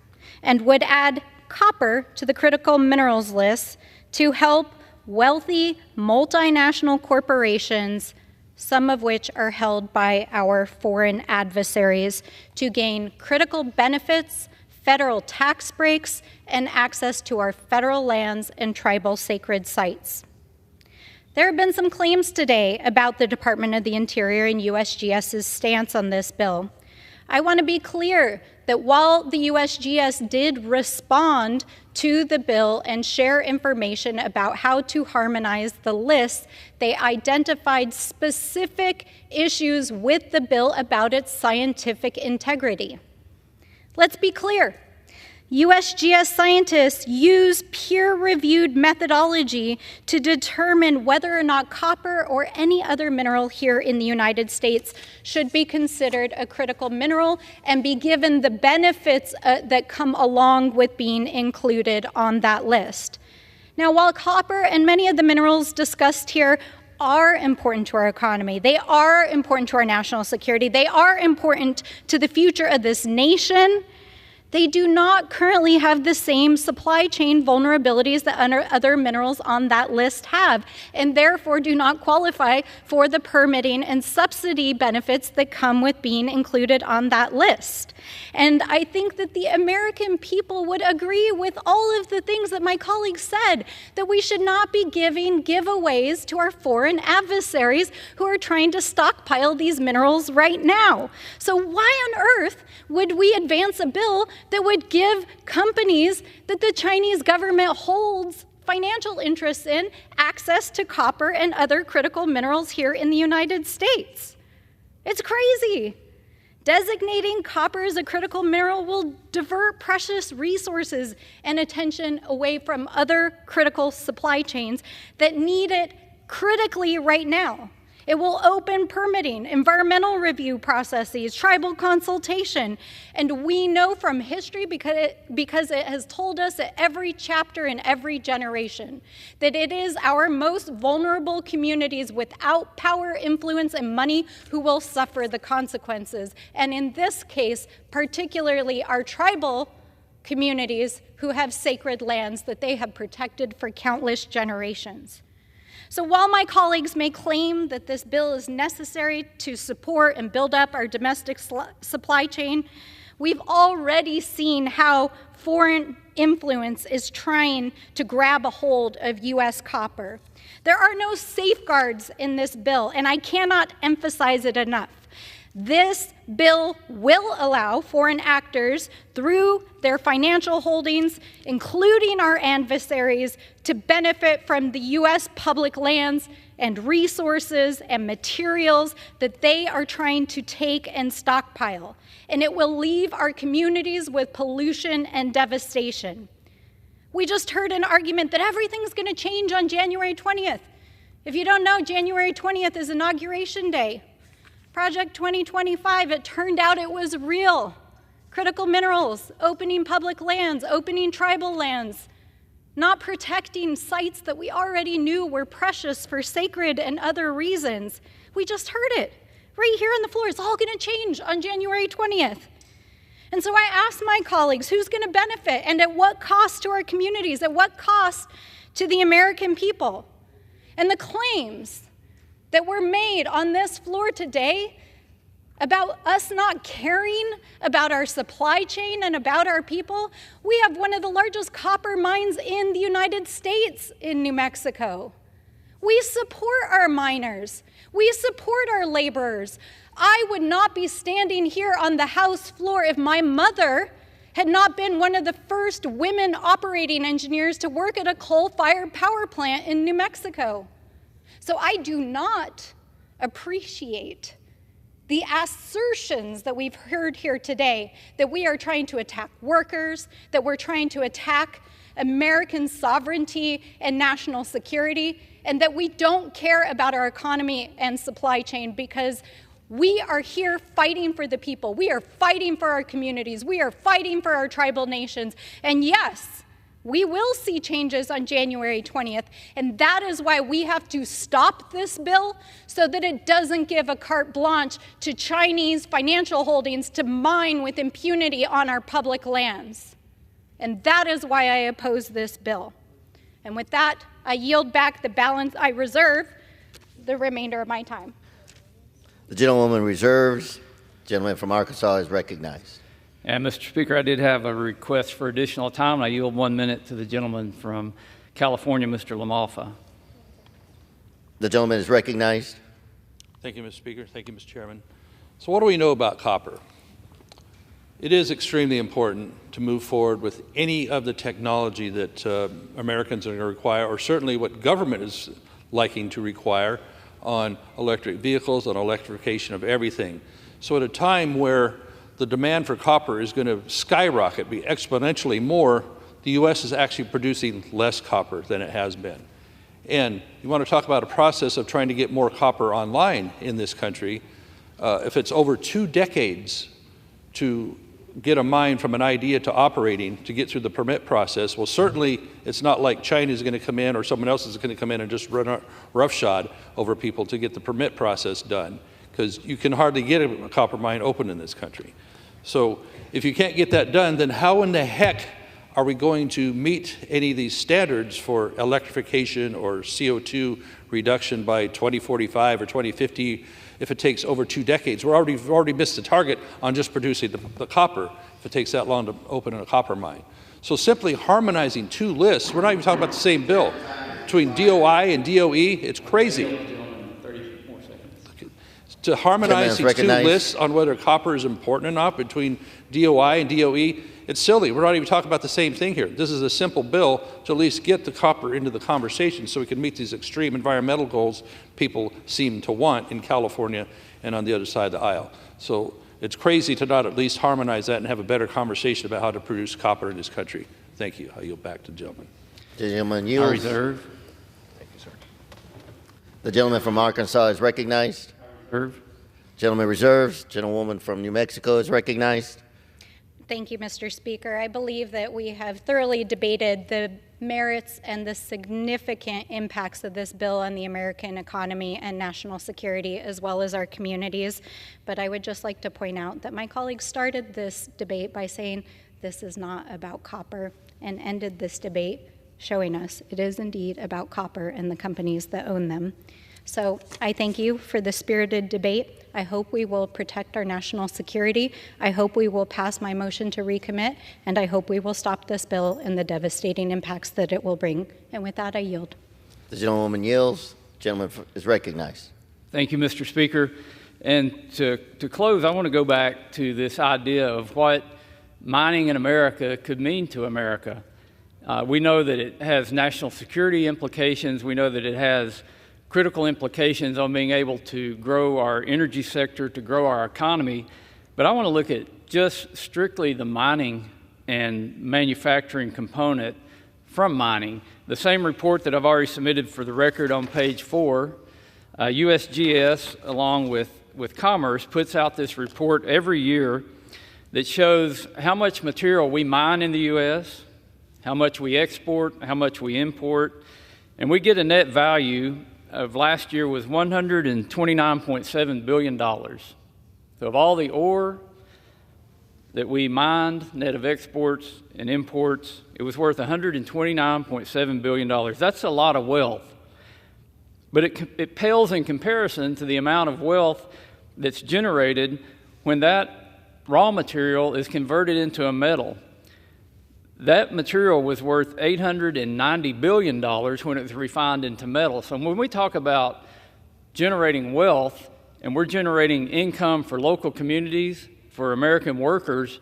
and would add copper to the critical minerals list to help wealthy multinational corporations, some of which are held by our foreign adversaries, to gain critical benefits, federal tax breaks, and access to our federal lands and tribal sacred sites. There have been some claims today about the Department of the Interior and USGS's stance on this bill. I want to be clear that while the USGS did respond to the bill and share information about how to harmonize the list, they identified specific issues with the bill about its scientific integrity. Let's be clear. USGS scientists use peer-reviewed methodology to determine whether or not copper or any other mineral here in the United States should be considered a critical mineral and be given the benefits that come along with being included on that list. Now, while copper and many of the minerals discussed here are important to our economy, they are important to our national security, they are important to the future of this nation, they do not currently have the same supply chain vulnerabilities that other minerals on that list have, and therefore do not qualify for the permitting and subsidy benefits that come with being included on that list. And I think that the American people would agree with all of the things that my colleagues said, that we should not be giving giveaways to our foreign adversaries who are trying to stockpile these minerals right now. So why on earth would we advance a bill that would give companies that the Chinese government holds financial interests in access to copper and other critical minerals here in the United States? It's crazy. Designating copper as a critical mineral will divert precious resources and attention away from other critical supply chains that need it critically right now. It will open permitting, environmental review processes, tribal consultation, and we know from history, because it has told us at every chapter in every generation, that it is our most vulnerable communities without power, influence, and money who will suffer the consequences. And in this case, particularly our tribal communities who have sacred lands that they have protected for countless generations. So while my colleagues may claim that this bill is necessary to support and build up our domestic supply chain, we've already seen how foreign influence is trying to grab a hold of U.S. copper. There are no safeguards in this bill, and I cannot emphasize it enough. This bill will allow foreign actors, through their financial holdings, including our adversaries, to benefit from the U.S. public lands and resources and materials that they are trying to take and stockpile. And it will leave our communities with pollution and devastation. We just heard an argument that everything's going to change on January 20th. If you don't know, January 20th is Inauguration Day. Project 2025, it turned out it was real. Critical minerals, opening public lands, opening tribal lands, not protecting sites that we already knew were precious for sacred and other reasons. We just heard it right here on the floor. It's all going to change on January 20th. And so I asked my colleagues, who's going to benefit and at what cost to our communities, at what cost to the American people? And the claims that were made on this floor today about us not caring about our supply chain and about our people. We have one of the largest copper mines in the United States in New Mexico. We support our miners. We support our laborers. I would not be standing here on the House floor if my mother had not been one of the first women operating engineers to work at a coal-fired power plant in New Mexico. So I do not appreciate the assertions that we've heard here today that we are trying to attack workers, that we're trying to attack American sovereignty and national security, and that we don't care about our economy and supply chain, because we are here fighting for the people. We are fighting for our communities. We are fighting for our tribal nations. And yes, we will see changes on January 20th, and that is why we have to stop this bill so that it doesn't give a carte blanche to Chinese financial holdings to mine with impunity on our public lands. And that is why I oppose this bill. And with that, I yield back the balance. I reserve the remainder of my time. The gentlewoman reserves. Gentleman from Arkansas is recognized. And Mr. Speaker, I did have a request for additional time. I yield 1 minute to the gentleman from California, Mr. LaMalfa. The gentleman is recognized. Thank you, Mr. Speaker. Thank you, Mr. Chairman. So what do we know about copper? It is extremely important to move forward with any of the technology that Americans are going to require, or certainly what government is liking to require on electric vehicles, on electrification of everything. So at a time where the demand for copper is going to skyrocket, be exponentially more, the U.S. is actually producing less copper than it has been. And you want to talk about a process of trying to get more copper online in this country. If it's over 2 decades to get a mine from an idea to operating, to get through the permit process, well, certainly it's not like China is going to come in or someone else is going to come in and just run roughshod over people to get the permit process done, because you can hardly get a copper mine open in this country. So if you can't get that done, then how in the heck are we going to meet any of these standards for electrification or CO2 reduction by 2045 or 2050 if it takes over 2 decades? We've already missed the target on just producing the copper if it takes that long to open a copper mine. So simply harmonizing 2 lists, we're not even talking about the same bill, between DOI and DOE, it's crazy. To harmonize these 2 lists on whether copper is important or not between DOI and DOE, it's silly. We're not even talking about the same thing here. This is a simple bill to at least get the copper into the conversation so we can meet these extreme environmental goals people seem to want in California and on the other side of the aisle. So it's crazy to not at least harmonize that and have a better conversation about how to produce copper in this country. Thank you. I yield back to the gentleman. The gentleman yields. I reserve. Thank you, sir. The gentleman from Arkansas is recognized. Reserve. Gentleman reserves. Gentlewoman from New Mexico is recognized. Thank you, Mr. Speaker. I believe that we have thoroughly debated the merits and the significant impacts of this bill on the American economy and national security, as well as our communities. But I would just like to point out that my colleagues started this debate by saying this is not about copper, and ended this debate showing us it is indeed about copper and the companies that own them. So I thank you for the spirited debate. I hope we will protect our national security. I hope we will pass my motion to recommit, and I hope we will stop this bill and the devastating impacts that it will bring. And with that, I yield. The gentlewoman yields. Gentleman is recognized. Thank you, Mr. Speaker. And to close, I want to go back to this idea of what mining in America could mean to America. We know that it has national security implications. We know that it has critical implications on being able to grow our energy sector, to grow our economy. But I want to look at just strictly the mining and manufacturing component from mining. The same report that I've already submitted for the record on page 4, USGS, along with Commerce, puts out this report every year that shows how much material we mine in the U.S., how much we export, how much we import, and we get a net value of last year was $129.7 billion. So of all the ore that we mined, net of exports and imports, it was worth $129.7 billion. That's a lot of wealth. But it pales in comparison to the amount of wealth that's generated when that raw material is converted into a metal. That material was worth $890 billion when it was refined into metal. So when we talk about generating wealth, and we're generating income for local communities, for American workers,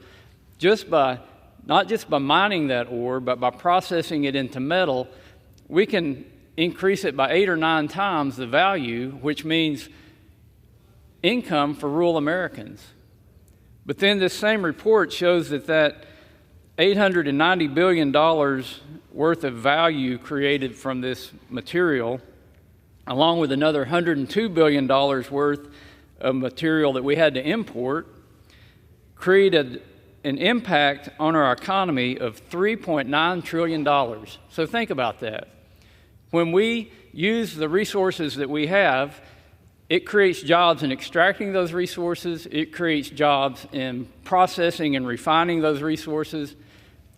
not just by mining that ore, but by processing it into metal, we can increase it by 8 or 9 times the value, which means income for rural Americans. But then this same report shows that $890 billion worth of value created from this material, along with another $102 billion worth of material that we had to import, created an impact on our economy of $3.9 trillion. So think about that. When we use the resources that we have, it creates jobs in extracting those resources, it creates jobs in processing and refining those resources,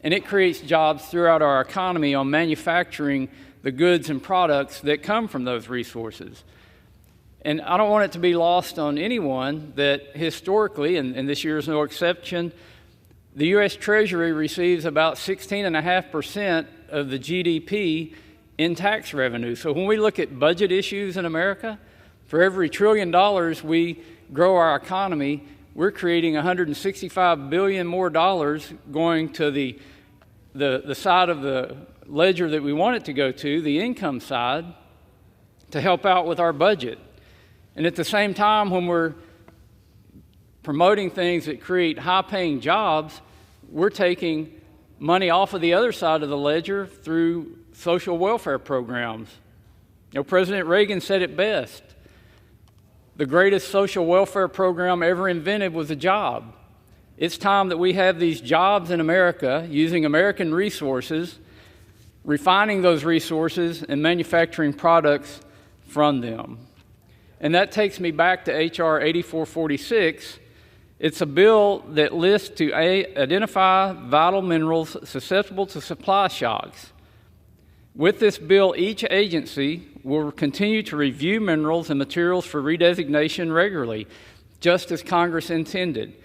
and it creates jobs throughout our economy on manufacturing the goods and products that come from those resources. And I don't want it to be lost on anyone that historically, and this year is no exception, the U.S. Treasury receives about 16.5% of the GDP in tax revenue. So when we look at budget issues in America, for every $1 trillion we grow our economy, we're creating $165 billion more dollars going to the side of the ledger that we want it to go to, the income side, to help out with our budget. And at the same time, when we're promoting things that create high-paying jobs, we're taking money off of the other side of the ledger through social welfare programs. You know, President Reagan said it best. The greatest social welfare program ever invented was a job. It's time that we have these jobs in America using American resources, refining those resources, and manufacturing products from them. And that takes me back to H.R. 8446. It's a bill that lists to identify vital minerals susceptible to supply shocks. With this bill, each agency will continue to review minerals and materials for redesignation regularly, just as Congress intended. It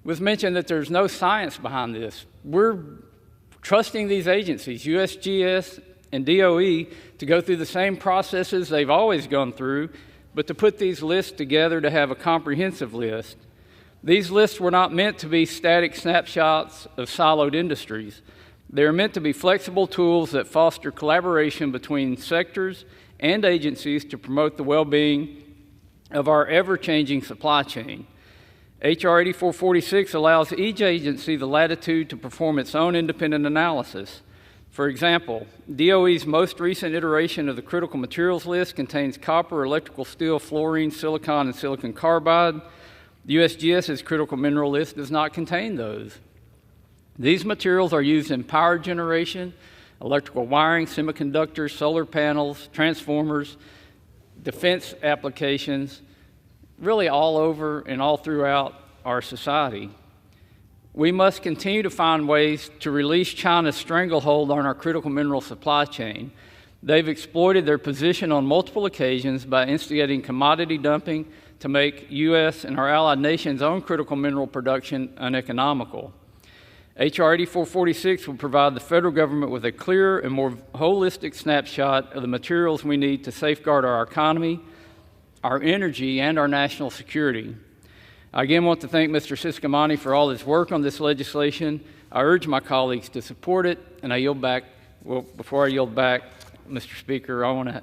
was mentioned that there's no science behind this. We're trusting these agencies, USGS and DOE, to go through the same processes they've always gone through, but to put these lists together to have a comprehensive list. These lists were not meant to be static snapshots of siloed industries. They're meant to be flexible tools that foster collaboration between sectors and agencies to promote the well-being of our ever-changing supply chain. H.R. 8446 allows each agency the latitude to perform its own independent analysis. For example, DOE's most recent iteration of the critical materials list contains copper, electrical steel, fluorine, silicon, and silicon carbide. The USGS's critical mineral list does not contain those. These materials are used in power generation, electrical wiring, semiconductors, solar panels, transformers, defense applications, really all over and all throughout our society. We must continue to find ways to release China's stranglehold on our critical mineral supply chain. They've exploited their position on multiple occasions by instigating commodity dumping to make U.S. and our allied nations' own critical mineral production uneconomical. H.R. 8446 will provide the federal government with a clearer and more holistic snapshot of the materials we need to safeguard our economy, our energy, and our national security. I again want to thank Mr. Ciscomani for all his work on this legislation. I urge my colleagues to support it, and I yield back. Well, before I yield back, Mr. Speaker, I want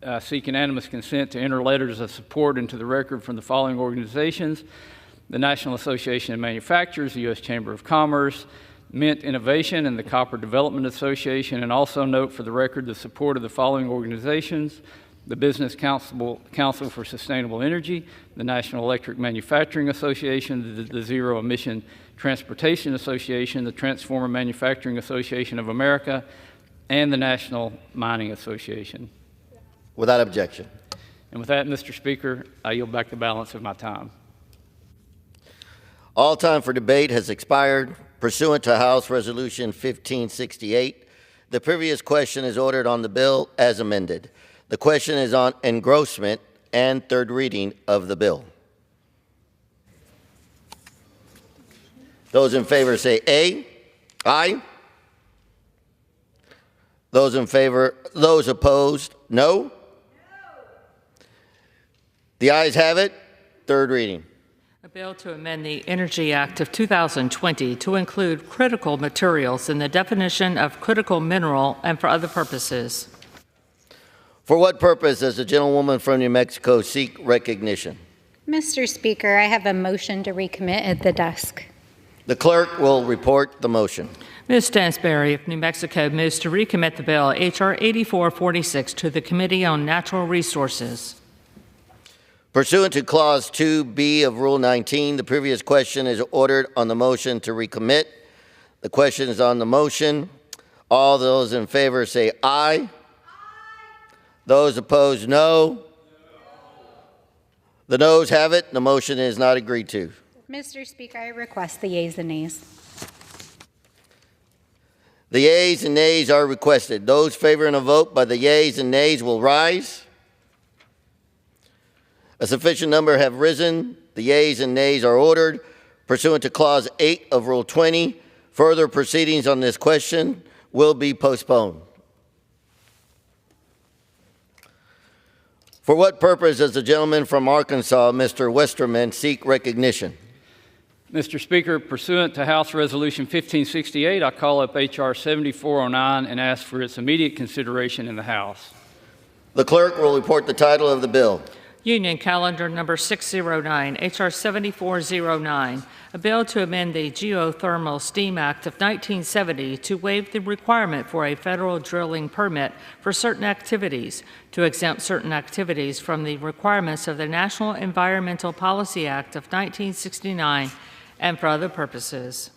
to seek unanimous consent to enter letters of support into the record from the following organizations: the National Association of Manufacturers, the U.S. Chamber of Commerce, Mint Innovation, and the Copper Development Association, and also note for the record the support of the following organizations: the Business Council for Sustainable Energy, the National Electric Manufacturing Association, the Zero Emission Transportation Association, the Transformer Manufacturing Association of America, and the National Mining Association. Without objection. And with that, Mr. Speaker, I yield back the balance of my time. All time for debate has expired. Pursuant to House Resolution 1568, the previous question is ordered on the bill as amended. The question is on engrossment and third reading of the bill. Those in favor say aye. Aye. Those in favor, those opposed, no. The ayes have it. Third reading. A bill to amend the Energy Act of 2020 to include critical materials in the definition of critical mineral and for other purposes. For what purpose does the gentlewoman from New Mexico seek recognition? Mr. Speaker, I have a motion to recommit at the desk. The clerk will report the motion. Ms. Stansberry of New Mexico moves to recommit the bill H.R. 8446 to the Committee on Natural Resources. Pursuant to Clause 2B of Rule 19, the previous question is ordered on the motion to recommit. The question is on the motion. All those in favor say aye. Those opposed, no. The noes have it. The motion is not agreed to. Mr. Speaker, I request the yeas and nays. The yeas and nays are requested. Those favoring a vote by the yeas and nays will rise. A sufficient number have risen. The yeas and nays are ordered. Pursuant to Clause 8 of Rule 20, further proceedings on this question will be postponed. For what purpose does the gentleman from Arkansas, Mr. Westerman, seek recognition? Mr. Speaker, pursuant to House Resolution 1568, I call up H.R. 7409 and ask for its immediate consideration in the House. The clerk will report the title of the bill. Union Calendar Number 609, H.R. 7409, a bill to amend the Geothermal Steam Act of 1970 to waive the requirement for a federal drilling permit for certain activities, to exempt certain activities from the requirements of the National Environmental Policy Act of 1969, and for other purposes.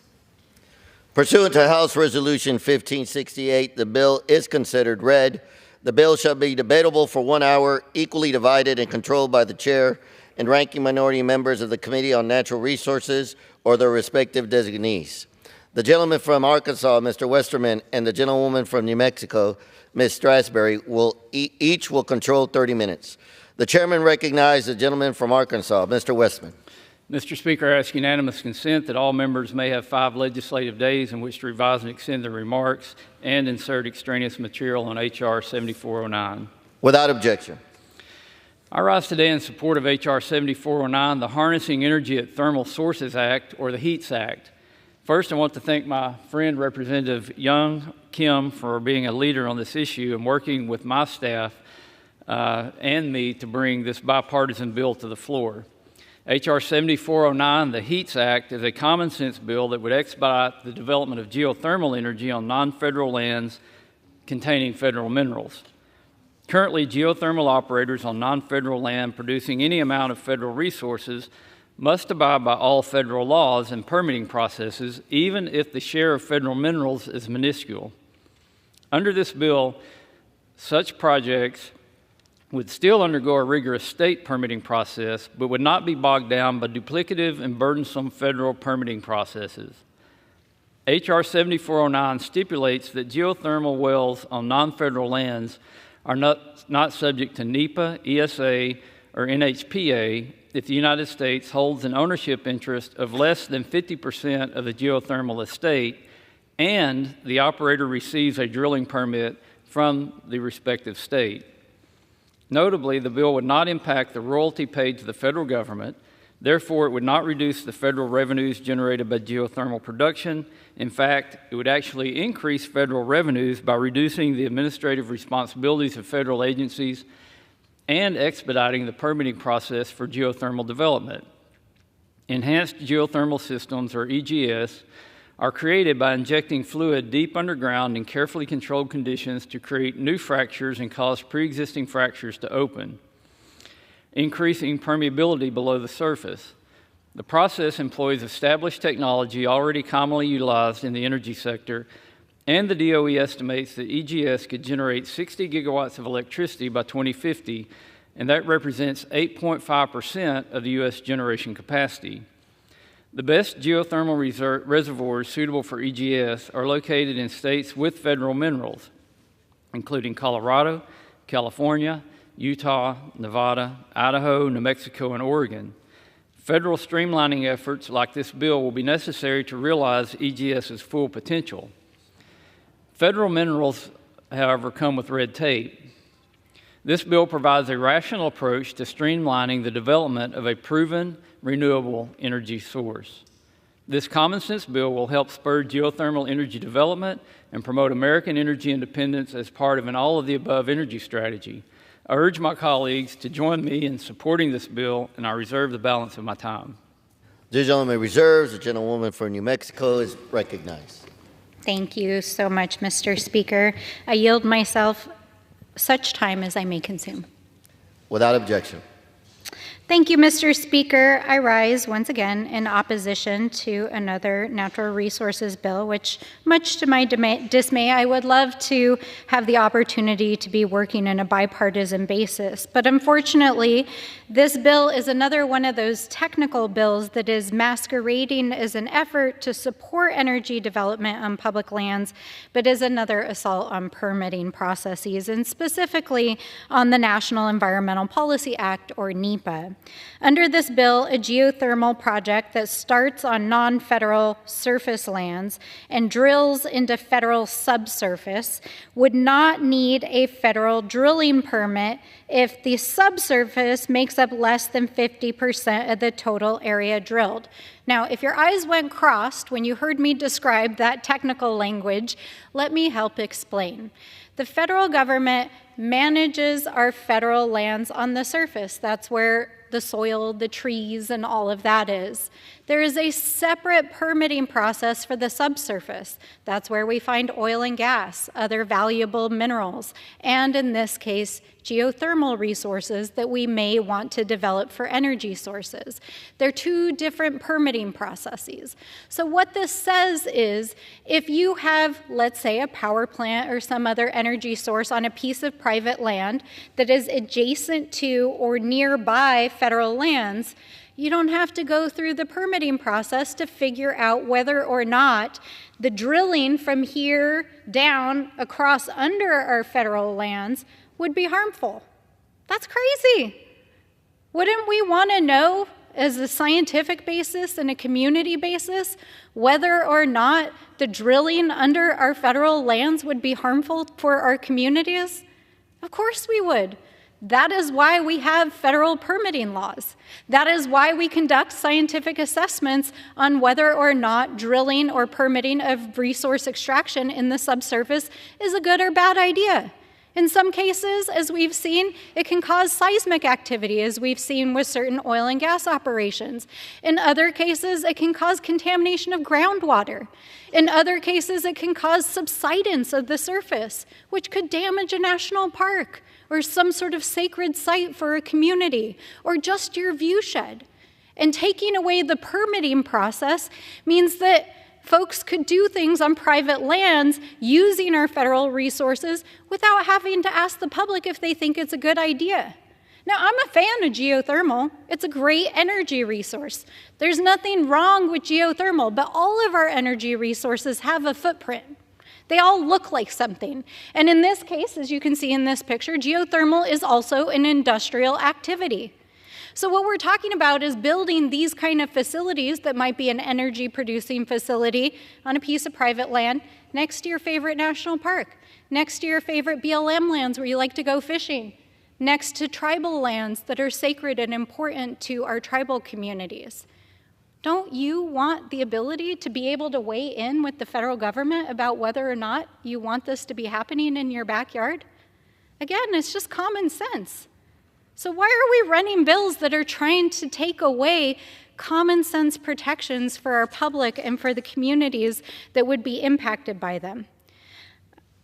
Pursuant to House Resolution 1568, the bill is considered read. The bill shall be debatable for 1 hour, equally divided and controlled by the chair and ranking minority members of the Committee on Natural Resources or their respective designees. The gentleman from Arkansas, Mr. Westerman, and the gentlewoman from New Mexico, Ms. Strasberry, each will control 30 minutes. The chairman recognizes the gentleman from Arkansas, Mr. Westerman. Mr. Speaker, I ask unanimous consent that all members may have 5 legislative days in which to revise and extend their remarks and insert extraneous material on H.R. 7409. Without objection. I rise today in support of H.R. 7409, the Harnessing Energy at Thermal Sources Act, or the HEATS Act. First, I want to thank my friend, Representative Young Kim, for being a leader on this issue and working with my staff and me to bring this bipartisan bill to the floor. H.R. 7409, the HEATS Act, is a common sense bill that would expedite the development of geothermal energy on non-federal lands containing federal minerals. Currently, geothermal operators on non-federal land producing any amount of federal resources must abide by all federal laws and permitting processes, even if the share of federal minerals is minuscule. Under this bill, such projects would still undergo a rigorous state permitting process, but would not be bogged down by duplicative and burdensome federal permitting processes. H.R. 7409 stipulates that geothermal wells on non-federal lands are not subject to NEPA, ESA, or NHPA if the United States holds an ownership interest of less than 50% of the geothermal estate and the operator receives a drilling permit from the respective state. Notably, the bill would not impact the royalty paid to the federal government. Therefore, it would not reduce the federal revenues generated by geothermal production. In fact, it would actually increase federal revenues by reducing the administrative responsibilities of federal agencies and expediting the permitting process for geothermal development. Enhanced geothermal systems, or EGS, are created by injecting fluid deep underground in carefully controlled conditions to create new fractures and cause pre-existing fractures to open, increasing permeability below the surface. The process employs established technology already commonly utilized in the energy sector, and the DOE estimates that EGS could generate 60 gigawatts of electricity by 2050, and that represents 8.5% of the U.S. generation capacity. The best geothermal reservoirs suitable for EGS are located in states with federal minerals, including Colorado, California, Utah, Nevada, Idaho, New Mexico, and Oregon. Federal streamlining efforts like this bill will be necessary to realize EGS's full potential. Federal minerals, however, come with red tape. This bill provides a rational approach to streamlining the development of a proven renewable energy source. This common sense bill will help spur geothermal energy development and promote American energy independence as part of an all-of-the-above energy strategy. I urge my colleagues to join me in supporting this bill, and I reserve the balance of my time. The gentleman reserves. The gentlewoman from New Mexico is recognized. Thank you so much, Mr. Speaker. I yield myself such time as I may consume. Without objection. Thank you, Mr. Speaker. I rise once again in opposition to another natural resources bill, which, much to my dismay, I would love to have the opportunity to be working on a bipartisan basis. But unfortunately, this bill is another one of those technical bills that is masquerading as an effort to support energy development on public lands, but is another assault on permitting processes, and specifically on the National Environmental Policy Act, or NEPA. Under this bill, a geothermal project that starts on non-federal surface lands and drills into federal subsurface would not need a federal drilling permit if the subsurface makes up less than 50% of the total area drilled. Now, if your eyes went crossed when you heard me describe that technical language, let me help explain. The federal government manages our federal lands on the surface. That's where the soil, the trees, and all of that is. There is a separate permitting process for the subsurface. That's where we find oil and gas, other valuable minerals, and in this case, geothermal resources that we may want to develop for energy sources. They're two different permitting processes. So what this says is, if you have, let's say, a power plant or some other energy source on a piece of private land that is adjacent to or nearby federal lands, you don't have to go through the permitting process to figure out whether or not the drilling from here down across under our federal lands would be harmful. That's crazy. Wouldn't we want to know, as a scientific basis and a community basis, whether or not the drilling under our federal lands would be harmful for our communities? Of course we would. That is why we have federal permitting laws. That is why we conduct scientific assessments on whether or not drilling or permitting of resource extraction in the subsurface is a good or bad idea. In some cases, as we've seen, it can cause seismic activity, as we've seen with certain oil and gas operations. In other cases, it can cause contamination of groundwater. In other cases, it can cause subsidence of the surface, which could damage a national park or some sort of sacred site for a community, or just your viewshed. And taking away the permitting process means that folks could do things on private lands using our federal resources without having to ask the public if they think it's a good idea. Now, I'm a fan of geothermal. It's a great energy resource. There's nothing wrong with geothermal, but all of our energy resources have a footprint. They all look like something. And in this case, as you can see in this picture, geothermal is also an industrial activity. So what we're talking about is building these kind of facilities that might be an energy producing facility on a piece of private land next to your favorite national park, next to your favorite BLM lands where you like to go fishing, next to tribal lands that are sacred and important to our tribal communities. Don't you want the ability to be able to weigh in with the federal government about whether or not you want this to be happening in your backyard? Again, it's just common sense. So why are we running bills that are trying to take away common sense protections for our public and for the communities that would be impacted by them?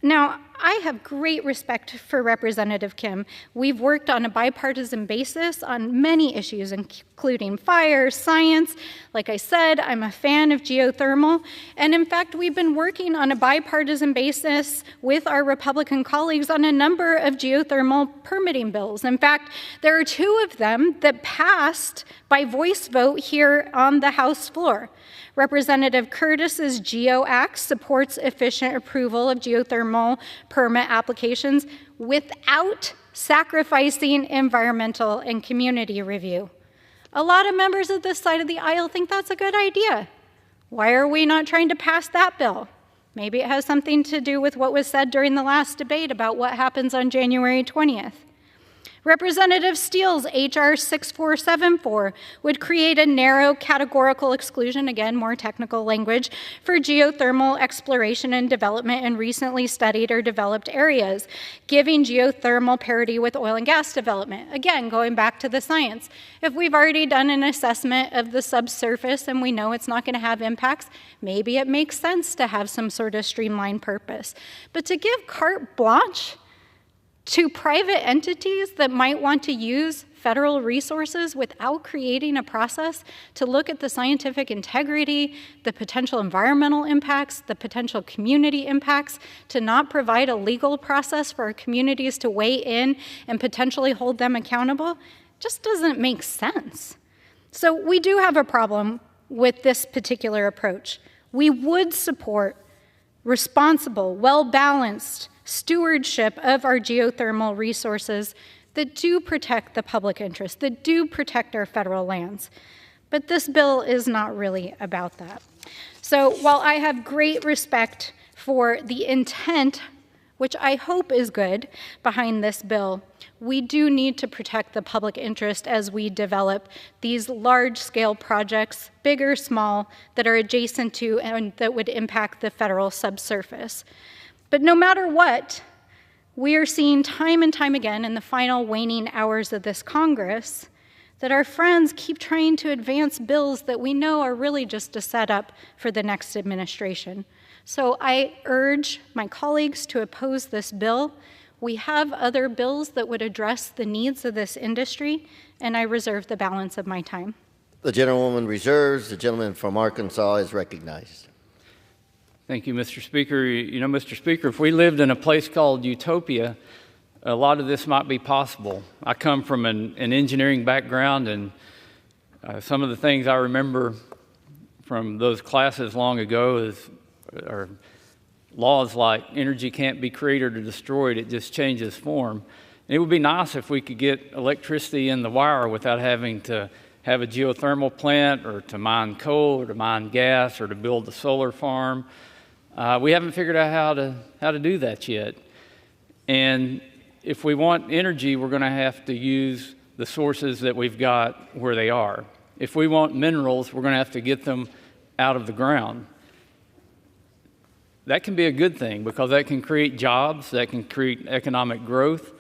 Now, I have great respect for Representative Kim. We've worked on a bipartisan basis on many issues, including fire, science. Like I said, I'm a fan of geothermal. And in fact, we've been working on a bipartisan basis with our Republican colleagues on a number of geothermal permitting bills. In fact, there are 2 of them that passed by voice vote here on the House floor. Representative Curtis's GEO Act supports efficient approval of geothermal permit applications without sacrificing environmental and community review. A lot of members of this side of the aisle think that's a good idea. Why are we not trying to pass that bill? Maybe it has something to do with what was said during the last debate about what happens on January 20th. Representative Steele's H.R. 6474 would create a narrow categorical exclusion, again, more technical language, for geothermal exploration and development in recently studied or developed areas, giving geothermal parity with oil and gas development. Again, going back to the science. If we've already done an assessment of the subsurface and we know it's not going to have impacts, maybe it makes sense to have some sort of streamlined purpose. But to give carte blanche to private entities that might want to use federal resources without creating a process to look at the scientific integrity, the potential environmental impacts, the potential community impacts, to not provide a legal process for our communities to weigh in and potentially hold them accountable, just doesn't make sense. So we do have a problem with this particular approach. We would support responsible, well-balanced stewardship of our geothermal resources that do protect the public interest, that do protect our federal lands. But this bill is not really about that. So while I have great respect for the intent, which I hope is good, behind this bill, we do need to protect the public interest as we develop these large-scale projects, big or small, that are adjacent to and that would impact the federal subsurface. But no matter what, we are seeing time and time again in the final waning hours of this Congress that our friends keep trying to advance bills that we know are really just a setup for the next administration. So I urge my colleagues to oppose this bill. We have other bills that would address the needs of this industry, and I reserve the balance of my time. The gentlewoman reserves. The gentleman from Arkansas is recognized. Thank you, Mr. Speaker. You know, Mr. Speaker, if we lived in a place called Utopia, a lot of this might be possible. I come from an engineering background, and some of the things I remember from those classes long ago are laws like energy can't be created or destroyed, it just changes form. And it would be nice if we could get electricity in the wire without having to have a geothermal plant or to mine coal or to mine gas or to build a solar farm. We haven't figured out how to do that yet. And if we want energy, we're going to have to use the sources that we've got where they are. If we want minerals, we're going to have to get them out of the ground. That can be a good thing because that can create jobs, that can create economic growth,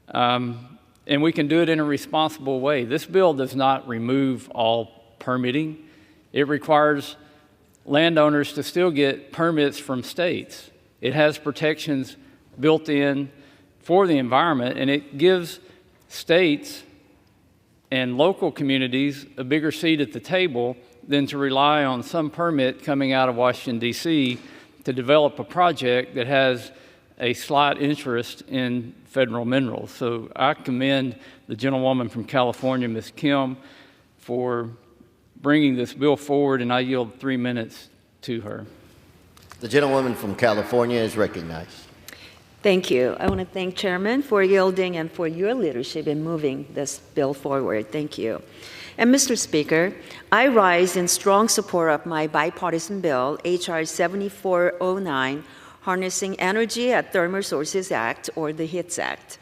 and we can do it in a responsible way. This bill does not remove all permitting. It requires landowners to still get permits from states. It has protections built in for the environment, and it gives states and local communities a bigger seat at the table than to rely on some permit coming out of Washington, D.C. to develop a project that has a slight interest in federal minerals. So I commend the gentlewoman from California, Ms. Kim, for bringing this bill forward, and I yield 3 minutes to her. The gentlewoman from California is recognized. Thank you. I want to thank Chairman for yielding and for your leadership in moving this bill forward. Thank you. And Mr. Speaker, I rise in strong support of my bipartisan bill, H.R. 7409, Harnessing Energy at Thermal Sources Act, or the HITS Act.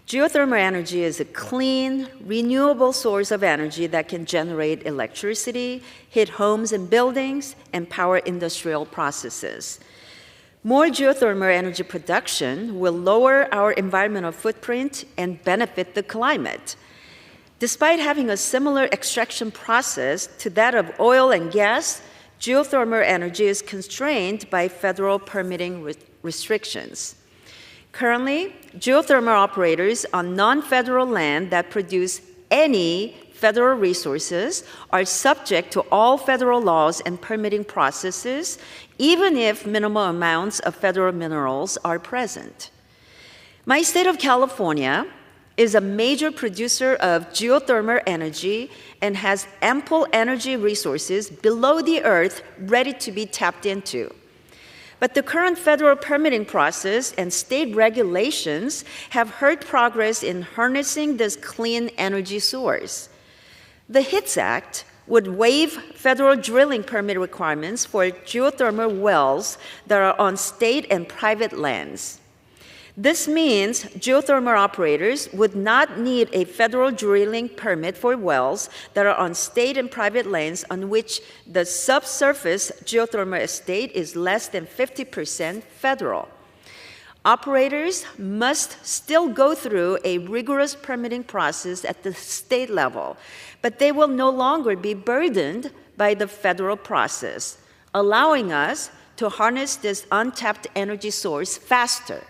Geothermal energy is a clean, renewable source of energy that can generate electricity, heat homes and buildings, and power industrial processes. More geothermal energy production will lower our environmental footprint and benefit the climate. Despite having a similar extraction process to that of oil and gas, geothermal energy is constrained by federal permitting restrictions. Currently, geothermal operators on non-federal land that produce any federal resources are subject to all federal laws and permitting processes, even if minimal amounts of federal minerals are present. My state of California is a major producer of geothermal energy and has ample energy resources below the earth ready to be tapped into. But the current federal permitting process and state regulations have hurt progress in harnessing this clean energy source. The HITS Act would waive federal drilling permit requirements for geothermal wells that are on state and private lands. This means geothermal operators would not need a federal drilling permit for wells that are on state and private lands on which the subsurface geothermal estate is less than 50% federal. Operators must still go through a rigorous permitting process at the state level, but they will no longer be burdened by the federal process, allowing us to harness this untapped energy source faster.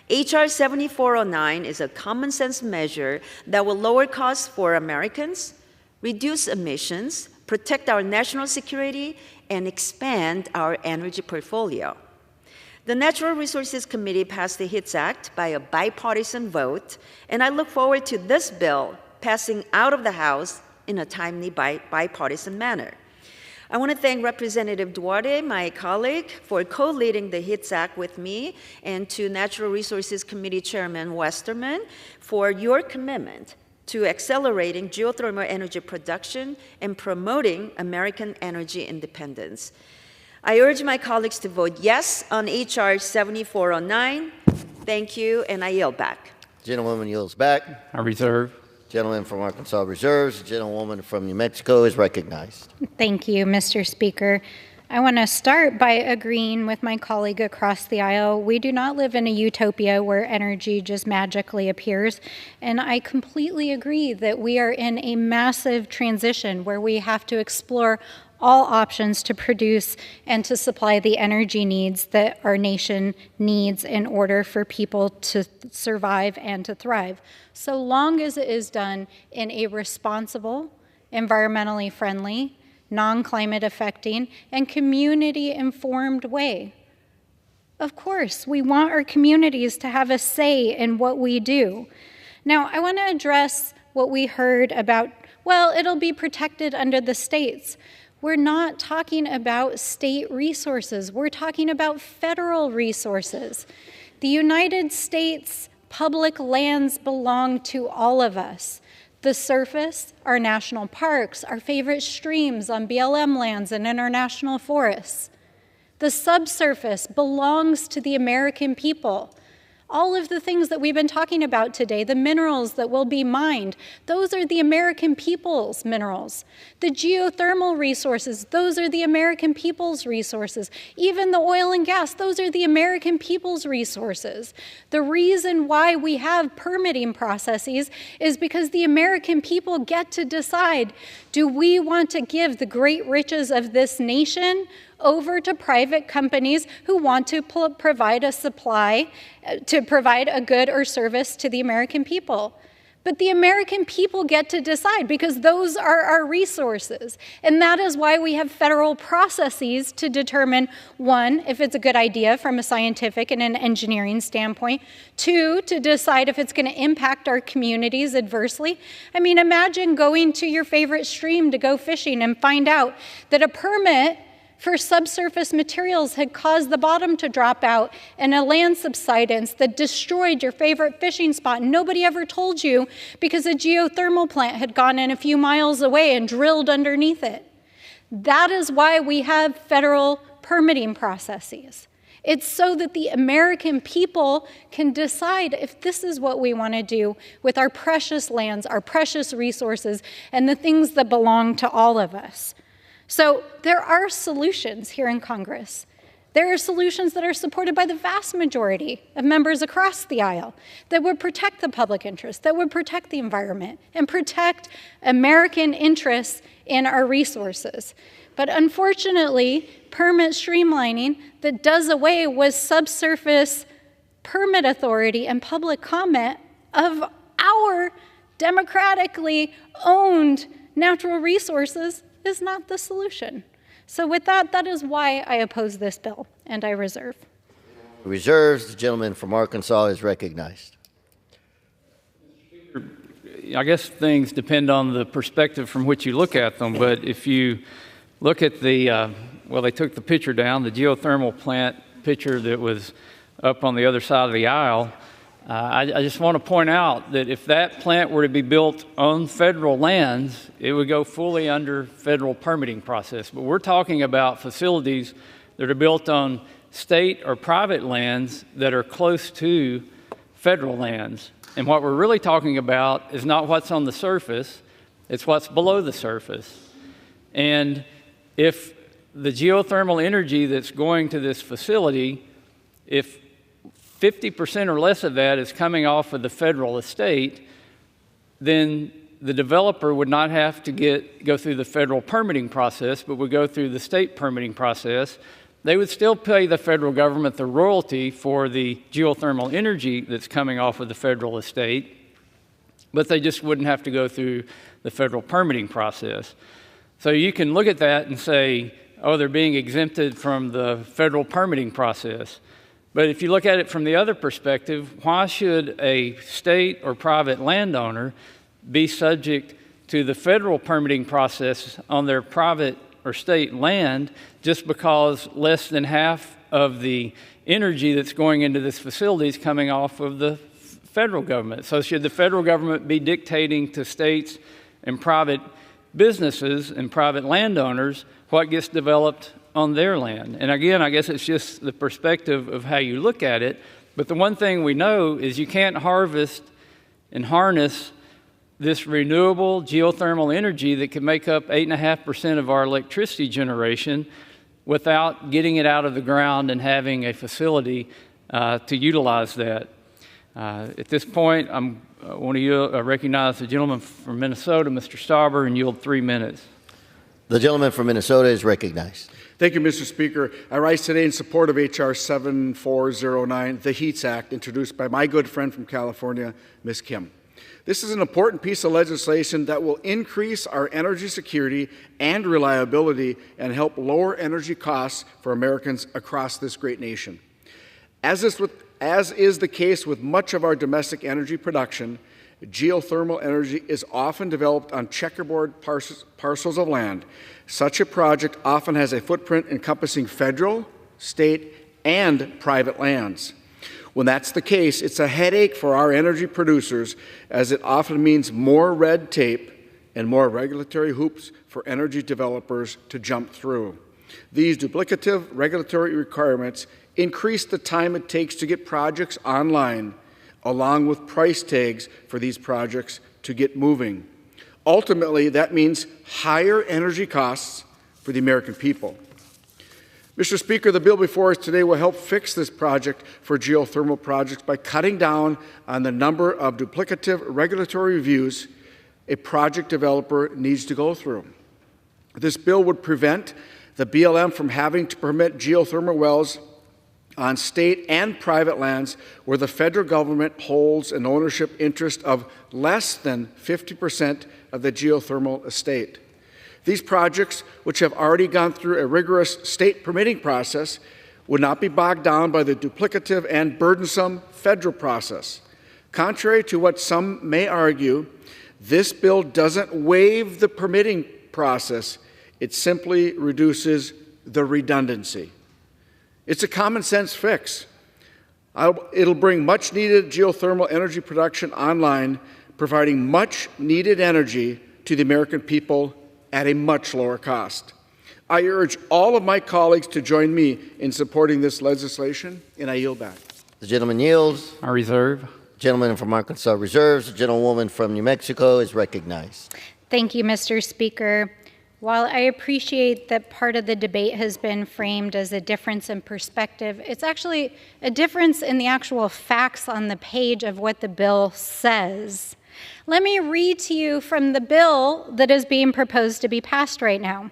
H.R. 7409 is a common sense measure that will lower costs for Americans, reduce emissions, protect our national security, and expand our energy portfolio. The Natural Resources Committee passed the HITS Act by a bipartisan vote, and I look forward to this bill passing out of the House in a timely bipartisan manner. I want to thank Representative Duarte, my colleague, for co-leading the HITS Act with me, and to Natural Resources Committee Chairman Westerman for your commitment to accelerating geothermal energy production and promoting American energy independence. I urge my colleagues to vote yes on H.R. 7409. Thank you, and I yield back. Gentlewoman yields back. I reserve. Gentleman from Arkansas reserves. The gentlewoman from New Mexico is recognized. Thank you, Mr. Speaker. I want to start by agreeing with my colleague across the aisle. We do not live in a utopia where energy just magically appears, and I completely agree that we are in a massive transition where we have to explore all options to produce and to supply the energy needs that our nation needs in order for people to survive and to thrive, so long as it is done in a responsible, environmentally friendly, non-climate affecting, and community-informed way. Of course, we want our communities to have a say in what we do. Now, I want to address what we heard about, well, it'll be protected under the states. We're not talking about state resources. We're talking about federal resources. The United States public lands belong to all of us. The surface, our national parks, our favorite streams on BLM lands and international forests. The subsurface belongs to the American people. All of the things that we've been talking about today, the minerals that will be mined, those are the American people's minerals. The geothermal resources, those are the American people's resources. Even the oil and gas, those are the American people's resources. The reason why we have permitting processes is because the American people get to decide, do we want to give the great riches of this nation over to private companies who want to provide a supply, to provide a good or service to the American people? But the American people get to decide because those are our resources. And that is why we have federal processes to determine, one, if it's a good idea from a scientific and an engineering standpoint, two, to decide if it's going to impact our communities adversely. I mean, imagine going to your favorite stream to go fishing and find out that a permit for subsurface materials had caused the bottom to drop out and a land subsidence that destroyed your favorite fishing spot. And nobody ever told you because a geothermal plant had gone in a few miles away and drilled underneath it. That is why we have federal permitting processes. It's so that the American people can decide if this is what we want to do with our precious lands, our precious resources, and the things that belong to all of us. So there are solutions here in Congress. There are solutions that are supported by the vast majority of members across the aisle that would protect the public interest, that would protect the environment, and protect American interests in our resources. But unfortunately, permit streamlining that does away with subsurface permit authority and public comment of our democratically owned natural resources is not the solution. So with that, that is why I oppose this bill, and I reserve. Reserves. The gentleman from Arkansas is recognized. I guess things depend on the perspective from which you look at them, but if you look at the, well, they took the picture down, the geothermal plant picture that was up on the other side of the aisle. I just want to point out that if that plant were to be built on federal lands, it would go fully under federal permitting process. But we're talking about facilities that are built on state or private lands that are close to federal lands. And what we're really talking about is not what's on the surface, it's what's below the surface. And if the geothermal energy that's going to this facility, if 50% or less of that is coming off of the federal estate, then the developer would not have to go through the federal permitting process, but would go through the state permitting process. They would still pay the federal government the royalty for the geothermal energy that's coming off of the federal estate, but they just wouldn't have to go through the federal permitting process. So you can look at that and say, oh, they're being exempted from the federal permitting process. But if you look at it from the other perspective, why should a state or private landowner be subject to the federal permitting process on their private or state land just because less than half of the energy that's going into this facility is coming off of the federal government? So should the federal government be dictating to states and private businesses and private landowners what gets developed on their land? And again, I guess it's just the perspective of how you look at it. But the one thing we know is you can't harvest and harness this renewable geothermal energy that can make up 8.5% of our electricity generation without getting it out of the ground and having a facility to utilize that. At this point, I want to recognize the gentleman from Minnesota, Mr. Stauber, and yield 3 minutes. The gentleman from Minnesota is recognized. Thank you, Mr. Speaker. I rise today in support of H.R. 7409, the HEATS Act, introduced by my good friend from California, Ms. Kim. This is an important piece of legislation that will increase our energy security and reliability and help lower energy costs for Americans across this great nation. As is the case with much of our domestic energy production, geothermal energy is often developed on checkerboard parcels of land. Such a project often has a footprint encompassing federal, state, and private lands. When that's the case, it's a headache for our energy producers, as it often means more red tape and more regulatory hoops for energy developers to jump through. These duplicative regulatory requirements increase the time it takes to get projects online, along with price tags for these projects to get moving. Ultimately, that means higher energy costs for the American people. Mr. Speaker, the bill before us today will help fix this project for geothermal projects by cutting down on the number of duplicative regulatory reviews a project developer needs to go through. This bill would prevent the BLM from having to permit geothermal wells on state and private lands where the federal government holds an ownership interest of less than 50% of the geothermal estate. These projects, which have already gone through a rigorous state permitting process, would not be bogged down by the duplicative and burdensome federal process. Contrary to what some may argue, this bill doesn't waive the permitting process. It simply reduces the redundancy. It's a common sense fix. It'll bring much needed geothermal energy production online, providing much needed energy to the American people at a much lower cost. I urge all of my colleagues to join me in supporting this legislation, and I yield back. The gentleman yields. I reserve. The gentleman from Arkansas reserves. The gentlewoman from New Mexico is recognized. Thank you, Mr. Speaker. While I appreciate that part of the debate has been framed as a difference in perspective, it's actually a difference in the actual facts on the page of what the bill says. Let me read to you from the bill that is being proposed to be passed right now.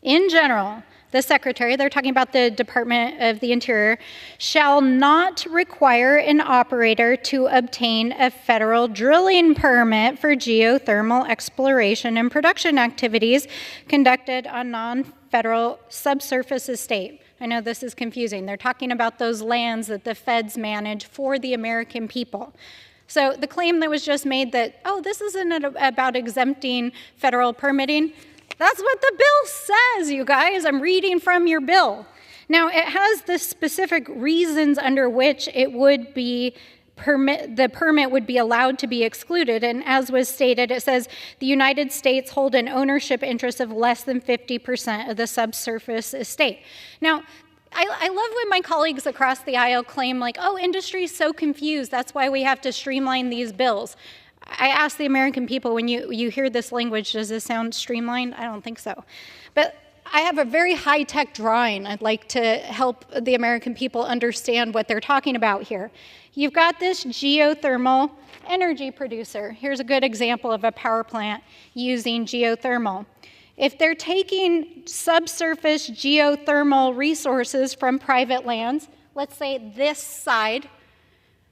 In general, the Secretary, they're talking about the Department of the Interior, shall not require an operator to obtain a federal drilling permit for geothermal exploration and production activities conducted on non-federal subsurface estate. I know this is confusing. They're talking about those lands that the feds manage for the American people. So the claim that was just made that, oh, this isn't about exempting federal permitting, that's what the bill says, you guys. I'm reading from your bill. Now, it has the specific reasons under which it would be the permit would be allowed to be excluded. And as was stated, it says the United States hold an ownership interest of less than 50% of the subsurface estate. Now, I love when my colleagues across the aisle claim like, oh, industry's so confused, that's why we have to streamline these bills. I ask the American people, when you hear this language, does this sound streamlined? I don't think so. But I have a very high-tech drawing. I'd like to help the American people understand what they're talking about here. You've got this geothermal energy producer. Here's a good example of a power plant using geothermal. If they're taking subsurface geothermal resources from private lands, let's say this side,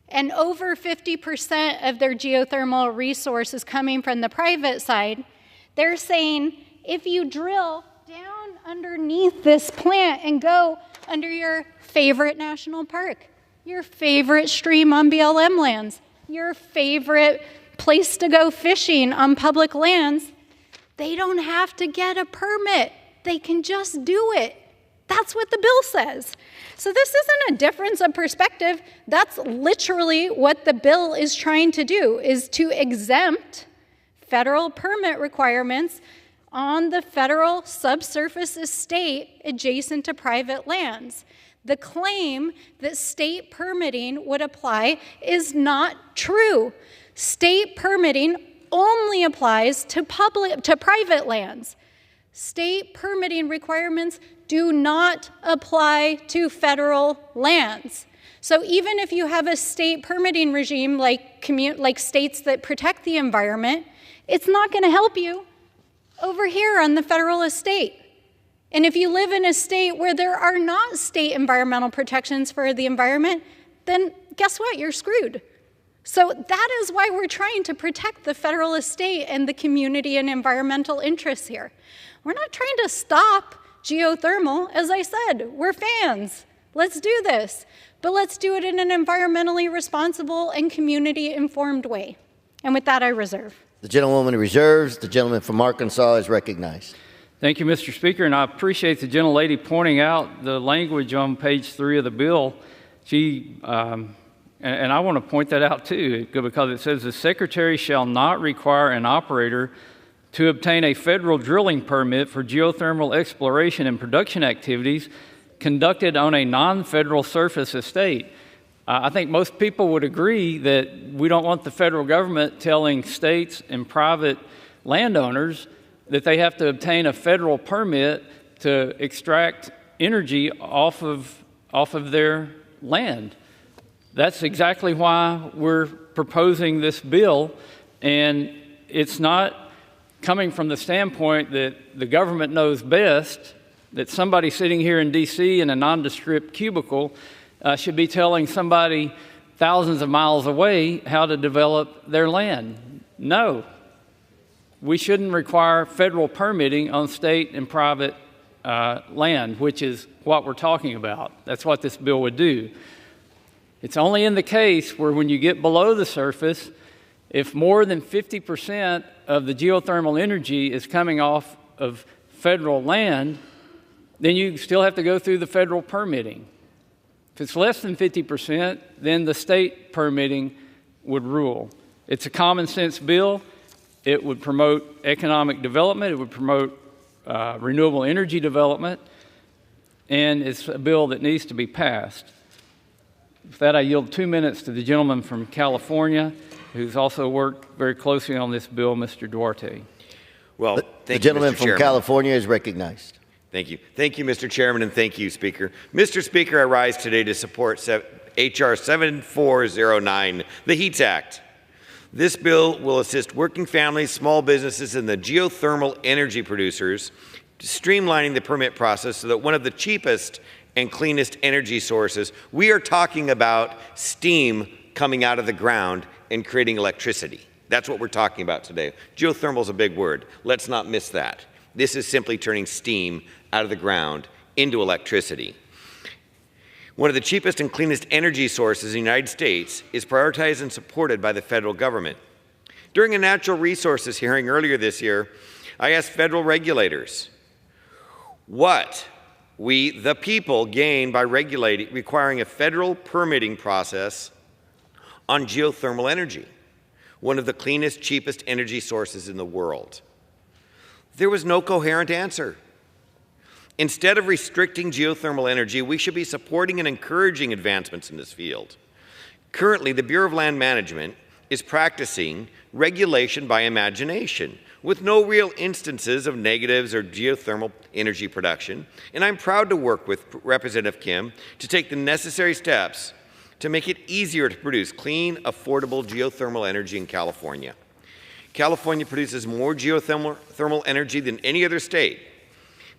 and over 50% of their geothermal resources coming from the private side, they're saying if you drill down underneath this plant and go under your favorite national park, your favorite stream on BLM lands, your favorite place to go fishing on public lands, they don't have to get a permit. They can just do it. That's what the bill says. So this isn't a difference of perspective. That's literally what the bill is trying to do, is to exempt federal permit requirements on the federal subsurface estate adjacent to private lands. The claim that state permitting would apply is not true. State permitting only applies to private lands. State permitting requirements do not apply to federal lands. So even if you have a state permitting regime like states that protect the environment, it's not going to help you over here on the federal estate. And if you live in a state where there are not state environmental protections for the environment, then guess what? You're screwed. So that is why we're trying to protect the federal estate and the community and environmental interests here. We're not trying to stop geothermal. As I said, we're fans. Let's do this. But let's do it in an environmentally responsible and community-informed way. And with that, I reserve. The gentlewoman reserves. The gentleman from Arkansas is recognized. Thank you, Mr. Speaker, and I appreciate the gentlelady pointing out the language on page 3 of the bill. And I want to point that out too, because it says the Secretary shall not require an operator to obtain a federal drilling permit for geothermal exploration and production activities conducted on a non-federal surface estate. I think most people would agree that we don't want the federal government telling states and private landowners that they have to obtain a federal permit to extract energy off of their land. That's exactly why we're proposing this bill, and it's not coming from the standpoint that the government knows best, that somebody sitting here in D.C. in a nondescript cubicle should be telling somebody thousands of miles away how to develop their land. No, we shouldn't require federal permitting on state and private land, which is what we're talking about. That's what this bill would do. It's only in the case where when you get below the surface, if more than 50% of the geothermal energy is coming off of federal land, then you still have to go through the federal permitting. If it's less than 50%, then the state permitting would rule. It's a common sense bill. It would promote economic development. It would promote renewable energy development. And it's a bill that needs to be passed. With that, I yield 2 minutes to the gentleman from California, who's also worked very closely on this bill, Mr. Duarte. Well, the gentleman from California is recognized. Thank you. Thank you, Mr. Chairman, and thank you, Speaker. Mr. Speaker, I rise today to support H.R. 7409, the HEATS Act. This bill will assist working families, small businesses, and the geothermal energy producers, streamlining the permit process so that one of the cheapest and cleanest energy sources, we are talking about steam coming out of the ground and creating electricity. That's what we're talking about today. Geothermal is a big word. Let's not miss that. This is simply turning steam out of the ground into electricity. One of the cheapest and cleanest energy sources in the United States is prioritized and supported by the federal government. During a natural resources hearing earlier this year, I asked federal regulators what we, the people, gain by requiring a federal permitting process on geothermal energy, one of the cleanest, cheapest energy sources in the world. There was no coherent answer. Instead of restricting geothermal energy, we should be supporting and encouraging advancements in this field. Currently, the Bureau of Land Management is practicing regulation by imagination, with no real instances of negatives or geothermal energy production, and I'm proud to work with Representative Kim to take the necessary steps to make it easier to produce clean, affordable geothermal energy in California. California produces more geothermal energy than any other state,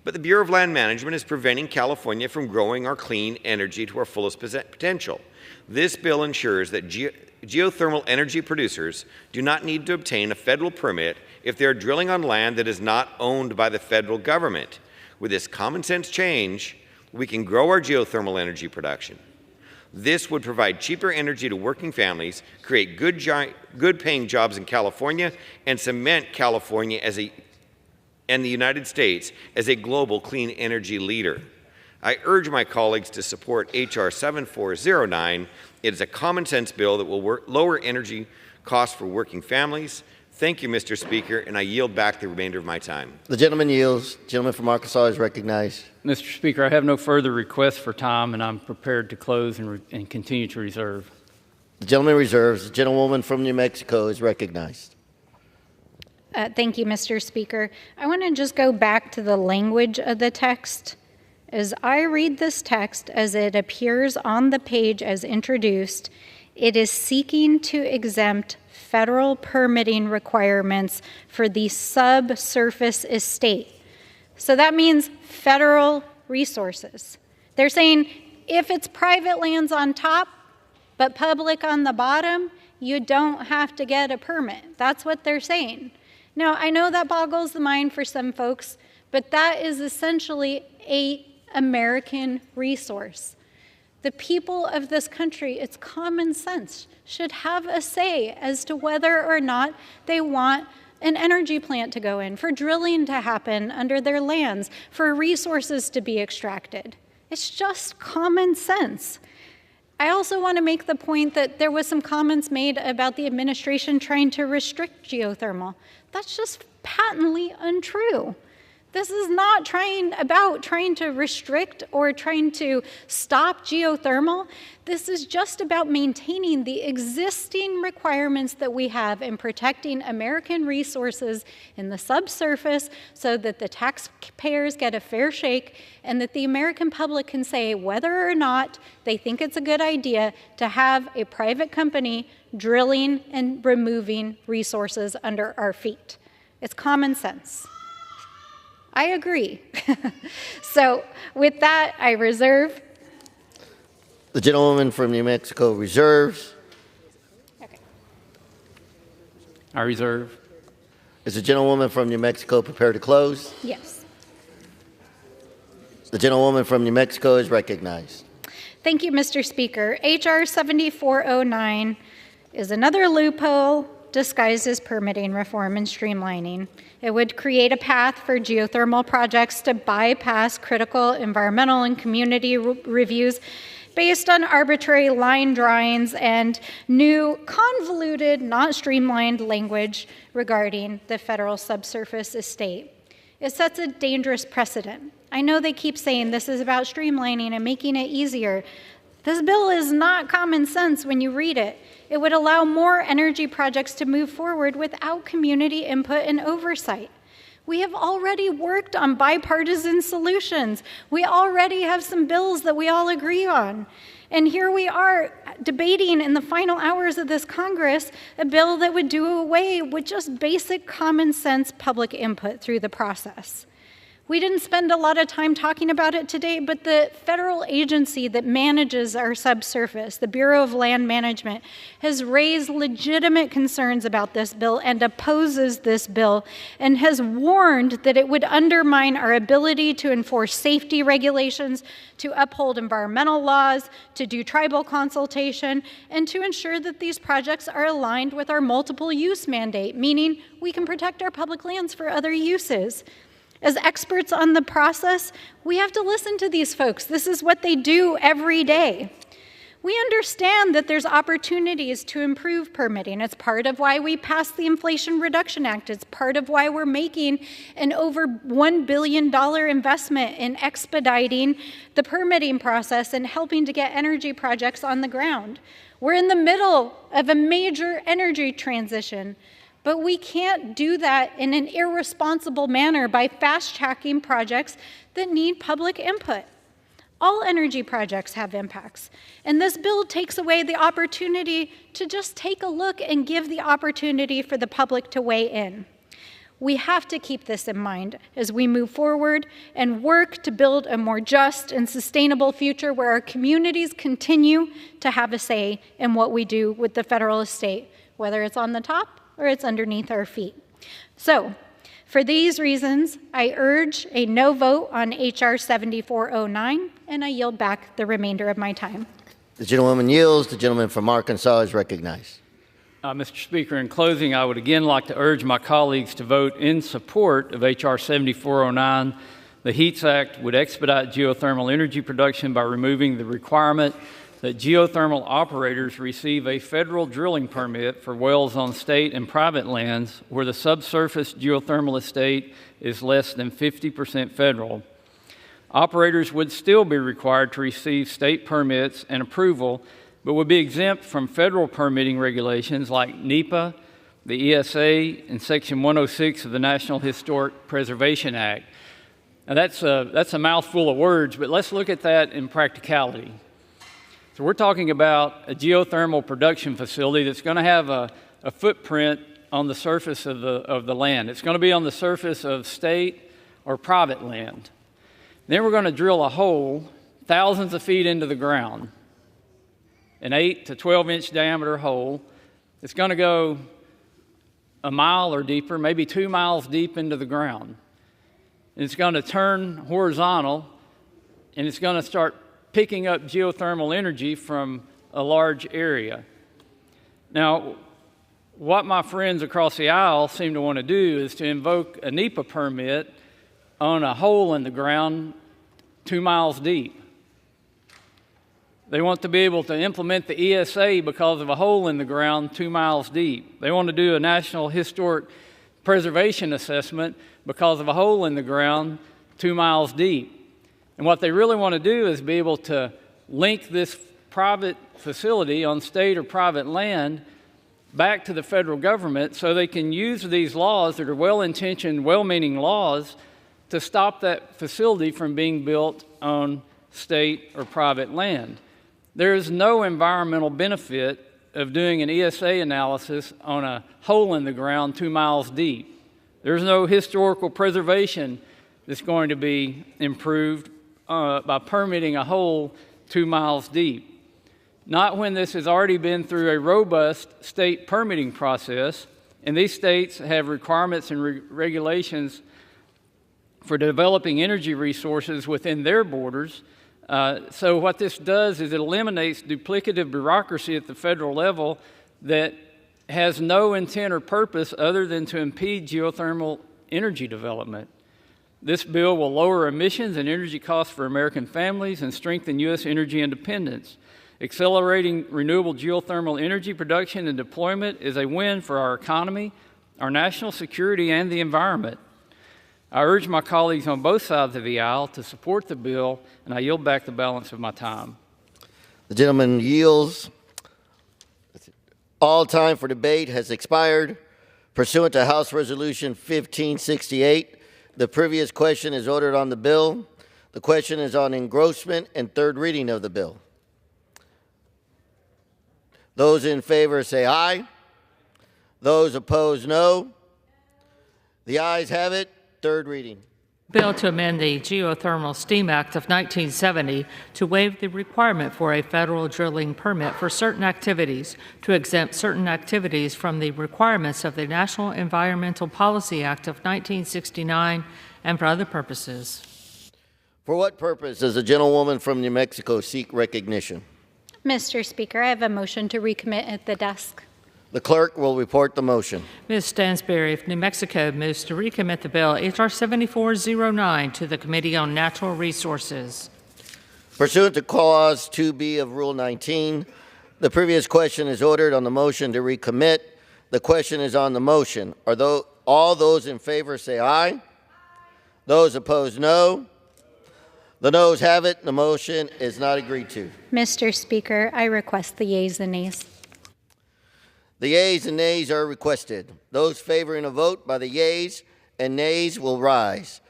but the Bureau of Land Management is preventing California from growing our clean energy to our fullest potential. This bill ensures that geothermal energy producers do not need to obtain a federal permit if they are drilling on land that is not owned by the federal government. With this common sense change, we can grow our geothermal energy production. This would provide cheaper energy to working families, create good paying jobs in California, and cement California and the United States as a global clean energy leader. I urge my colleagues to support H.R. 7409. It is a common sense bill that will lower energy costs for working families. Thank you, Mr. Speaker, and I yield back the remainder of my time. The gentleman yields. The gentleman from Arkansas is recognized. Mr. Speaker, I have no further requests for time, and I'm prepared to close and continue to reserve. The gentleman reserves. The gentlewoman from New Mexico is recognized. Thank you, Mr. Speaker. I want to just go back to the language of the text. As I read this text as it appears on the page as introduced, it is seeking to exempt federal permitting requirements for the subsurface estate. So that means federal resources. They're saying if it's private lands on top, but public on the bottom, you don't have to get a permit. That's what they're saying. Now, I know that boggles the mind for some folks, but that is essentially an American resource. The people of this country, it's common sense, should have a say as to whether or not they want an energy plant to go in, for drilling to happen under their lands, for resources to be extracted. It's just common sense. I also want to make the point that there was some comments made about the administration trying to restrict geothermal. That's just patently untrue. This is not about trying to restrict or trying to stop geothermal. This is just about maintaining the existing requirements that we have in protecting American resources in the subsurface so that the taxpayers get a fair shake and that the American public can say whether or not they think it's a good idea to have a private company drilling and removing resources under our feet. It's common sense. I agree. So with that, I reserve. The gentlewoman from New Mexico reserves. Okay. I reserve. Is the gentlewoman from New Mexico prepared to close? Yes. The gentlewoman from New Mexico is recognized. Thank you, Mr. Speaker. H.R. 7409 is another loophole disguised as permitting reform and streamlining. It would create a path for geothermal projects to bypass critical environmental and community reviews based on arbitrary line drawings and new, convoluted, not streamlined language regarding the federal subsurface estate. It sets a dangerous precedent. I know they keep saying this is about streamlining and making it easier. This bill is not common sense when you read it. It would allow more energy projects to move forward without community input and oversight. We have already worked on bipartisan solutions. We already have some bills that we all agree on. And here we are debating in the final hours of this Congress a bill that would do away with just basic common sense public input through the process. We didn't spend a lot of time talking about it today, but the federal agency that manages our subsurface, the Bureau of Land Management, has raised legitimate concerns about this bill and opposes this bill and has warned that it would undermine our ability to enforce safety regulations, to uphold environmental laws, to do tribal consultation, and to ensure that these projects are aligned with our multiple use mandate, meaning we can protect our public lands for other uses. As experts on the process, we have to listen to these folks. This is what they do every day. We understand that there's opportunities to improve permitting. It's part of why we passed the Inflation Reduction Act. It's part of why we're making an over $1 billion investment in expediting the permitting process and helping to get energy projects on the ground. We're in the middle of a major energy transition. But we can't do that in an irresponsible manner by fast-tracking projects that need public input. All energy projects have impacts, and this bill takes away the opportunity to just take a look and give the opportunity for the public to weigh in. We have to keep this in mind as we move forward and work to build a more just and sustainable future where our communities continue to have a say in what we do with the federal estate, whether it's on the top or it's underneath our feet. So, for these reasons, I urge a no vote on H.R. 7409, and I yield back the remainder of my time. The gentlewoman yields. The gentleman from Arkansas is recognized. Mr. Speaker, in closing, I would again like to urge my colleagues to vote in support of H.R. 7409. The HEATS Act would expedite geothermal energy production by removing the requirement that geothermal operators receive a federal drilling permit for wells on state and private lands where the subsurface geothermal estate is less than 50% federal. Operators would still be required to receive state permits and approval, but would be exempt from federal permitting regulations like NEPA, the ESA, and Section 106 of the National Historic Preservation Act. Now that's a mouthful of words, but let's look at that in practicality. So we're talking about a geothermal production facility that's going to have a footprint on the surface of the land. It's going to be on the surface of state or private land. Then we're going to drill a hole thousands of feet into the ground, an 8 to 12-inch diameter hole. It's going to go a mile or deeper, maybe 2 miles deep into the ground. It's going to turn horizontal, and it's going to start picking up geothermal energy from a large area. Now, what my friends across the aisle seem to want to do is to invoke a NEPA permit on a hole in the ground 2 miles deep. They want to be able to implement the ESA because of a hole in the ground 2 miles deep. They want to do a National Historic Preservation Assessment because of a hole in the ground 2 miles deep. And what they really want to do is be able to link this private facility on state or private land back to the federal government so they can use these laws that are well-intentioned, well-meaning laws to stop that facility from being built on state or private land. There is no environmental benefit of doing an ESA analysis on a hole in the ground 2 miles deep. There's no historical preservation that's going to be improved by permitting a hole 2 miles deep. Not when this has already been through a robust state permitting process, and these states have requirements and regulations for developing energy resources within their borders. So what this does is it eliminates duplicative bureaucracy at the federal level that has no intent or purpose other than to impede geothermal energy development. This bill will lower emissions and energy costs for American families and strengthen U.S. energy independence. Accelerating renewable geothermal energy production and deployment is a win for our economy, our national security, and the environment. I urge my colleagues on both sides of the aisle to support the bill, and I yield back the balance of my time. The gentleman yields. All time for debate has expired. Pursuant to House Resolution 1568, the previous question is ordered on the bill. The question is on engrossment and third reading of the bill. Those in favor say aye. Those opposed, no. The ayes have it. Third reading. Bill to amend the Geothermal Steam Act of 1970 to waive the requirement for a federal drilling permit for certain activities, to exempt certain activities from the requirements of the National Environmental Policy Act of 1969, and for other purposes. For what purpose does the gentlewoman from New Mexico seek recognition? Mr. Speaker, I have a motion to recommit at the desk. The clerk will report the motion. Ms. Stansberry of New Mexico moves to recommit the bill H.R. 7409 to the Committee on Natural Resources. Pursuant to Clause 2B of Rule 19, the previous question is ordered on the motion to recommit. The question is on the motion. All those in favor say aye. Those opposed, no. The noes have it. The motion is not agreed to. Mr. Speaker, I request the yeas and nays. The yeas and nays are requested. Those favoring a vote by the yeas and nays will rise.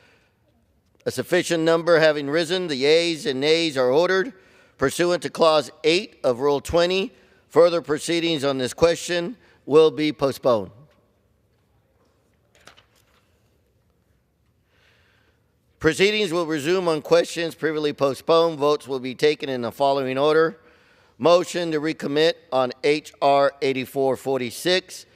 A sufficient number having risen, the yeas and nays are ordered. Pursuant to Clause 8 of Rule 20, further proceedings on this question will be postponed. Proceedings will resume on questions previously postponed. Votes will be taken in the following order. Motion to recommit on H.R. 8446.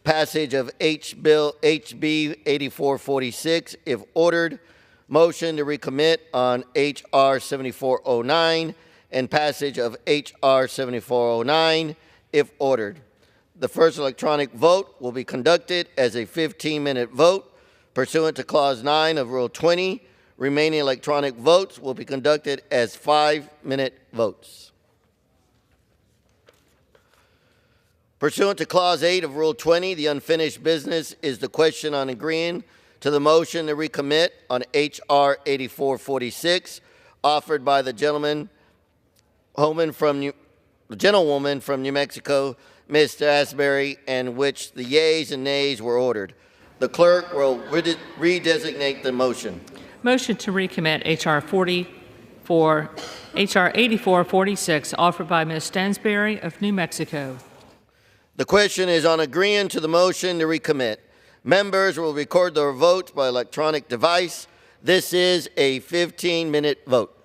Passage of HB 8446 if ordered. Motion to recommit on H.R. 7409 and passage of H.R. 7409 if ordered. The first electronic vote will be conducted as a 15-minute vote pursuant to Clause 9 of Rule 20. Remaining electronic votes will be conducted as 5-minute votes. Pursuant to Clause 8 of Rule 20, the unfinished business is the question on agreeing to the motion to recommit on H.R. 8446, offered by the gentlewoman from New Mexico, Ms. Stansberry, and which the yeas and nays were ordered. The clerk will redesignate the motion. Motion to recommit H.R. 8446, offered by Ms. Stansberry of New Mexico. The question is on agreeing to the motion to recommit. Members will record their votes by electronic device. This is a 15-minute vote.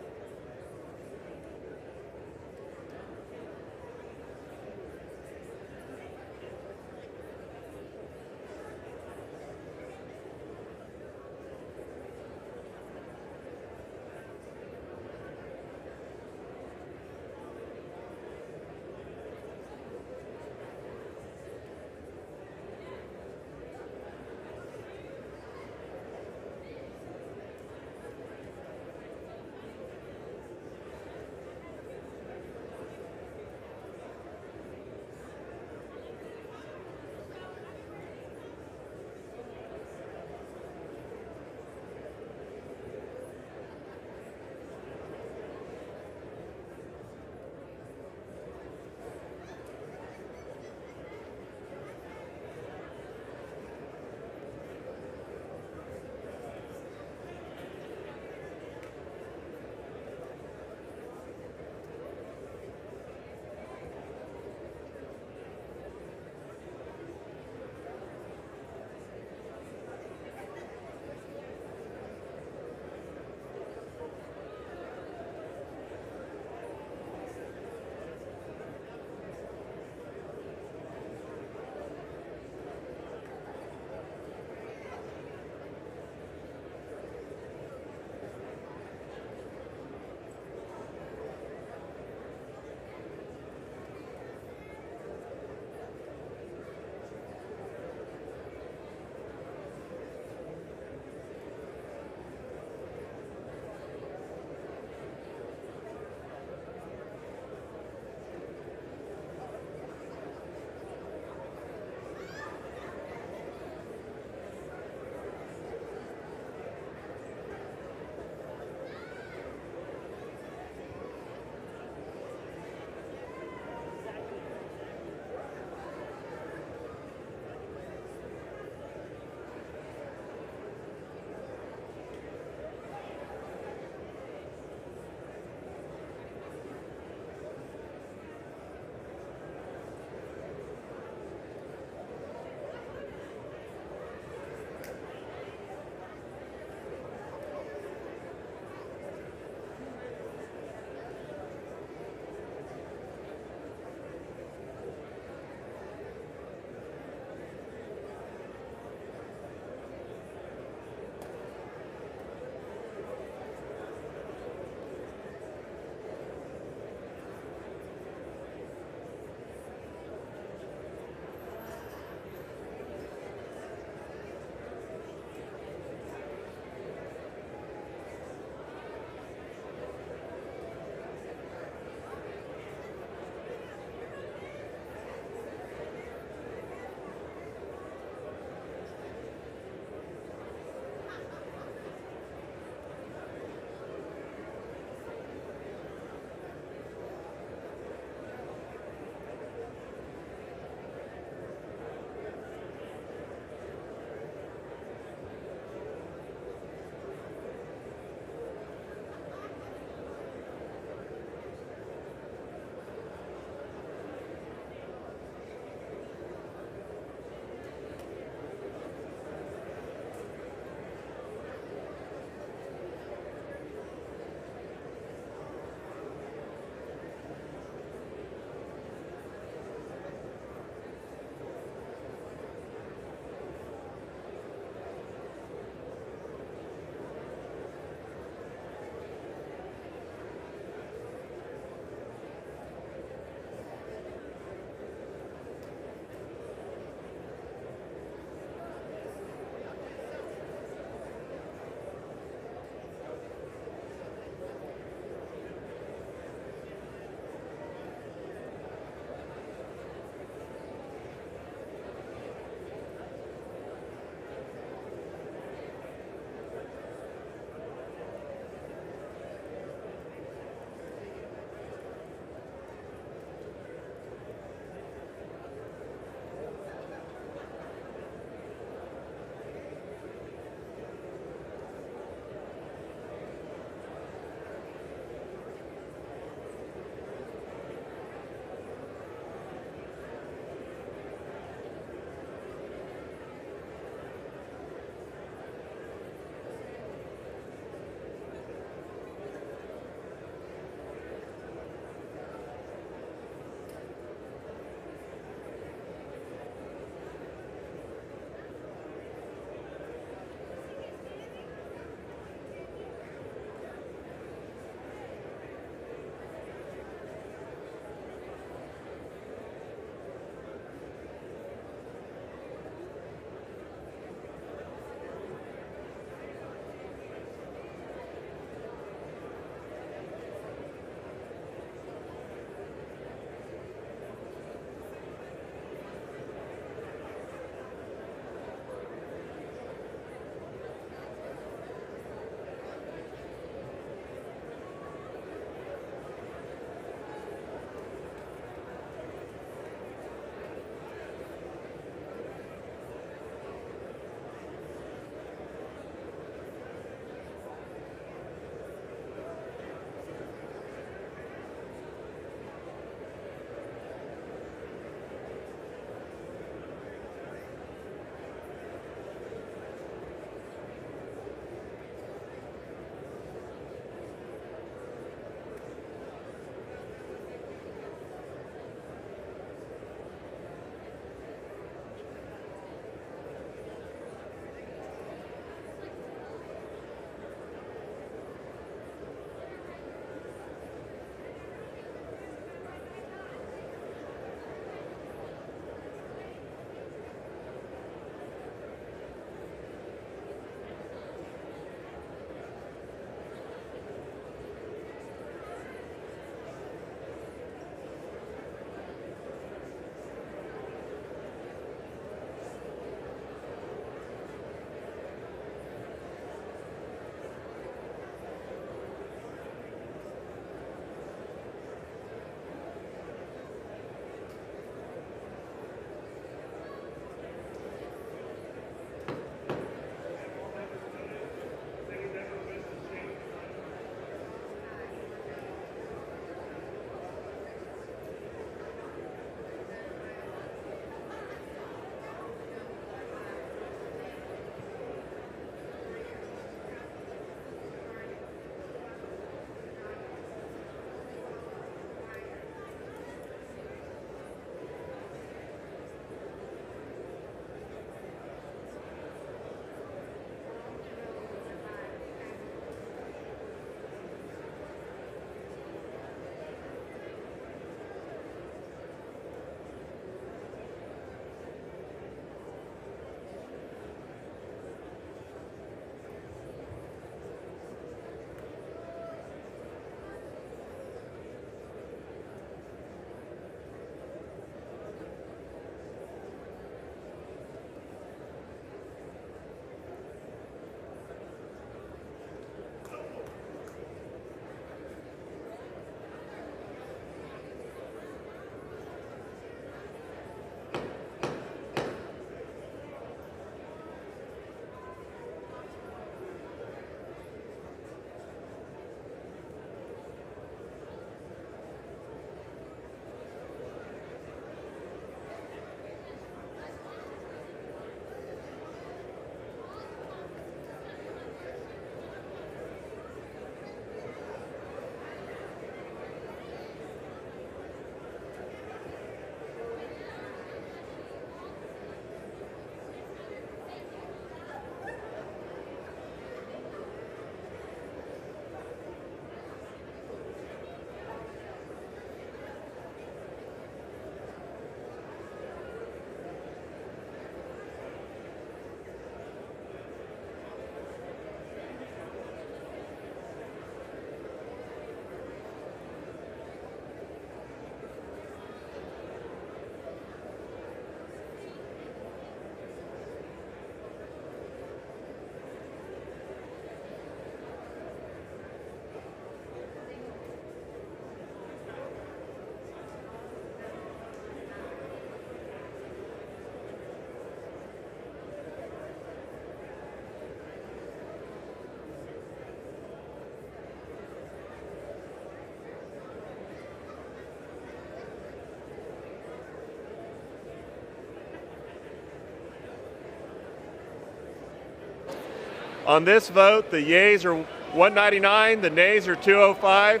On this vote, the yeas are 199, the nays are 205.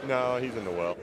No, he's in the well.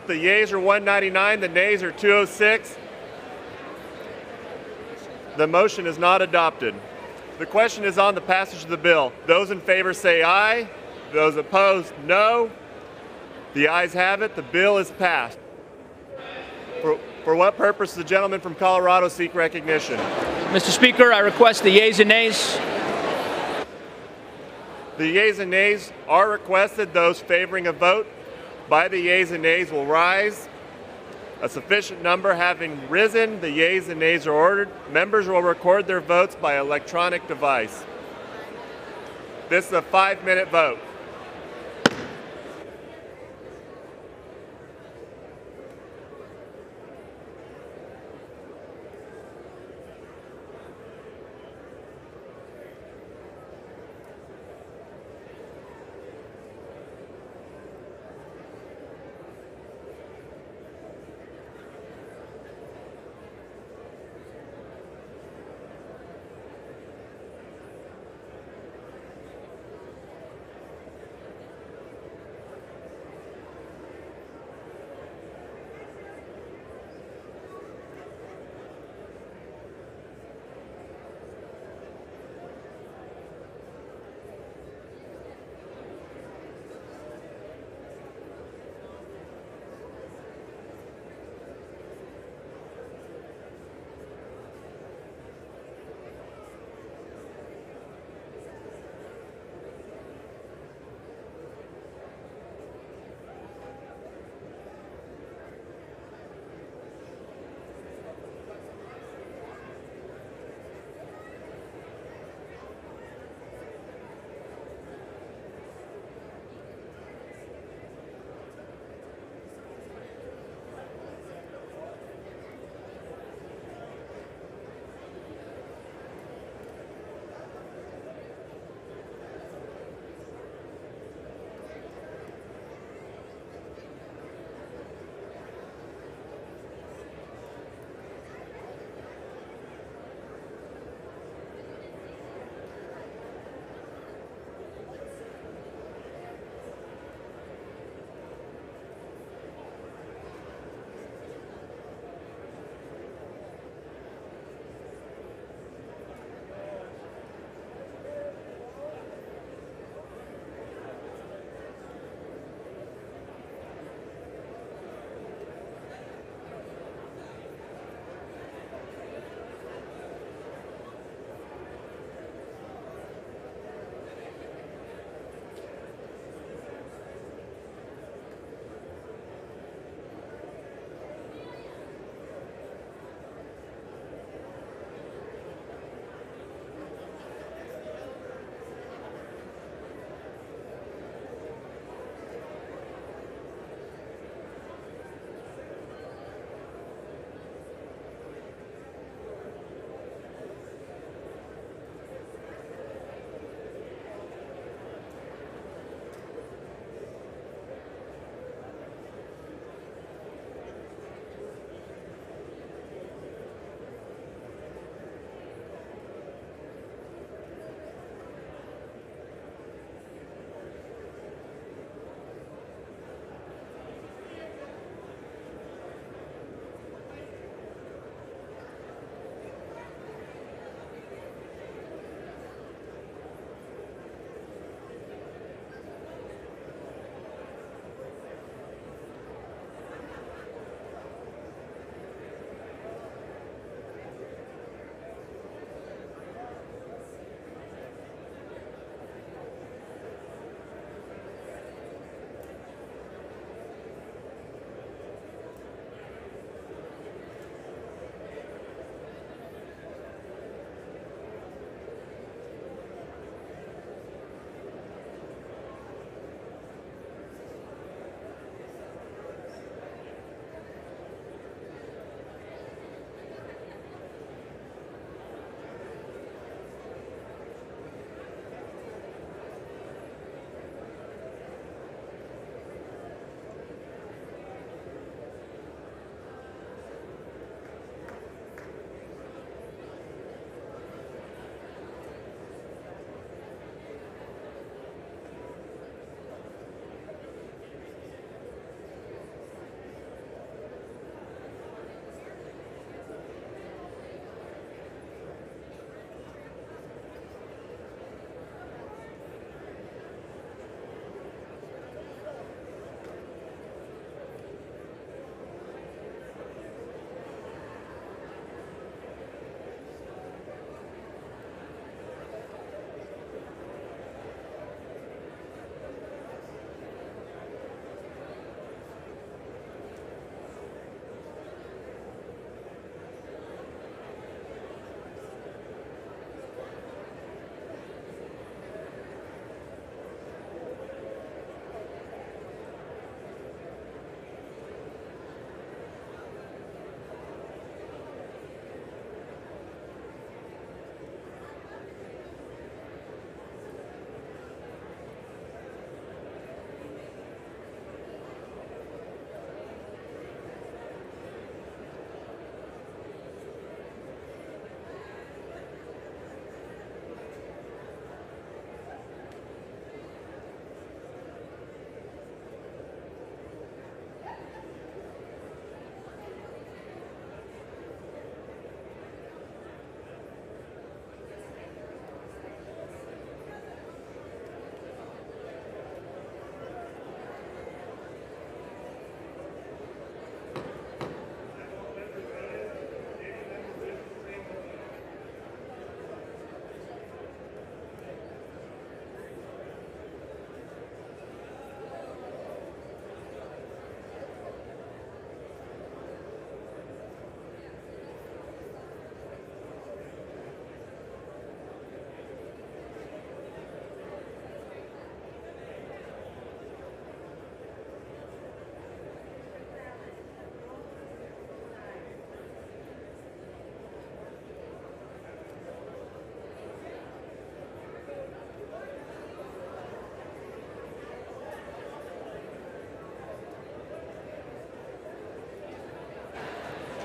The yeas are 199, the nays are 206. The motion is not adopted. The question is on the passage of the bill. Those in favor say aye. Those opposed, no. The ayes have it. The bill is passed. For what purpose does the gentleman from Colorado seek recognition? Mr. Speaker, I request the yeas and nays. The yeas and nays are requested. Those favoring a vote by the yeas and nays will rise. A sufficient number having risen, the yeas and nays are ordered. Members will record their votes by electronic device. This is a 5-minute vote.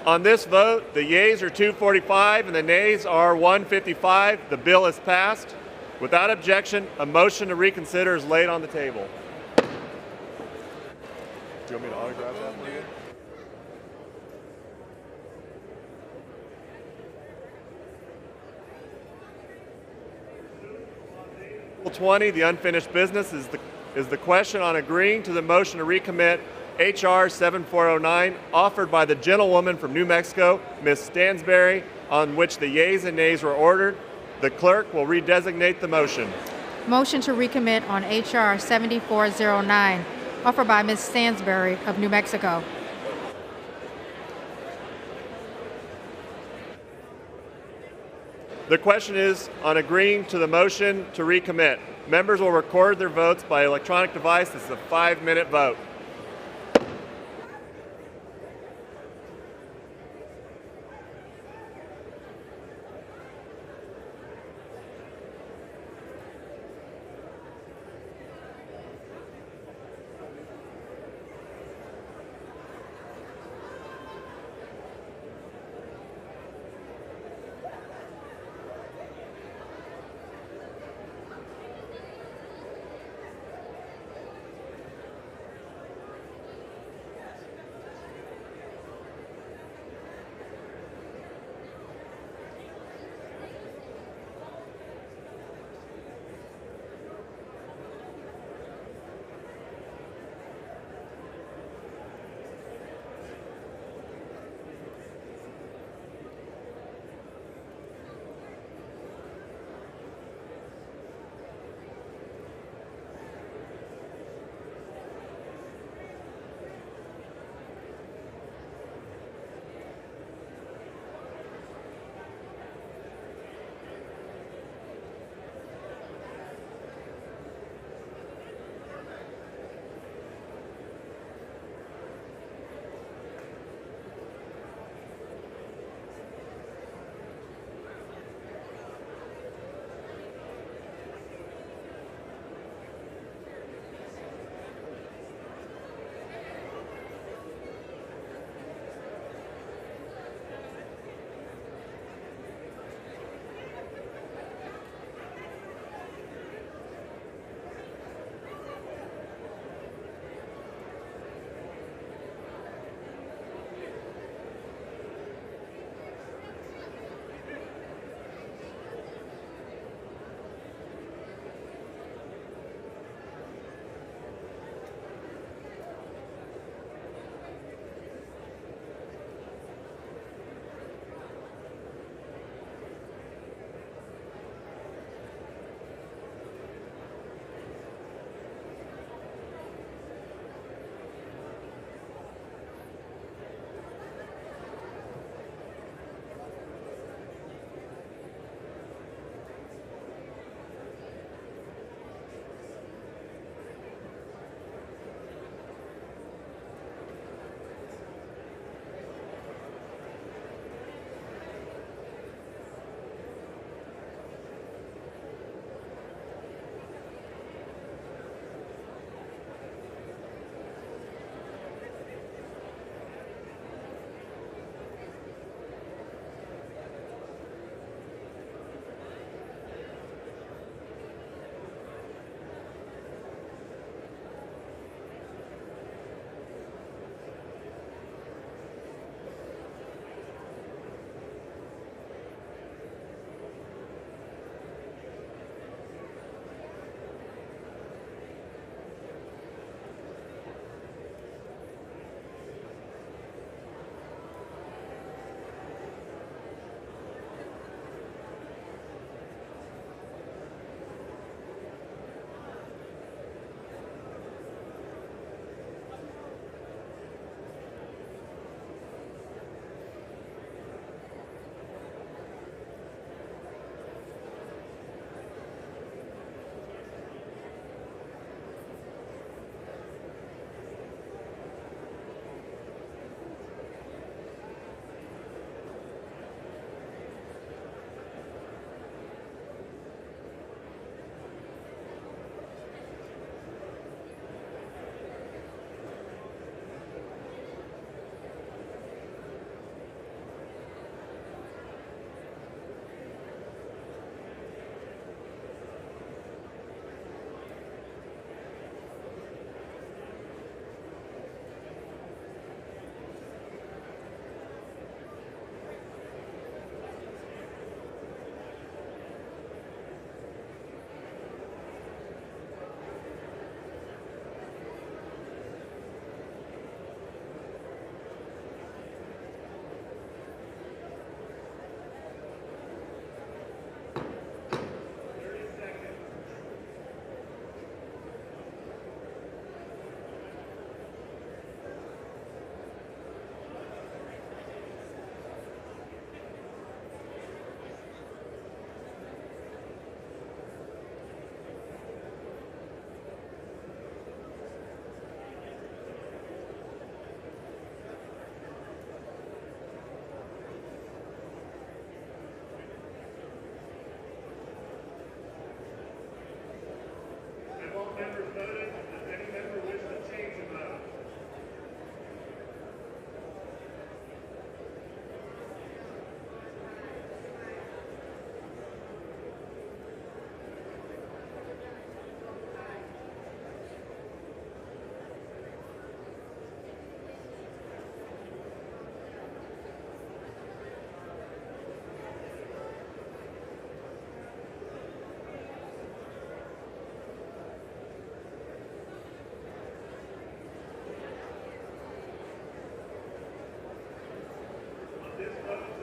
On this vote, the yeas are 245 and the nays are 155. The bill is passed. Without objection, a motion to reconsider is laid on the table. Do you want me to autograph that for you? Article 20, the unfinished business, is the question on agreeing to the motion to recommit H.R. 7409, offered by the gentlewoman from New Mexico, Ms. Stansberry, on which the yeas and nays were ordered. The clerk will redesignate the motion. Motion to recommit on H.R. 7409, offered by Ms. Stansberry of New Mexico. The question is on agreeing to the motion to recommit. Members will record their votes by electronic device. This is a 5-minute vote.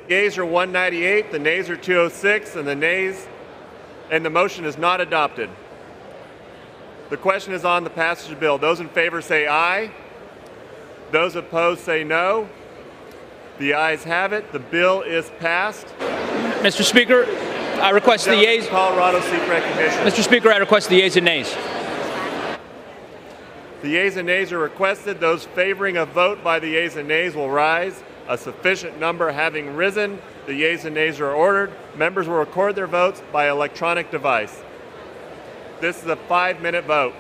Yeas are 198, the nays are 206, and the motion is not adopted. The question is on the passage of the bill. Those in favor say aye. Those opposed say no. The ayes have it. The bill is passed. Mr. Speaker, I request the yeas. Colorado seek recognition. Mr. Speaker, I request the yeas and nays. The yeas and nays are requested. Those favoring a vote by the yeas and nays will rise. A sufficient number having risen, the yeas and nays are ordered. Members will record their votes by electronic device. This is a 5-minute vote.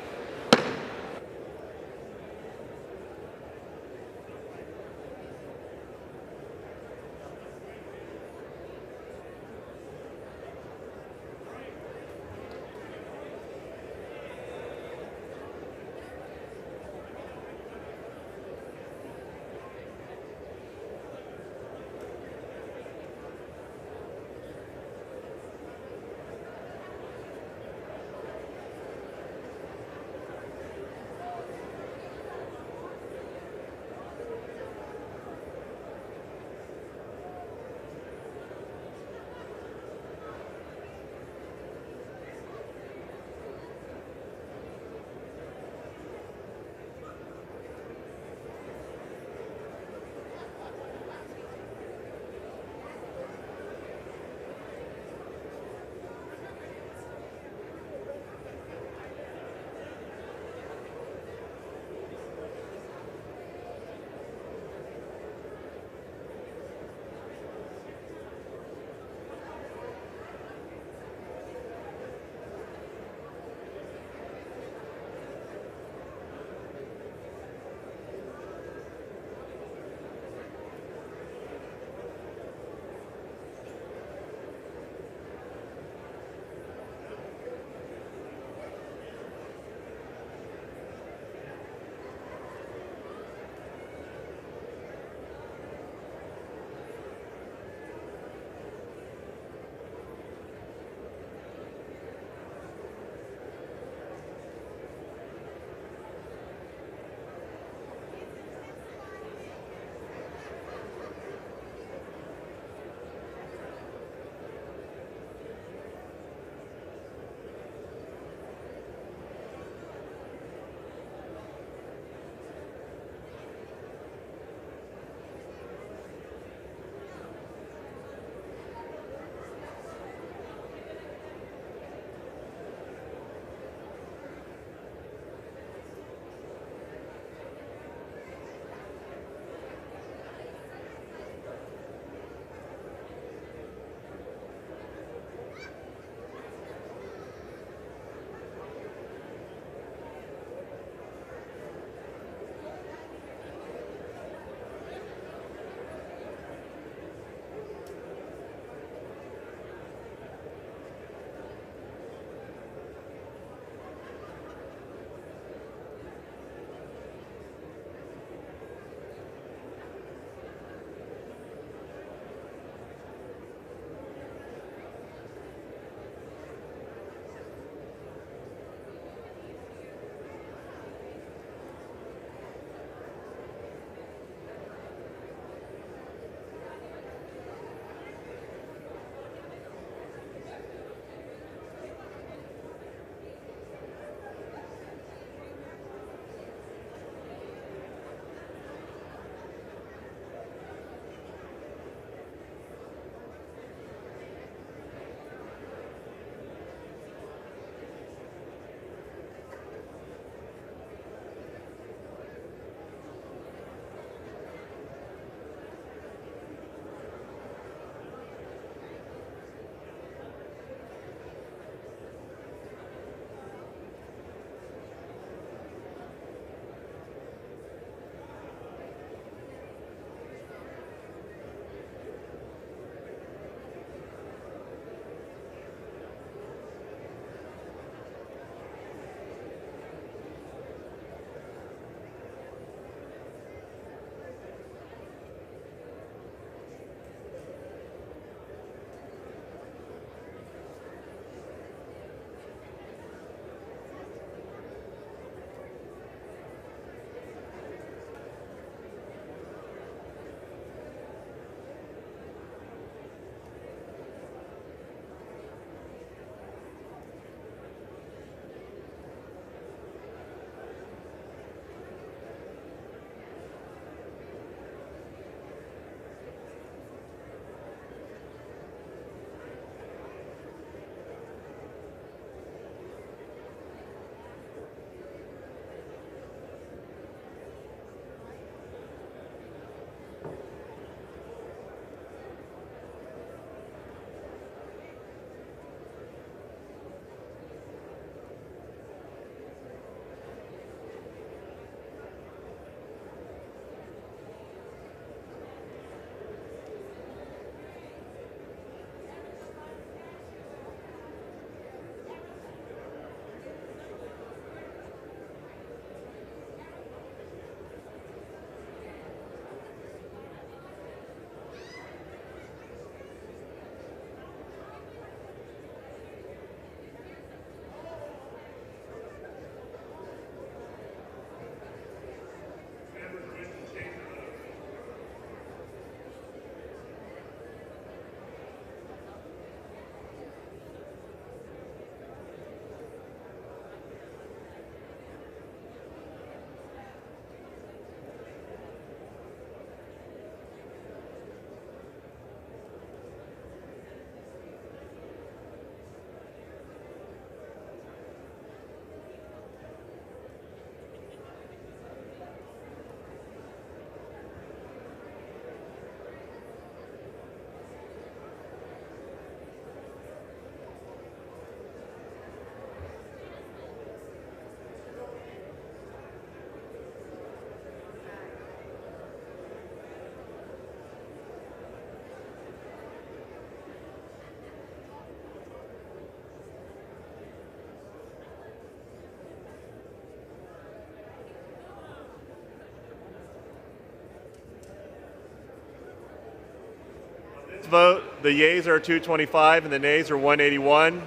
Against vote, the yeas are 225 and the nays are 181.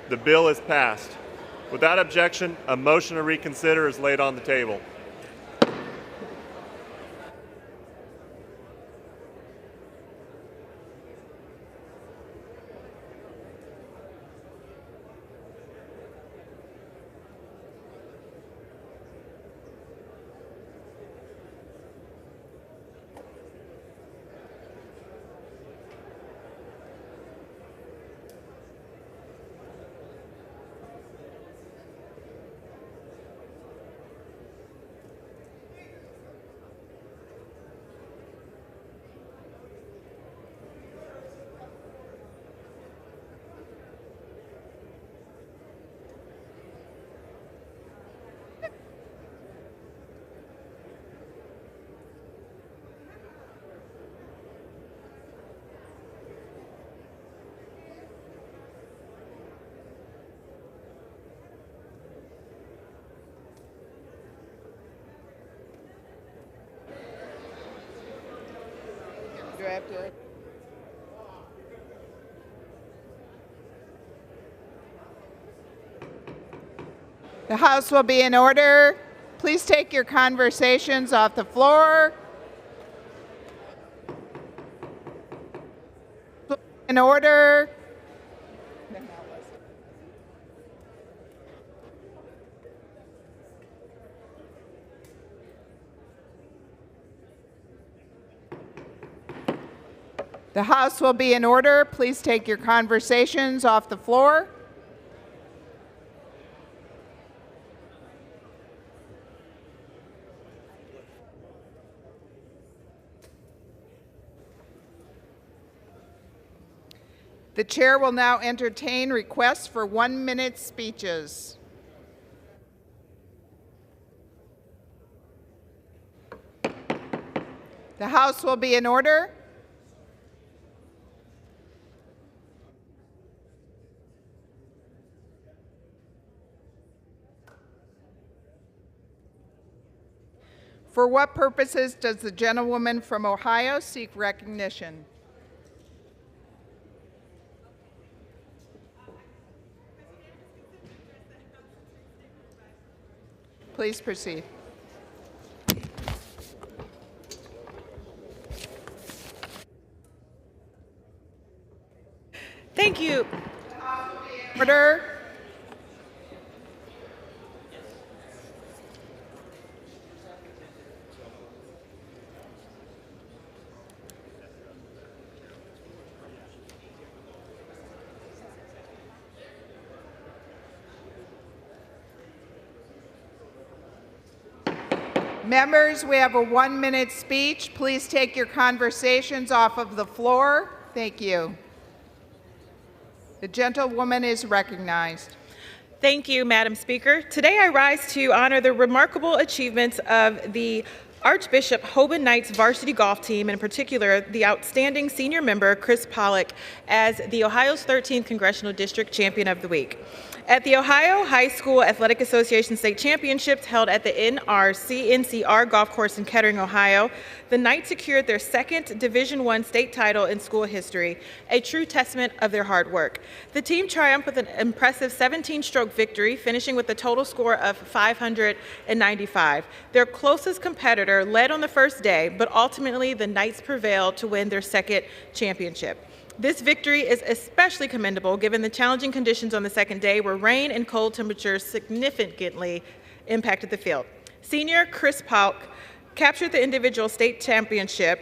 The bill is passed. Without objection, a motion to reconsider is laid on the table. The House will be in order. Please take your conversations off the floor. In order. The House will be in order. Please take your conversations off the floor. The chair will now entertain requests for 1-minute speeches. The House will be in order. For what purposes does the gentlewoman from Ohio seek recognition? Please proceed. Thank you. Order. Members, we have a 1-minute speech. Please take your conversations off of the floor. Thank you. The gentlewoman is recognized. Thank you, Madam Speaker. Today I rise to honor the remarkable achievements of the Archbishop Hoban Knights varsity golf team, and in particular, the outstanding senior member, Chris Pollock, as the Ohio's 13th Congressional District Champion of the Week. At the Ohio High School Athletic Association State Championships held at the NCR Golf Course in Kettering, Ohio, the Knights secured their second Division I state title in school history, a true testament of their hard work. The team triumphed with an impressive 17-stroke victory, finishing with a total score of 595. Their closest competitor led on the first day, but ultimately the Knights prevailed to win their second championship. This victory is especially commendable given the challenging conditions on the second day where rain and cold temperatures significantly impacted the field. Senior Chris Polk captured the individual state championship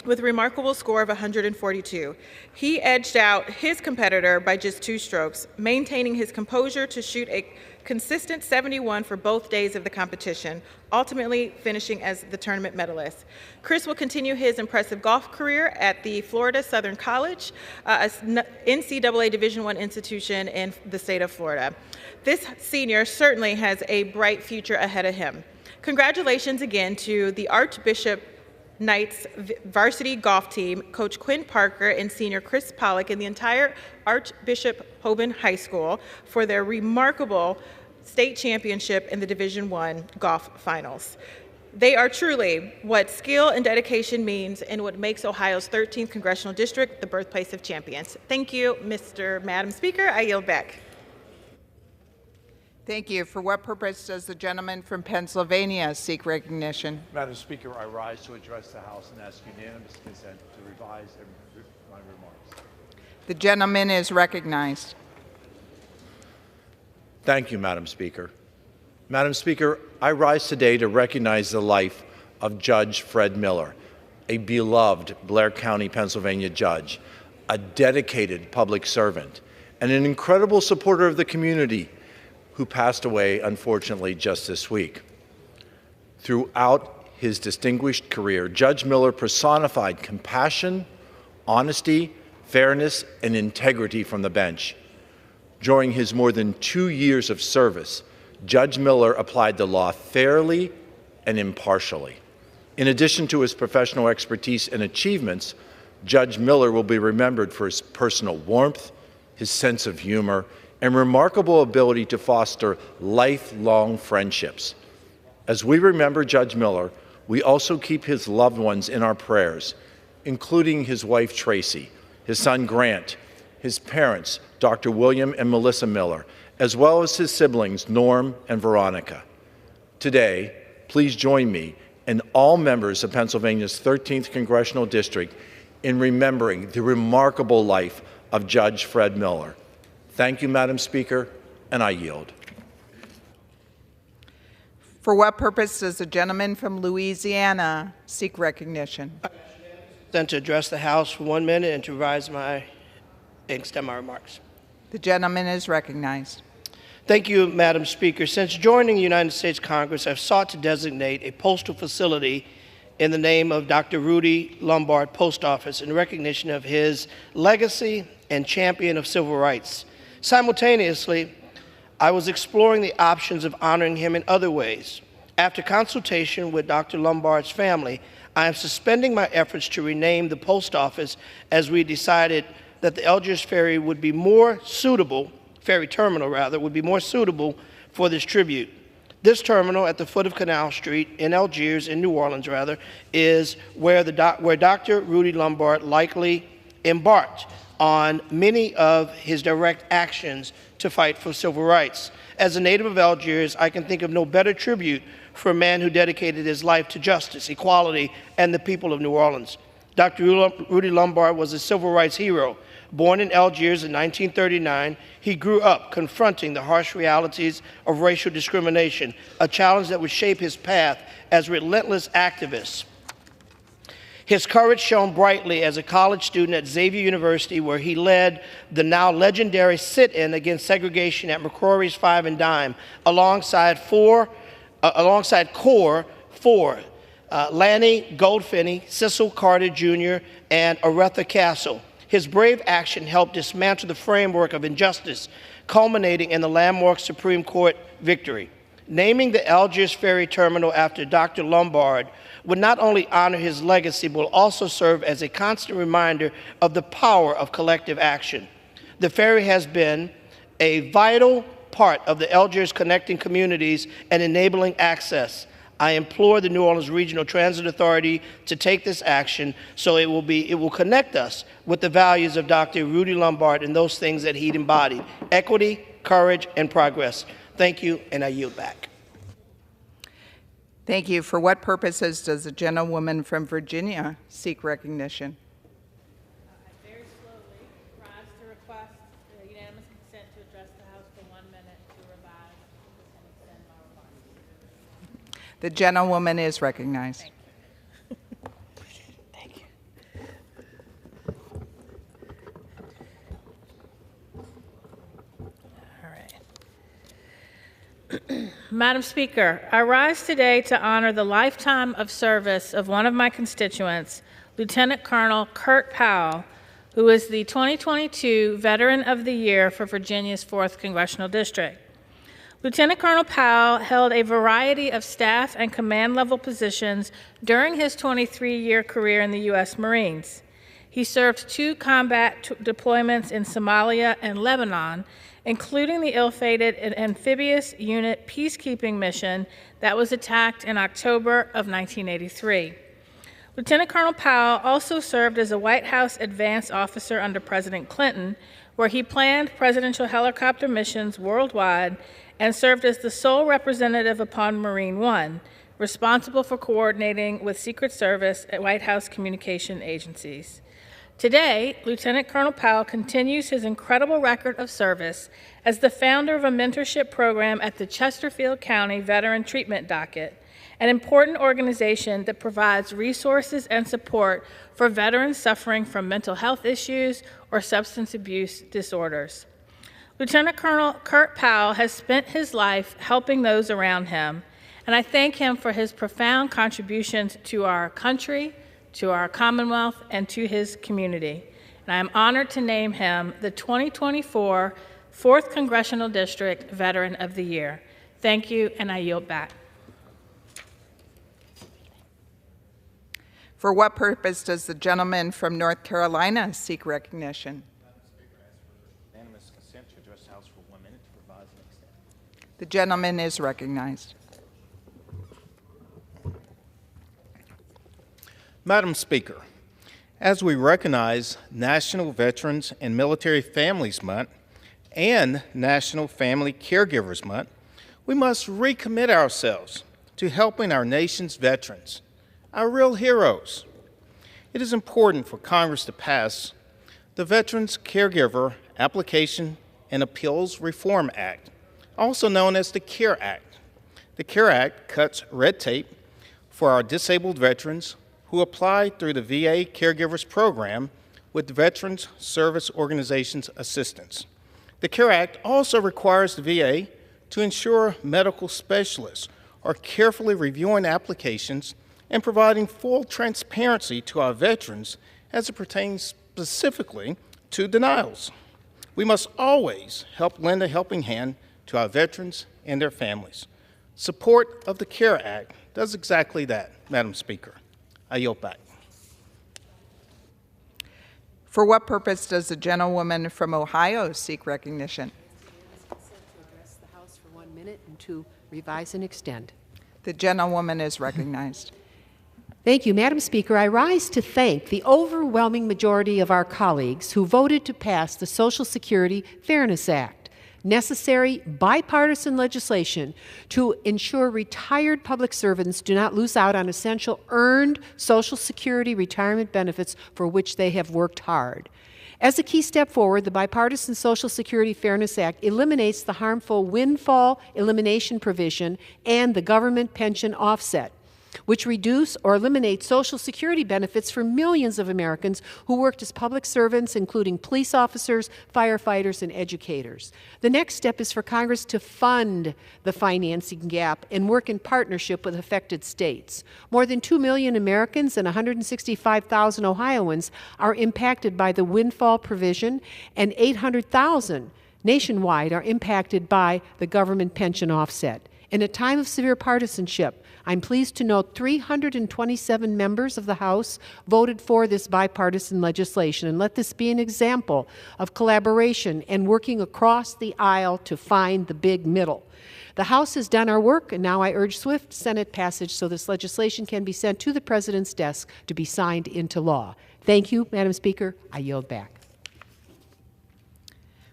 with a remarkable score of 142. He edged out his competitor by just 2 strokes, maintaining his composure to shoot a consistent 71 for both days of the competition, ultimately finishing as the tournament medalist. Chris will continue his impressive golf career at the Florida Southern College, a NCAA Division I institution in the state of Florida. This senior certainly has a bright future ahead of him. Congratulations again to the Archbishop Knights varsity golf team, Coach Quinn Parker and senior Chris Pollock, and the entire Archbishop Hoban High School for their remarkable state championship in the Division I golf finals. They are truly what skill and dedication means and what makes Ohio's 13th Congressional District the birthplace of champions. Thank you, Madam Speaker. I yield back. Thank you. For what purpose does the gentleman from Pennsylvania seek recognition? Madam Speaker, I rise to address the House and ask unanimous consent to revise my remarks. The gentleman is recognized. Thank you, Madam Speaker. Madam Speaker, I rise today to recognize the life of Judge Fred Miller, a beloved Blair County, Pennsylvania judge, a dedicated public servant, and an incredible supporter of the community who passed away, unfortunately, just this week. Throughout his distinguished career, Judge Miller personified compassion, honesty, fairness, and integrity from the bench. During his more than 2 years of service, Judge Miller applied the law fairly and impartially. In addition to his professional expertise and achievements, Judge Miller will be remembered for his personal warmth, his sense of humor, and remarkable ability to foster lifelong friendships. As we remember Judge Miller, we also keep his loved ones in our prayers, including his wife Tracy, his son Grant, his parents, Dr. William and Melissa Miller, as well as his siblings, Norm and Veronica. Today, please join me and all members of Pennsylvania's 13th Congressional District in remembering the remarkable life of Judge Fred Miller. Thank you, Madam Speaker, and I yield. For what purpose does the gentleman from Louisiana seek recognition? Then to address the House for 1 minute and to extend my remarks. The gentleman is recognized. Thank you, Madam Speaker. Since joining the United States Congress, I've sought to designate a postal facility in the name of Dr. Rudy Lombard Post Office in recognition of his legacy and champion of civil rights. Simultaneously, I was exploring the options of honoring him in other ways. After consultation with Dr. Lombard's family, I am suspending my efforts to rename the post office as we decided that the Algiers Ferry would be more suitable, ferry terminal rather, would be more suitable for this tribute. This terminal at the foot of Canal Street in Algiers, in New Orleans rather, is where Dr. Rudy Lombard likely embarked on many of his direct actions to fight for civil rights. As a native of Algiers, I can think of no better tribute for a man who dedicated his life to justice, equality, and the people of New Orleans. Dr. Rudy Lombard was a civil rights hero. Born in Algiers in 1939, he grew up confronting the harsh realities of racial discrimination, a challenge that would shape his path as a relentless activist. His courage shone brightly as a college student at Xavier University, where he led the now legendary sit-in against segregation at McCrory's Five and Dime, alongside Core 4, Lanny Goldfinney, Cecil Carter Jr., and Aretha Castle. His brave action helped dismantle the framework of injustice, culminating in the landmark Supreme Court victory. Naming the Algiers Ferry Terminal after Dr. Lombard would not only honor his legacy, but will also serve as a constant reminder of the power of collective action. The ferry has been a vital part of the Algiers connecting communities and enabling access. I implore the New Orleans Regional Transit Authority to take this action so it will connect us with the values of Dr. Rudy Lombard and those things that he embodied: equity, courage, and progress. Thank you, and I yield back. Thank you. For what purposes does the gentlewoman from Virginia seek recognition? Very slowly rise to request unanimous consent to address the House for 1 minute to revise and extend my remarks. The gentlewoman is recognized. Thank you. All right. Madam Speaker, I rise today to honor the lifetime of service of one of my constituents, Lieutenant Colonel Kurt Powell, who is the 2022 Veteran of the Year for Virginia's 4th Congressional District. Lieutenant Colonel Powell held a variety of staff and command level positions during his 23-year career in the U.S. Marines. He served 2 combat deployments in Somalia and Lebanon, including the ill-fated amphibious unit peacekeeping mission that was attacked in October of 1983. Lieutenant Colonel Powell also served as a White House advance officer under President Clinton, where he planned presidential helicopter missions worldwide and served as the sole representative upon Marine One, responsible for coordinating with Secret Service at White House communication agencies. Today, Lieutenant Colonel Powell continues his incredible record of service as the founder of a mentorship program at the Chesterfield County Veteran Treatment Docket, an important organization that provides resources and support for veterans suffering from mental health issues or substance abuse disorders. Lieutenant Colonel Kurt Powell has spent his life helping those around him, and I thank him for his profound contributions to our country, to our Commonwealth, and to his community. And I am honored to name him the 2024 4th Congressional District Veteran of the Year. Thank you, and I yield back. For what purpose does the gentleman from North Carolina seek recognition? Madam Speaker, I ask for unanimous consent to address the House for 1 minute to revise and extend. The gentleman is recognized. Madam Speaker, as we recognize National Veterans and Military Families Month and National Family Caregivers Month, we must recommit ourselves to helping our nation's veterans, our real heroes. It is important for Congress to pass the Veterans Caregiver Application and Appeals Reform Act, also known as the CARE Act. The CARE Act cuts red tape for our disabled veterans who apply through the VA Caregivers Program with Veterans Service Organizations assistance. The CARE Act also requires the VA to ensure medical specialists are carefully reviewing applications and providing full transparency to our veterans as it pertains specifically to denials. We must always help lend a helping hand to our veterans and their families. Support of the CARE Act does exactly that, Madam Speaker. I yield back. For what purpose does the gentlewoman from Ohio seek recognition? Consent to address the House for 1 minute and to revise and extend. The gentlewoman is recognized. Thank you, Madam Speaker. I rise to thank the overwhelming majority of our colleagues who voted to pass the Social Security Fairness Act, necessary bipartisan legislation to ensure retired public servants do not lose out on essential earned Social Security retirement benefits for which they have worked hard. As a key step forward, the Bipartisan Social Security Fairness Act eliminates the harmful windfall elimination provision and the government pension offset, which reduce or eliminate Social Security benefits for millions of Americans who worked as public servants, including police officers, firefighters, and educators. The next step is for Congress to fund the financing gap and work in partnership with affected states. More than 2 million Americans and 165,000 Ohioans are impacted by the windfall provision, and 800,000 nationwide are impacted by the government pension offset. In a time of severe partisanship, I'm pleased to note 327 members of the House voted for this bipartisan legislation, and let this be an example of collaboration and working across the aisle to find the big middle. The House has done our work, and now I urge swift Senate passage so this legislation can be sent to the President's desk to be signed into law. Thank you, Madam Speaker. I yield back.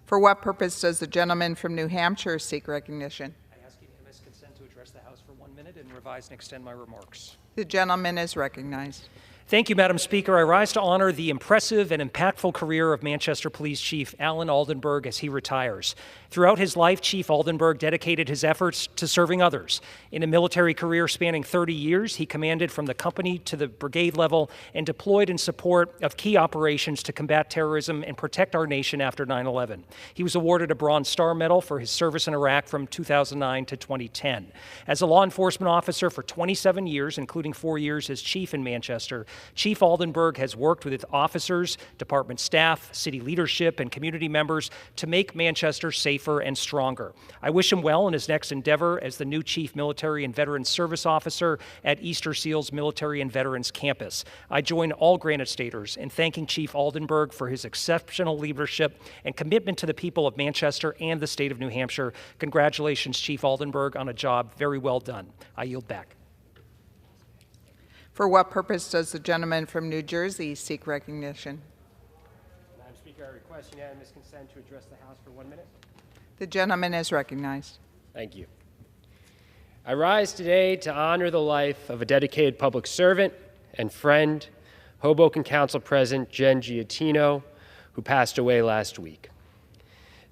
For what purpose does the gentleman from New Hampshire seek recognition? And revise and extend my remarks. The gentleman is recognized. Thank you, Madam Speaker. I rise to honor the impressive and impactful career of Manchester Police Chief Alan Aldenburg as he retires. Throughout his life, Chief Aldenburg dedicated his efforts to serving others. In a military career spanning 30 years, he commanded from the company to the brigade level and deployed in support of key operations to combat terrorism and protect our nation after 9/11. He was awarded a Bronze Star Medal for his service in Iraq from 2009 to 2010. As a law enforcement officer for 27 years, including 4 years as chief in Manchester, Chief Aldenburg has worked with officers, department staff, city leadership, and community members to make Manchester safer and stronger. I wish him well in his next endeavor as the new Chief Military and Veterans Service Officer at Easter Seals Military and Veterans Campus. I join all Granite Staters in thanking Chief Aldenburg for his exceptional leadership and commitment to the people of Manchester and the state of New Hampshire. Congratulations, Chief Aldenburg, on a job very well done. I yield back. For what purpose does the gentleman from New Jersey seek recognition? Madam Speaker, I request unanimous consent to address the House for 1 minute. The gentleman is recognized. Thank you. I rise today to honor the life of a dedicated public servant and friend, Hoboken Council President Jen Giotino, who passed away last week.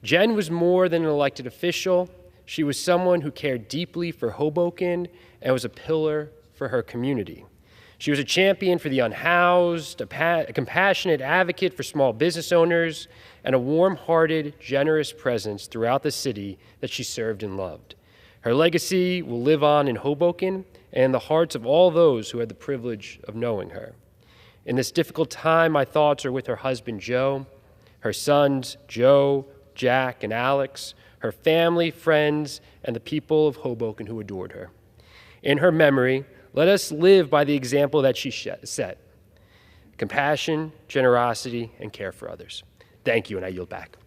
Jen was more than an elected official. She was someone who cared deeply for Hoboken and was a pillar for her community. She was a champion for the unhoused, a compassionate advocate for small business owners, and a warm-hearted, generous presence throughout the city that she served and loved. Her legacy will live on in Hoboken and in the hearts of all those who had the privilege of knowing her. In this difficult time, my thoughts are with her husband, Joe, her sons, Joe, Jack, and Alex, her family, friends, and the people of Hoboken who adored her. In her memory, let us live by the example that she set: compassion, generosity, and care for others. Thank you, and I yield back.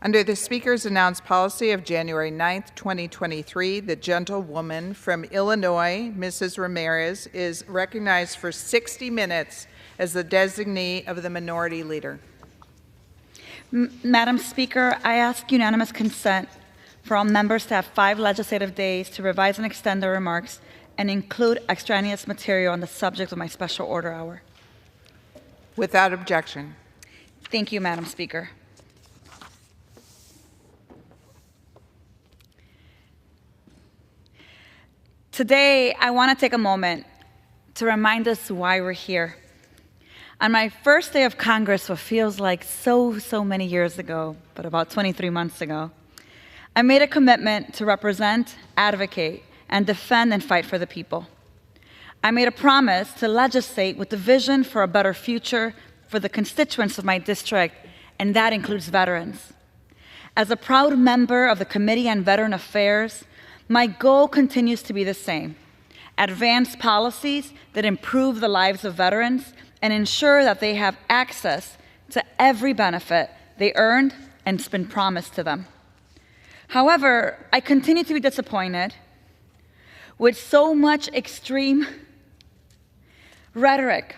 Under the Speaker's announced policy of January 9th, 2023, the gentlewoman from Illinois, Mrs. Ramirez, is recognized for 60 minutes as the designee of the Minority Leader. Madam Speaker, I ask unanimous consent for all members to have 5 legislative days to revise and extend their remarks and include extraneous material on the subject of my special order hour. Without objection. Thank you, Madam Speaker. Today, I want to take a moment to remind us why we're here. On my first day of Congress, what feels like so many years ago, but about 23 months ago, I made a commitment to represent, advocate, and defend and fight for the people. I made a promise to legislate with the vision for a better future for the constituents of my district, and that includes veterans. As a proud member of the Committee on Veteran Affairs, my goal continues to be the same: advance policies that improve the lives of veterans and ensure that they have access to every benefit they earned and's been promised to them. However, I continue to be disappointed with so much extreme rhetoric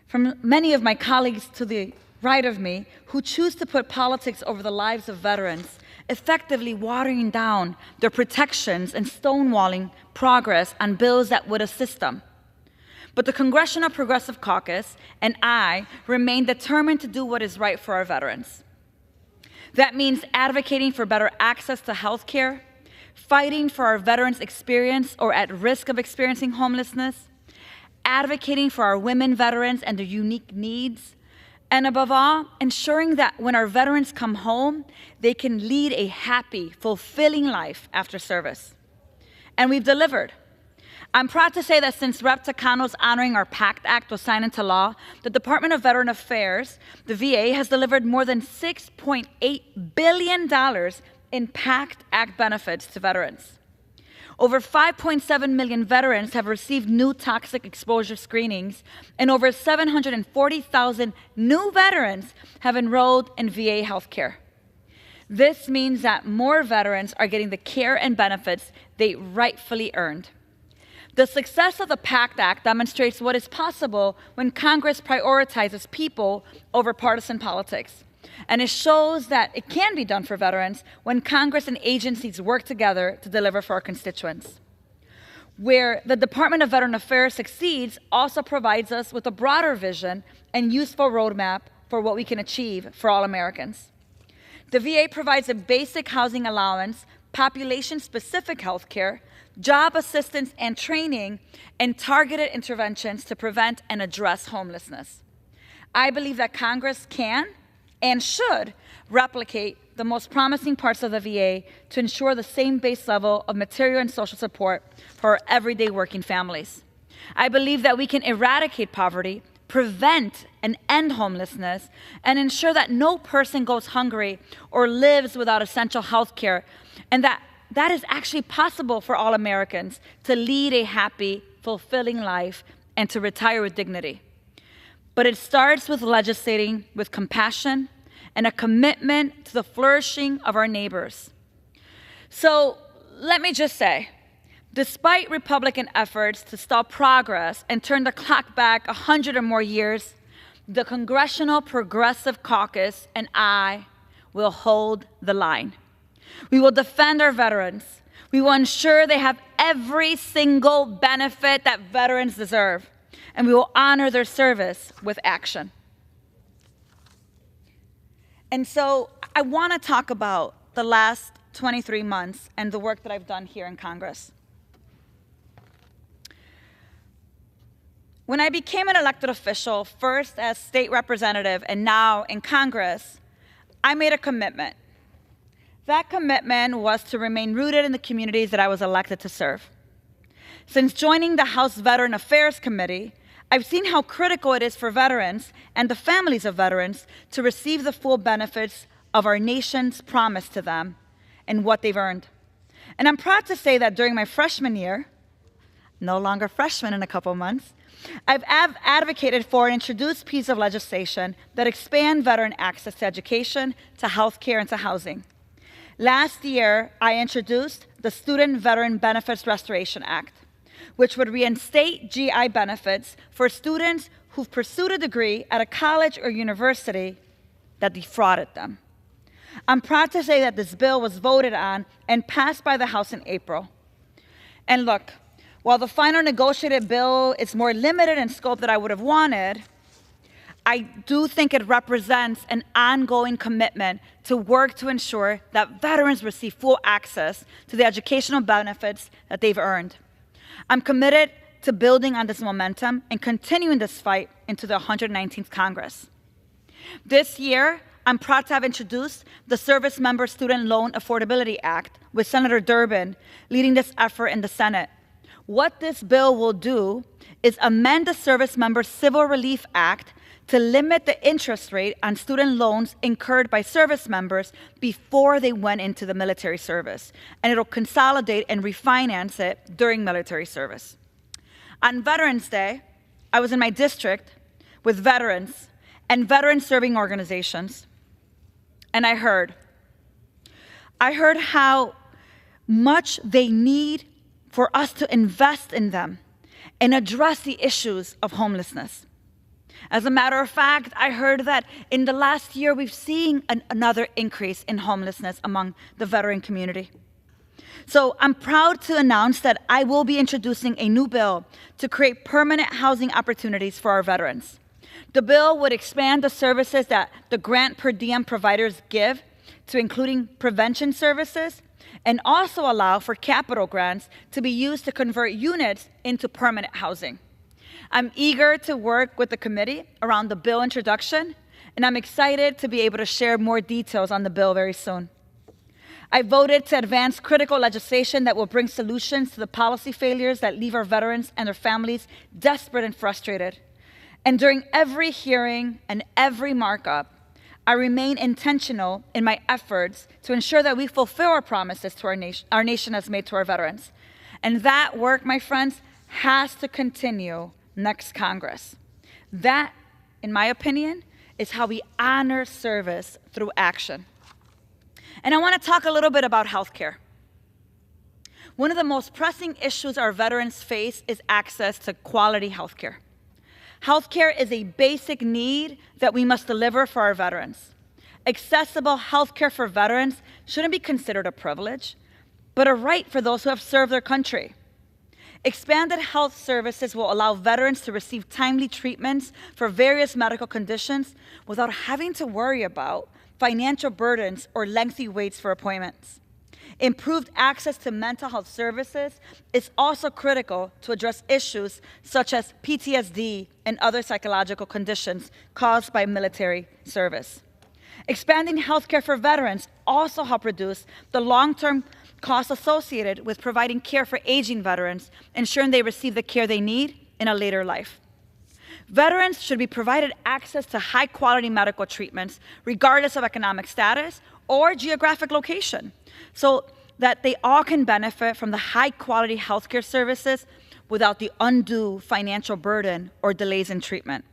from many of my colleagues to the right of me who choose to put politics over the lives of veterans, effectively watering down their protections and stonewalling progress on bills that would assist them. But the Congressional Progressive Caucus and I remain determined to do what is right for our veterans. That means advocating for better access to health care, fighting for our veterans experience or at risk of experiencing homelessness, advocating for our women veterans and their unique needs, and above all, ensuring that when our veterans come home, they can lead a happy, fulfilling life after service. And we've delivered. I'm proud to say that since Rep. Takano's honoring our PACT Act was signed into law, the Department of Veteran Affairs, the VA, has delivered more than $6.8 billion in PACT Act benefits to veterans. Over 5.7 million veterans have received new toxic exposure screenings, and over 740,000 new veterans have enrolled in VA healthcare. This means that more veterans are getting the care and benefits they rightfully earned. The success of the PACT Act demonstrates what is possible when Congress prioritizes people over partisan politics. And it shows that it can be done for veterans when Congress and agencies work together to deliver for our constituents. Where the Department of Veteran Affairs succeeds also provides us with a broader vision and useful roadmap for what we can achieve for all Americans. The VA provides a basic housing allowance, population-specific health care, job assistance and training, and targeted interventions to prevent and address homelessness. I believe that Congress can and should replicate the most promising parts of the VA to ensure the same base level of material and social support for our everyday working families. I believe that we can eradicate poverty, prevent and end homelessness, and ensure that no person goes hungry or lives without essential health care, and that is actually possible for all Americans to lead a happy, fulfilling life and to retire with dignity. But it starts with legislating with compassion and a commitment to the flourishing of our neighbors. So let me just say, despite Republican efforts to stall progress and turn the clock back 100 or more years, the Congressional Progressive Caucus and I will hold the line. We will defend our veterans. We will ensure they have every single benefit that veterans deserve, and we will honor their service with action. And so I want to talk about the last 23 months and the work that I've done here in Congress. When I became an elected official, first as state representative and now in Congress, I made a commitment. That commitment was to remain rooted in the communities that I was elected to serve. Since joining the House Veteran Affairs Committee, I've seen how critical it is for veterans and the families of veterans to receive the full benefits of our nation's promise to them and what they've earned. And I'm proud to say that during my freshman year, no longer freshman in a couple months, I've advocated for and introduced pieces of legislation that expand veteran access to education, to health care, and to housing. Last year, I introduced the Student Veteran Benefits Restoration Act, which would reinstate GI benefits for students who've pursued a degree at a college or university that defrauded them. I'm proud to say that this bill was voted on and passed by the House in April. And look, while the final negotiated bill is more limited in scope than I would have wanted, I do think it represents an ongoing commitment to work to ensure that veterans receive full access to the educational benefits that they've earned. I'm committed to building on this momentum and continuing this fight into the 119th Congress. This year, I'm proud to have introduced the Service Member Student Loan Affordability Act with Senator Durbin leading this effort in the Senate. What this bill will do is amend the Service Member Civil Relief Act to limit the interest rate on student loans incurred by service members before they went into the military service. And it'll consolidate and refinance it during military service. On Veterans Day, I was in my district with veterans and veteran-serving organizations, and I heard how much they need for us to invest in them and address the issues of homelessness. As a matter of fact, I heard that in the last year, we've seen another increase in homelessness among the veteran community. So I'm proud to announce that I will be introducing a new bill to create permanent housing opportunities for our veterans. The bill would expand the services that the grant per diem providers give to including prevention services, and also allow for capital grants to be used to convert units into permanent housing. I'm eager to work with the committee around the bill introduction, and I'm excited to be able to share more details on the bill very soon. I voted to advance critical legislation that will bring solutions to the policy failures that leave our veterans and their families desperate and frustrated. And during every hearing and every markup, I remain intentional in my efforts to ensure that we fulfill our promises to our nation has made to our veterans. And that work, my friends, has to continue next Congress. That, in my opinion, is how we honor service through action. And I want to talk a little bit about healthcare. One of the most pressing issues our veterans face is access to quality healthcare. Healthcare is a basic need that we must deliver for our veterans. Accessible healthcare for veterans shouldn't be considered a privilege, but a right for those who have served their country. Expanded health services will allow veterans to receive timely treatments for various medical conditions without having to worry about financial burdens or lengthy waits for appointments. Improved access to mental health services is also critical to address issues such as PTSD and other psychological conditions caused by military service. Expanding healthcare for veterans also help reduce the long-term costs associated with providing care for aging veterans, ensuring they receive the care they need in a later life. Veterans should be provided access to high-quality medical treatments, regardless of economic status or geographic location, so that they all can benefit from the high-quality healthcare services without the undue financial burden or delays in treatment.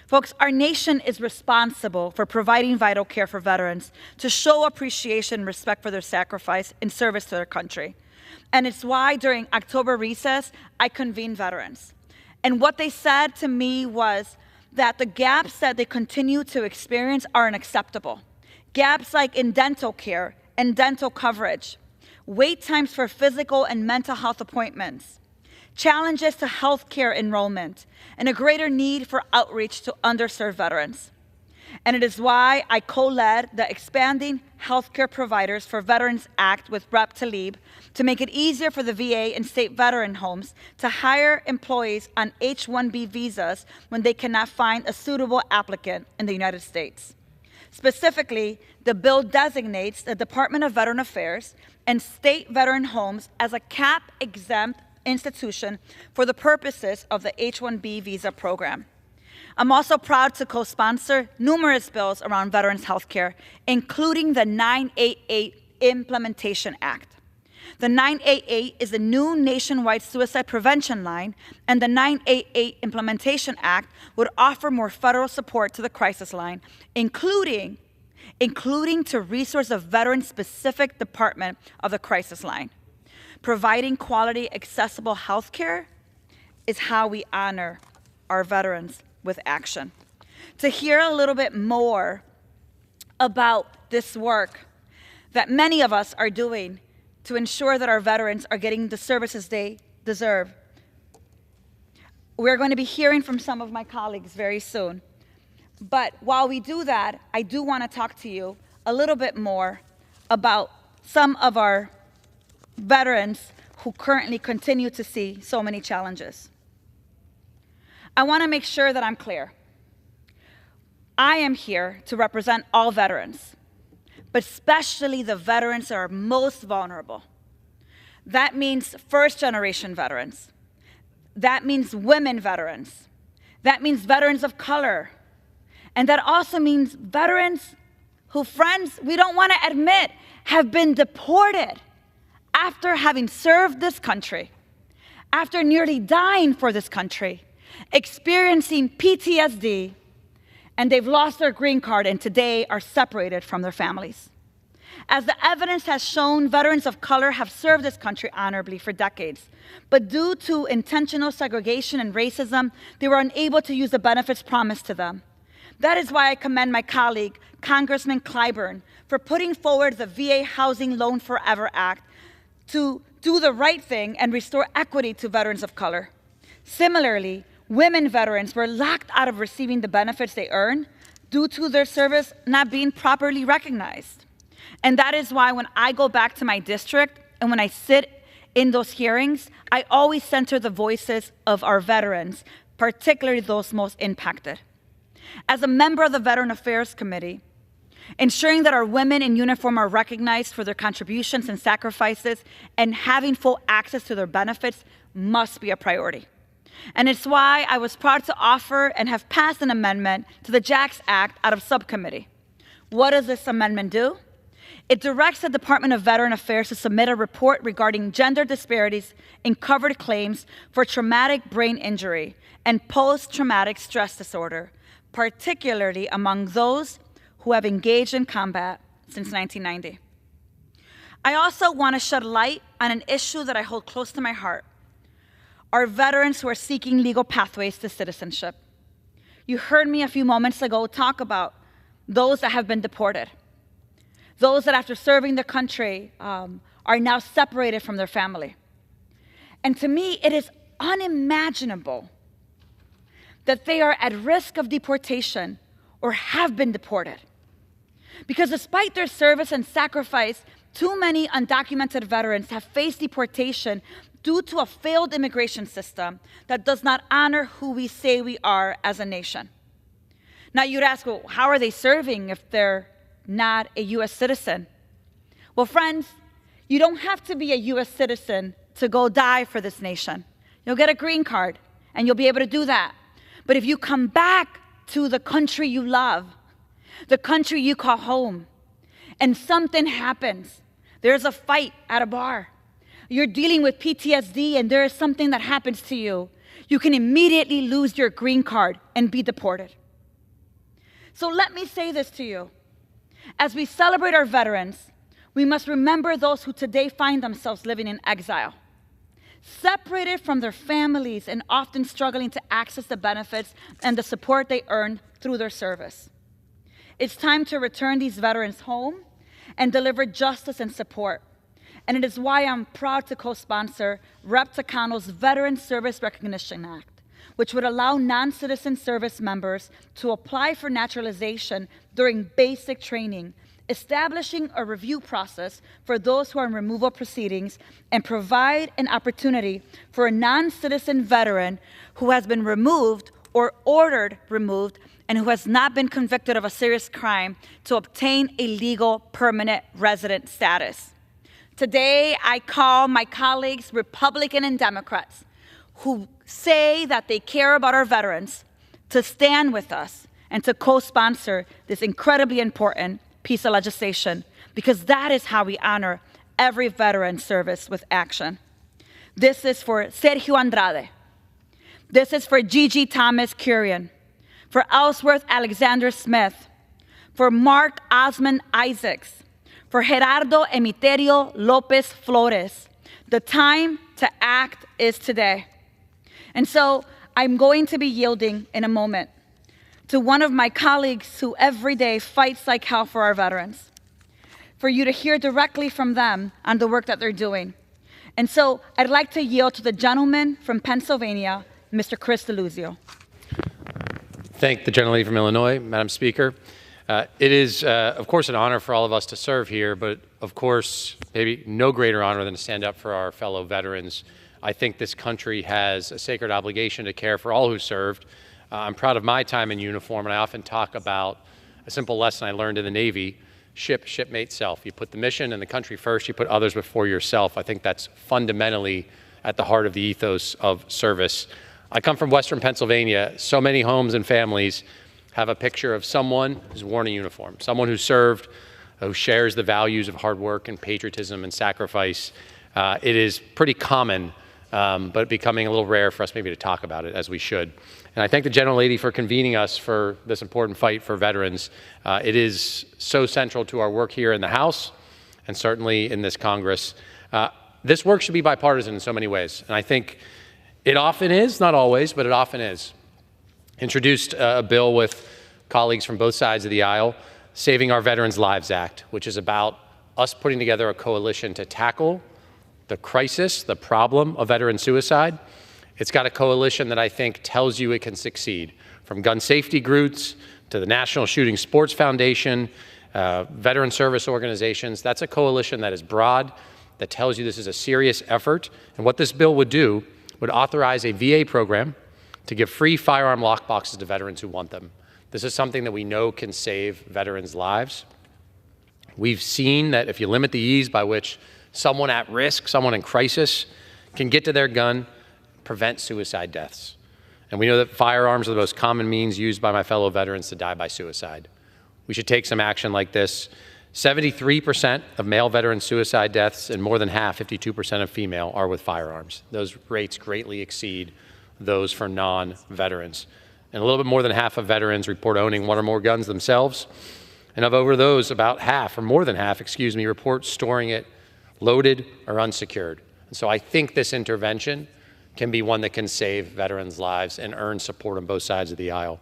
Folks, our nation is responsible for providing vital care for veterans to show appreciation and respect for their sacrifice in service to their country. And it's why during October recess, I convened veterans. And what they said to me was that the gaps that they continue to experience are unacceptable. Gaps like in dental care and dental coverage, wait times for physical and mental health appointments, challenges to health care enrollment, and a greater need for outreach to underserved veterans. And it is why I co-led the Expanding Healthcare Providers for Veterans Act with Rep. Tlaib to make it easier for the VA and state veteran homes to hire employees on H-1B visas when they cannot find a suitable applicant in the United States. Specifically, the bill designates the Department of Veteran Affairs and state veteran homes as a CAP-exempt institution for the purposes of the H-1B visa program. I'm also proud to co-sponsor numerous bills around veterans' health care, including the 988 Implementation Act. The 988 is a new nationwide suicide prevention line, and the 988 Implementation Act would offer more federal support to the crisis line, including to resource a veteran-specific department of the crisis line. Providing quality, accessible health care is how we honor our veterans with action. To hear a little bit more about this work that many of us are doing to ensure that our veterans are getting the services they deserve, we're going to be hearing from some of my colleagues very soon. But while we do that, I do want to talk to you a little bit more about some of our veterans who currently continue to see so many challenges. I want to make sure that I'm clear. I am here to represent all veterans, but especially the veterans that are most vulnerable. That means first-generation veterans. That means women veterans. That means veterans of color. And that also means veterans who, friends, we don't want to admit, have been deported after having served this country, after nearly dying for this country, experiencing PTSD, and they've lost their green card and today are separated from their families. As the evidence has shown, veterans of color have served this country honorably for decades, but due to intentional segregation and racism, they were unable to use the benefits promised to them. That is why I commend my colleague, Congressman Clyburn, for putting forward the VA Housing Loan Forever Act to do the right thing and restore equity to veterans of color. Similarly, women veterans were locked out of receiving the benefits they earn due to their service not being properly recognized. And that is why when I go back to my district and when I sit in those hearings, I always center the voices of our veterans, particularly those most impacted. As a member of the Veteran Affairs Committee, ensuring that our women in uniform are recognized for their contributions and sacrifices and having full access to their benefits must be a priority. And it's why I was proud to offer and have passed an amendment to the JAX Act out of subcommittee. What does this amendment do? It directs the Department of Veteran Affairs to submit a report regarding gender disparities in covered claims for traumatic brain injury and post-traumatic stress disorder, particularly among those who have engaged in combat since 1990. I also want to shed light on an issue that I hold close to my heart: our veterans who are seeking legal pathways to citizenship. You heard me a few moments ago talk about those that have been deported, those that after serving the country are now separated from their family. And to me, it is unimaginable that they are at risk of deportation or have been deported. Because despite their service and sacrifice, too many undocumented veterans have faced deportation due to a failed immigration system that does not honor who we say we are as a nation. Now you'd ask, well, how are they serving if they're not a U.S. citizen? Well, friends, you don't have to be a U.S. citizen to go die for this nation. You'll get a green card, and you'll be able to do that. But if you come back to the country you love, the country you call home, and something happens, there's a fight at a bar, you're dealing with PTSD and there is something that happens to you, you can immediately lose your green card and be deported. So let me say this to you. As we celebrate our veterans, we must remember those who today find themselves living in exile, separated from their families and often struggling to access the benefits and the support they earned through their service. It's time to return these veterans home and deliver justice and support. And it is why I'm proud to co-sponsor Rep. Takano's Veteran Service Recognition Act, which would allow non-citizen service members to apply for naturalization during basic training, establishing a review process for those who are in removal proceedings, and provide an opportunity for a non-citizen veteran who has been removed or ordered removed and who has not been convicted of a serious crime to obtain a legal permanent resident status. Today, I call my colleagues, Republican and Democrats, who say that they care about our veterans, to stand with us and to co-sponsor this incredibly important piece of legislation, because that is how we honor every veteran service with action. This is for Sergio Andrade. This is for Gigi Thomas Curian, for Ellsworth Alexander Smith, for Mark Osmond Isaacs, for Gerardo Emiterio Lopez Flores. The time to act is today. And so I'm going to be yielding in a moment to one of my colleagues who every day fights like hell for our veterans, for you to hear directly from them on the work that they're doing. And so I'd like to yield to the gentleman from Pennsylvania, Mr. Chris Deluzio. Thank the gentlelady from Illinois, Madam Speaker. It is, of course, an honor for all of us to serve here, but of course, maybe no greater honor than to stand up for our fellow veterans. I think this country has a sacred obligation to care for all who served. I'm proud of my time in uniform, and I often talk about a simple lesson I learned in the Navy: shipmate, self. You put the mission and the country first, you put others before yourself. I think that's fundamentally at the heart of the ethos of service. I come from Western Pennsylvania. So many homes and families have a picture of someone who's worn a uniform, someone who served, who shares the values of hard work and patriotism and sacrifice. It is pretty common, but becoming a little rare for us maybe to talk about it as we should. And I thank the gentlelady for convening us for this important fight for veterans. It is so central to our work here in the House and certainly in this Congress. This work should be bipartisan in so many ways, and I think it often is, not always, but it often is. Introduced a bill with colleagues from both sides of the aisle, Saving Our Veterans Lives Act, which is about us putting together a coalition to tackle the crisis, the problem of veteran suicide. It's got a coalition that I think tells you it can succeed, from gun safety groups to the National Shooting Sports Foundation, veteran service organizations. That's a coalition that is broad, that tells you this is a serious effort. And what this bill would do would authorize a VA program to give free firearm lockboxes to veterans who want them. This is something that we know can save veterans' lives. We've seen that if you limit the ease by which someone at risk, someone in crisis, can get to their gun, prevent suicide deaths. And we know that firearms are the most common means used by my fellow veterans to die by suicide. We should take some action like this. 73% of male veteran suicide deaths and more than half, 52% of female, are with firearms. Those rates greatly exceed those for non-veterans. And a little bit more than half of veterans report owning one or more guns themselves. And of over those, about half, or more than half, report storing it loaded or unsecured. And so I think this intervention can be one that can save veterans' lives and earn support on both sides of the aisle.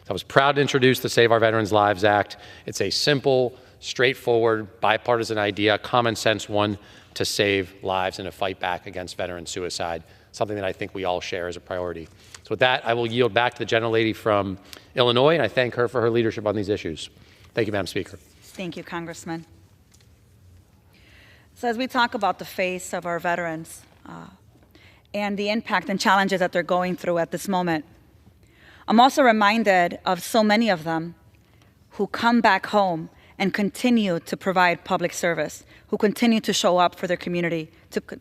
I was proud to introduce the Save Our Veterans Lives Act. It's a simple, straightforward, bipartisan idea, common sense one to save lives and to fight back against veteran suicide, something that I think we all share as a priority. So with that, I will yield back to the gentlelady from Illinois, and I thank her for her leadership on these issues. Thank you, Madam Speaker. Thank you, Congressman. So as we talk about the face of our veterans and the impact and challenges that they're going through at this moment, I'm also reminded of so many of them who come back home and continue to provide public service, who continue to show up for their community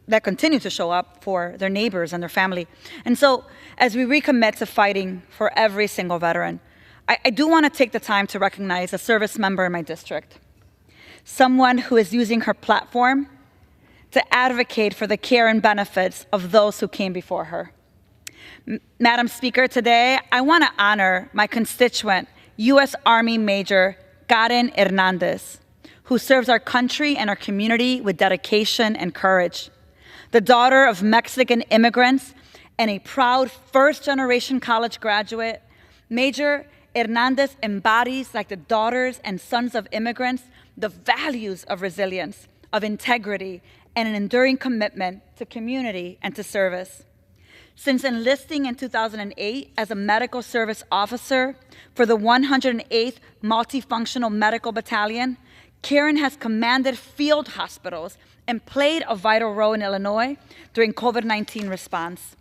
that continue to show up for their neighbors and their family. And so as we recommit to fighting for every single veteran, I do want to take the time to recognize a service member in my district, someone who is using her platform to advocate for the care and benefits of those who came before her. Madam Speaker, today I want to honor my constituent, U.S. Army Major Karen Hernandez, who serves our country and our community with dedication and courage. The daughter of Mexican immigrants and a proud first-generation college graduate, Major Hernandez embodies, like the daughters and sons of immigrants, the values of resilience, of integrity, and an enduring commitment to community and to service. Since enlisting in 2008 as a medical service officer for the 108th Multifunctional Medical Battalion, Karen has commanded field hospitals and played a vital role in Illinois during COVID-19 response.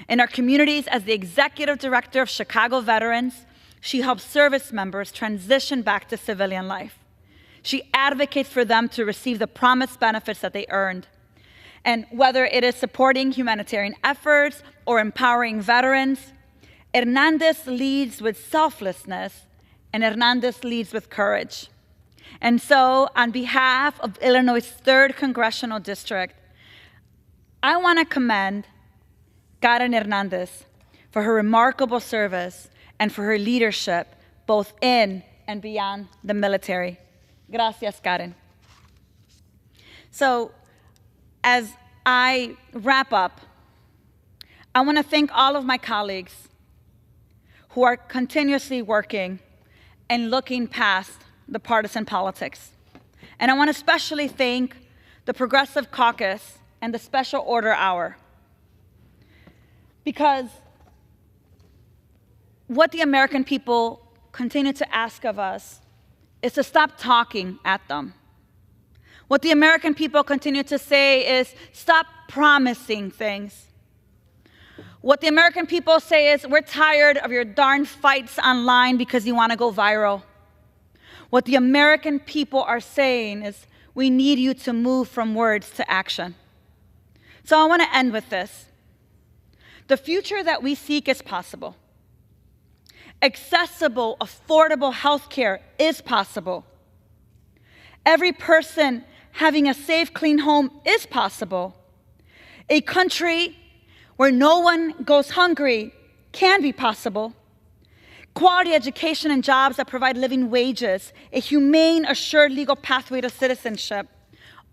In our communities, as the executive director of Chicago Veterans, she helps service members transition back to civilian life. She advocates for them to receive the promised benefits that they earned. And whether it is supporting humanitarian efforts or empowering veterans, Hernandez leads with selflessness, and Hernandez leads with courage. And so, on behalf of Illinois' 3rd Congressional District, I want to commend Karen Hernandez for her remarkable service and for her leadership, both in and beyond the military. Gracias, Karen. So, as I wrap up, I want to thank all of my colleagues who are continuously working and looking past the partisan politics. And I want to especially thank the Progressive Caucus and the Special Order Hour, because what the American people continue to ask of us is to stop talking at them. What the American people continue to say is, stop promising things. What the American people say is, we're tired of your darn fights online because you want to go viral. What the American people are saying is, we need you to move from words to action. So I want to end with this. The future that we seek is possible. Accessible, affordable health care is possible. Every person having a safe, clean home is possible. A country where no one goes hungry can be possible. Quality education and jobs that provide living wages, a humane, assured legal pathway to citizenship.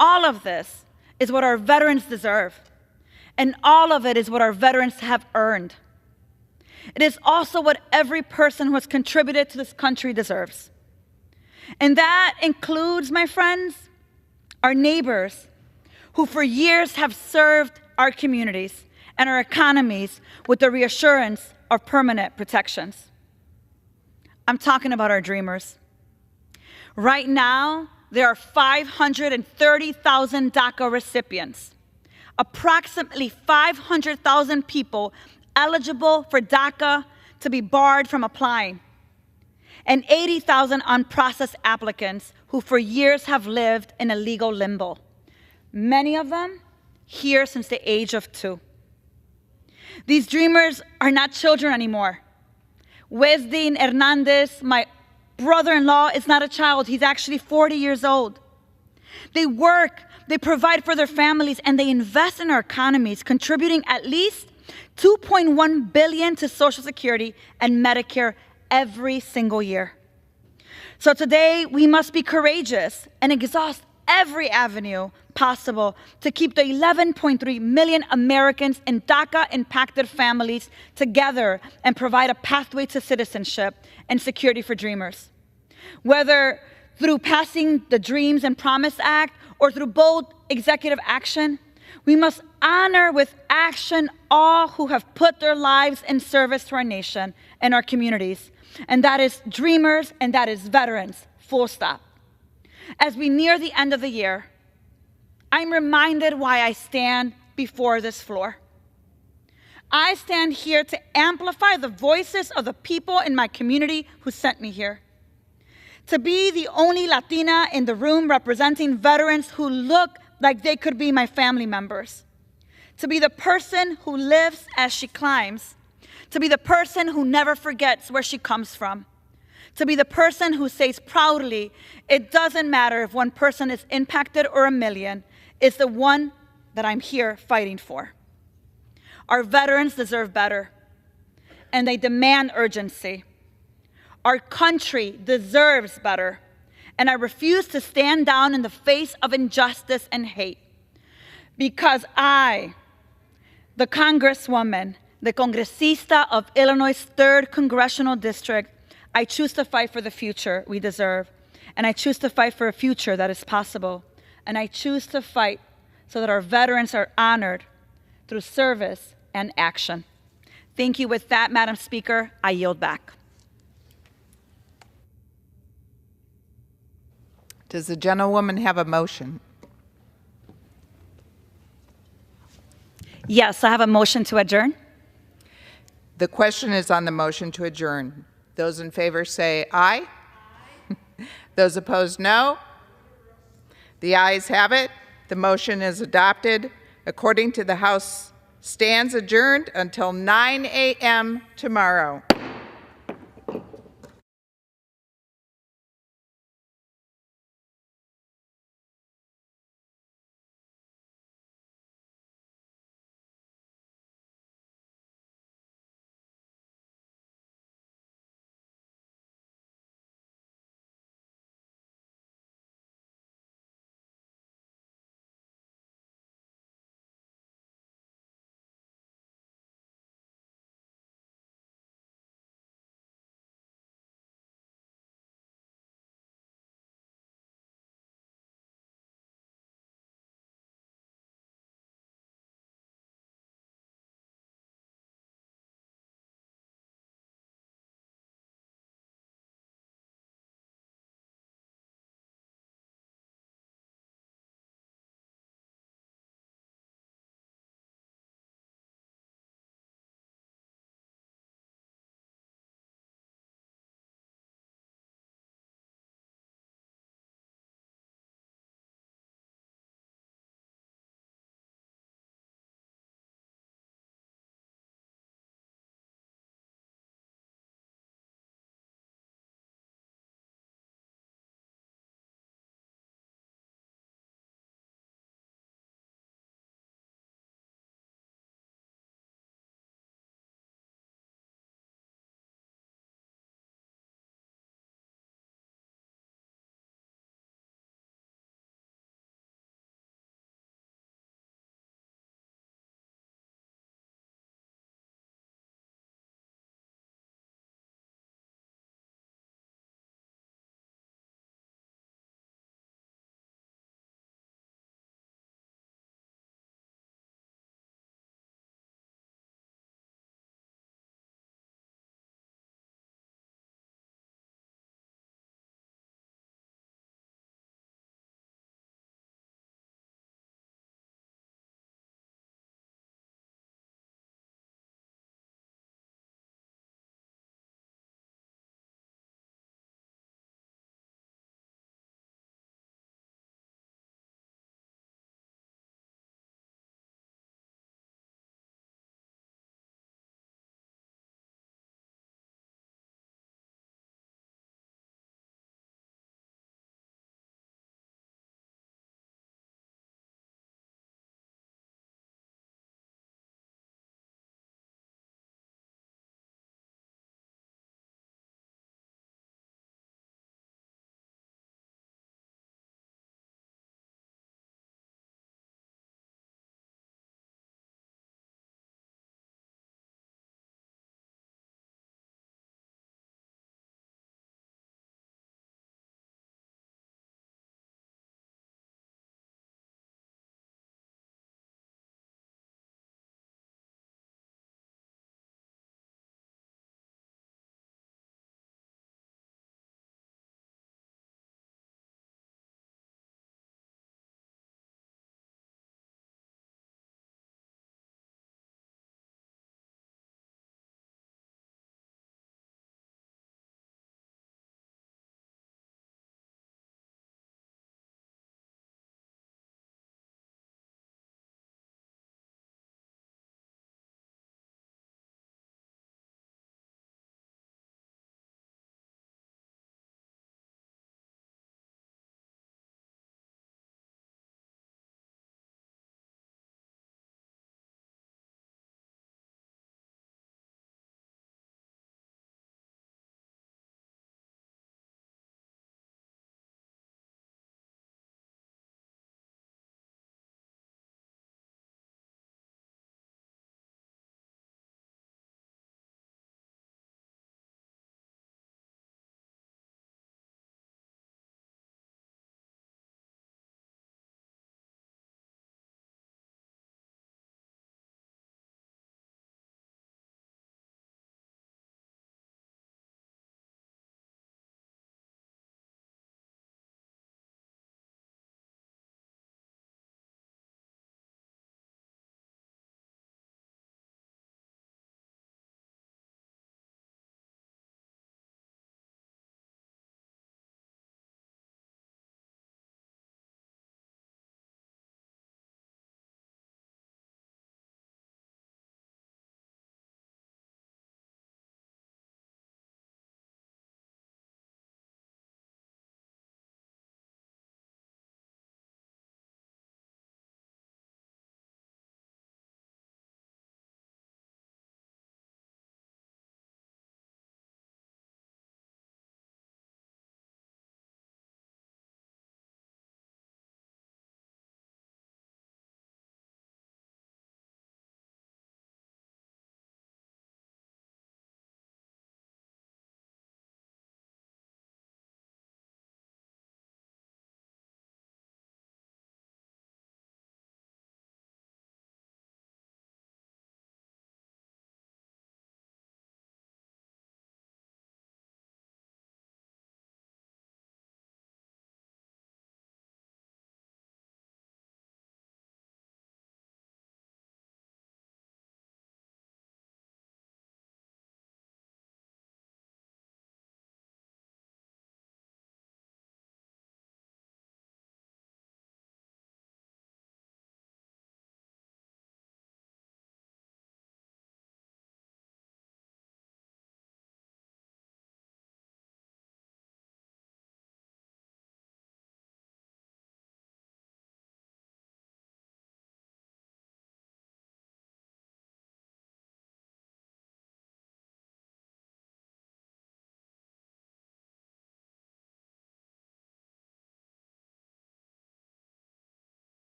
All of this is what our veterans deserve. And all of it is what our veterans have earned. It is also what every person who has contributed to this country deserves. And that includes, my friends, our neighbors who for years have served our communities and our economies with the reassurance of permanent protections. I'm talking about our dreamers. Right now, there are 530,000 DACA recipients, approximately 500,000 people eligible for DACA to be barred from applying, and 80,000 unprocessed applicants who for years have lived in a legal limbo, many of them here since the age of 2. These dreamers are not children anymore. Wesdin Hernandez, my brother-in-law, is not a child. He's actually 40 years old. They work, they provide for their families, and they invest in our economies, contributing at least $2.1 billion to Social Security and Medicare every single year. So today, we must be courageous and exhaust every avenue possible to keep the 11.3 million Americans in DACA-impacted families together and provide a pathway to citizenship and security for dreamers. Whether through passing the Dreams and Promise Act or through bold executive action, we must honor with action all who have put their lives in service to our nation and our communities. And that is dreamers and that is veterans, full stop. As we near the end of the year, I'm reminded why I stand before this floor. I stand here to amplify the voices of the people in my community who sent me here. To be the only Latina in the room representing veterans who look like they could be my family members. To be the person who lives as she climbs. To be the person who never forgets where she comes from. To be the person who says proudly, it doesn't matter if one person is impacted or a million, it's the one that I'm here fighting for. Our veterans deserve better, and they demand urgency. Our country deserves better, and I refuse to stand down in the face of injustice and hate. Because I, the Congresswoman, the Congresista of Illinois' 3rd Congressional District, I choose to fight for the future we deserve, and I choose to fight for a future that is possible, and I choose to fight so that our veterans are honored through service and action. Thank you. With that, Madam Speaker, I yield back. Does the gentlewoman have a motion? Yes, I have a motion to adjourn. The question is on the motion to adjourn. Those in favor say aye. Those opposed, no. The ayes have it. The motion is adopted. According to the House, stands adjourned until 9 a.m. tomorrow.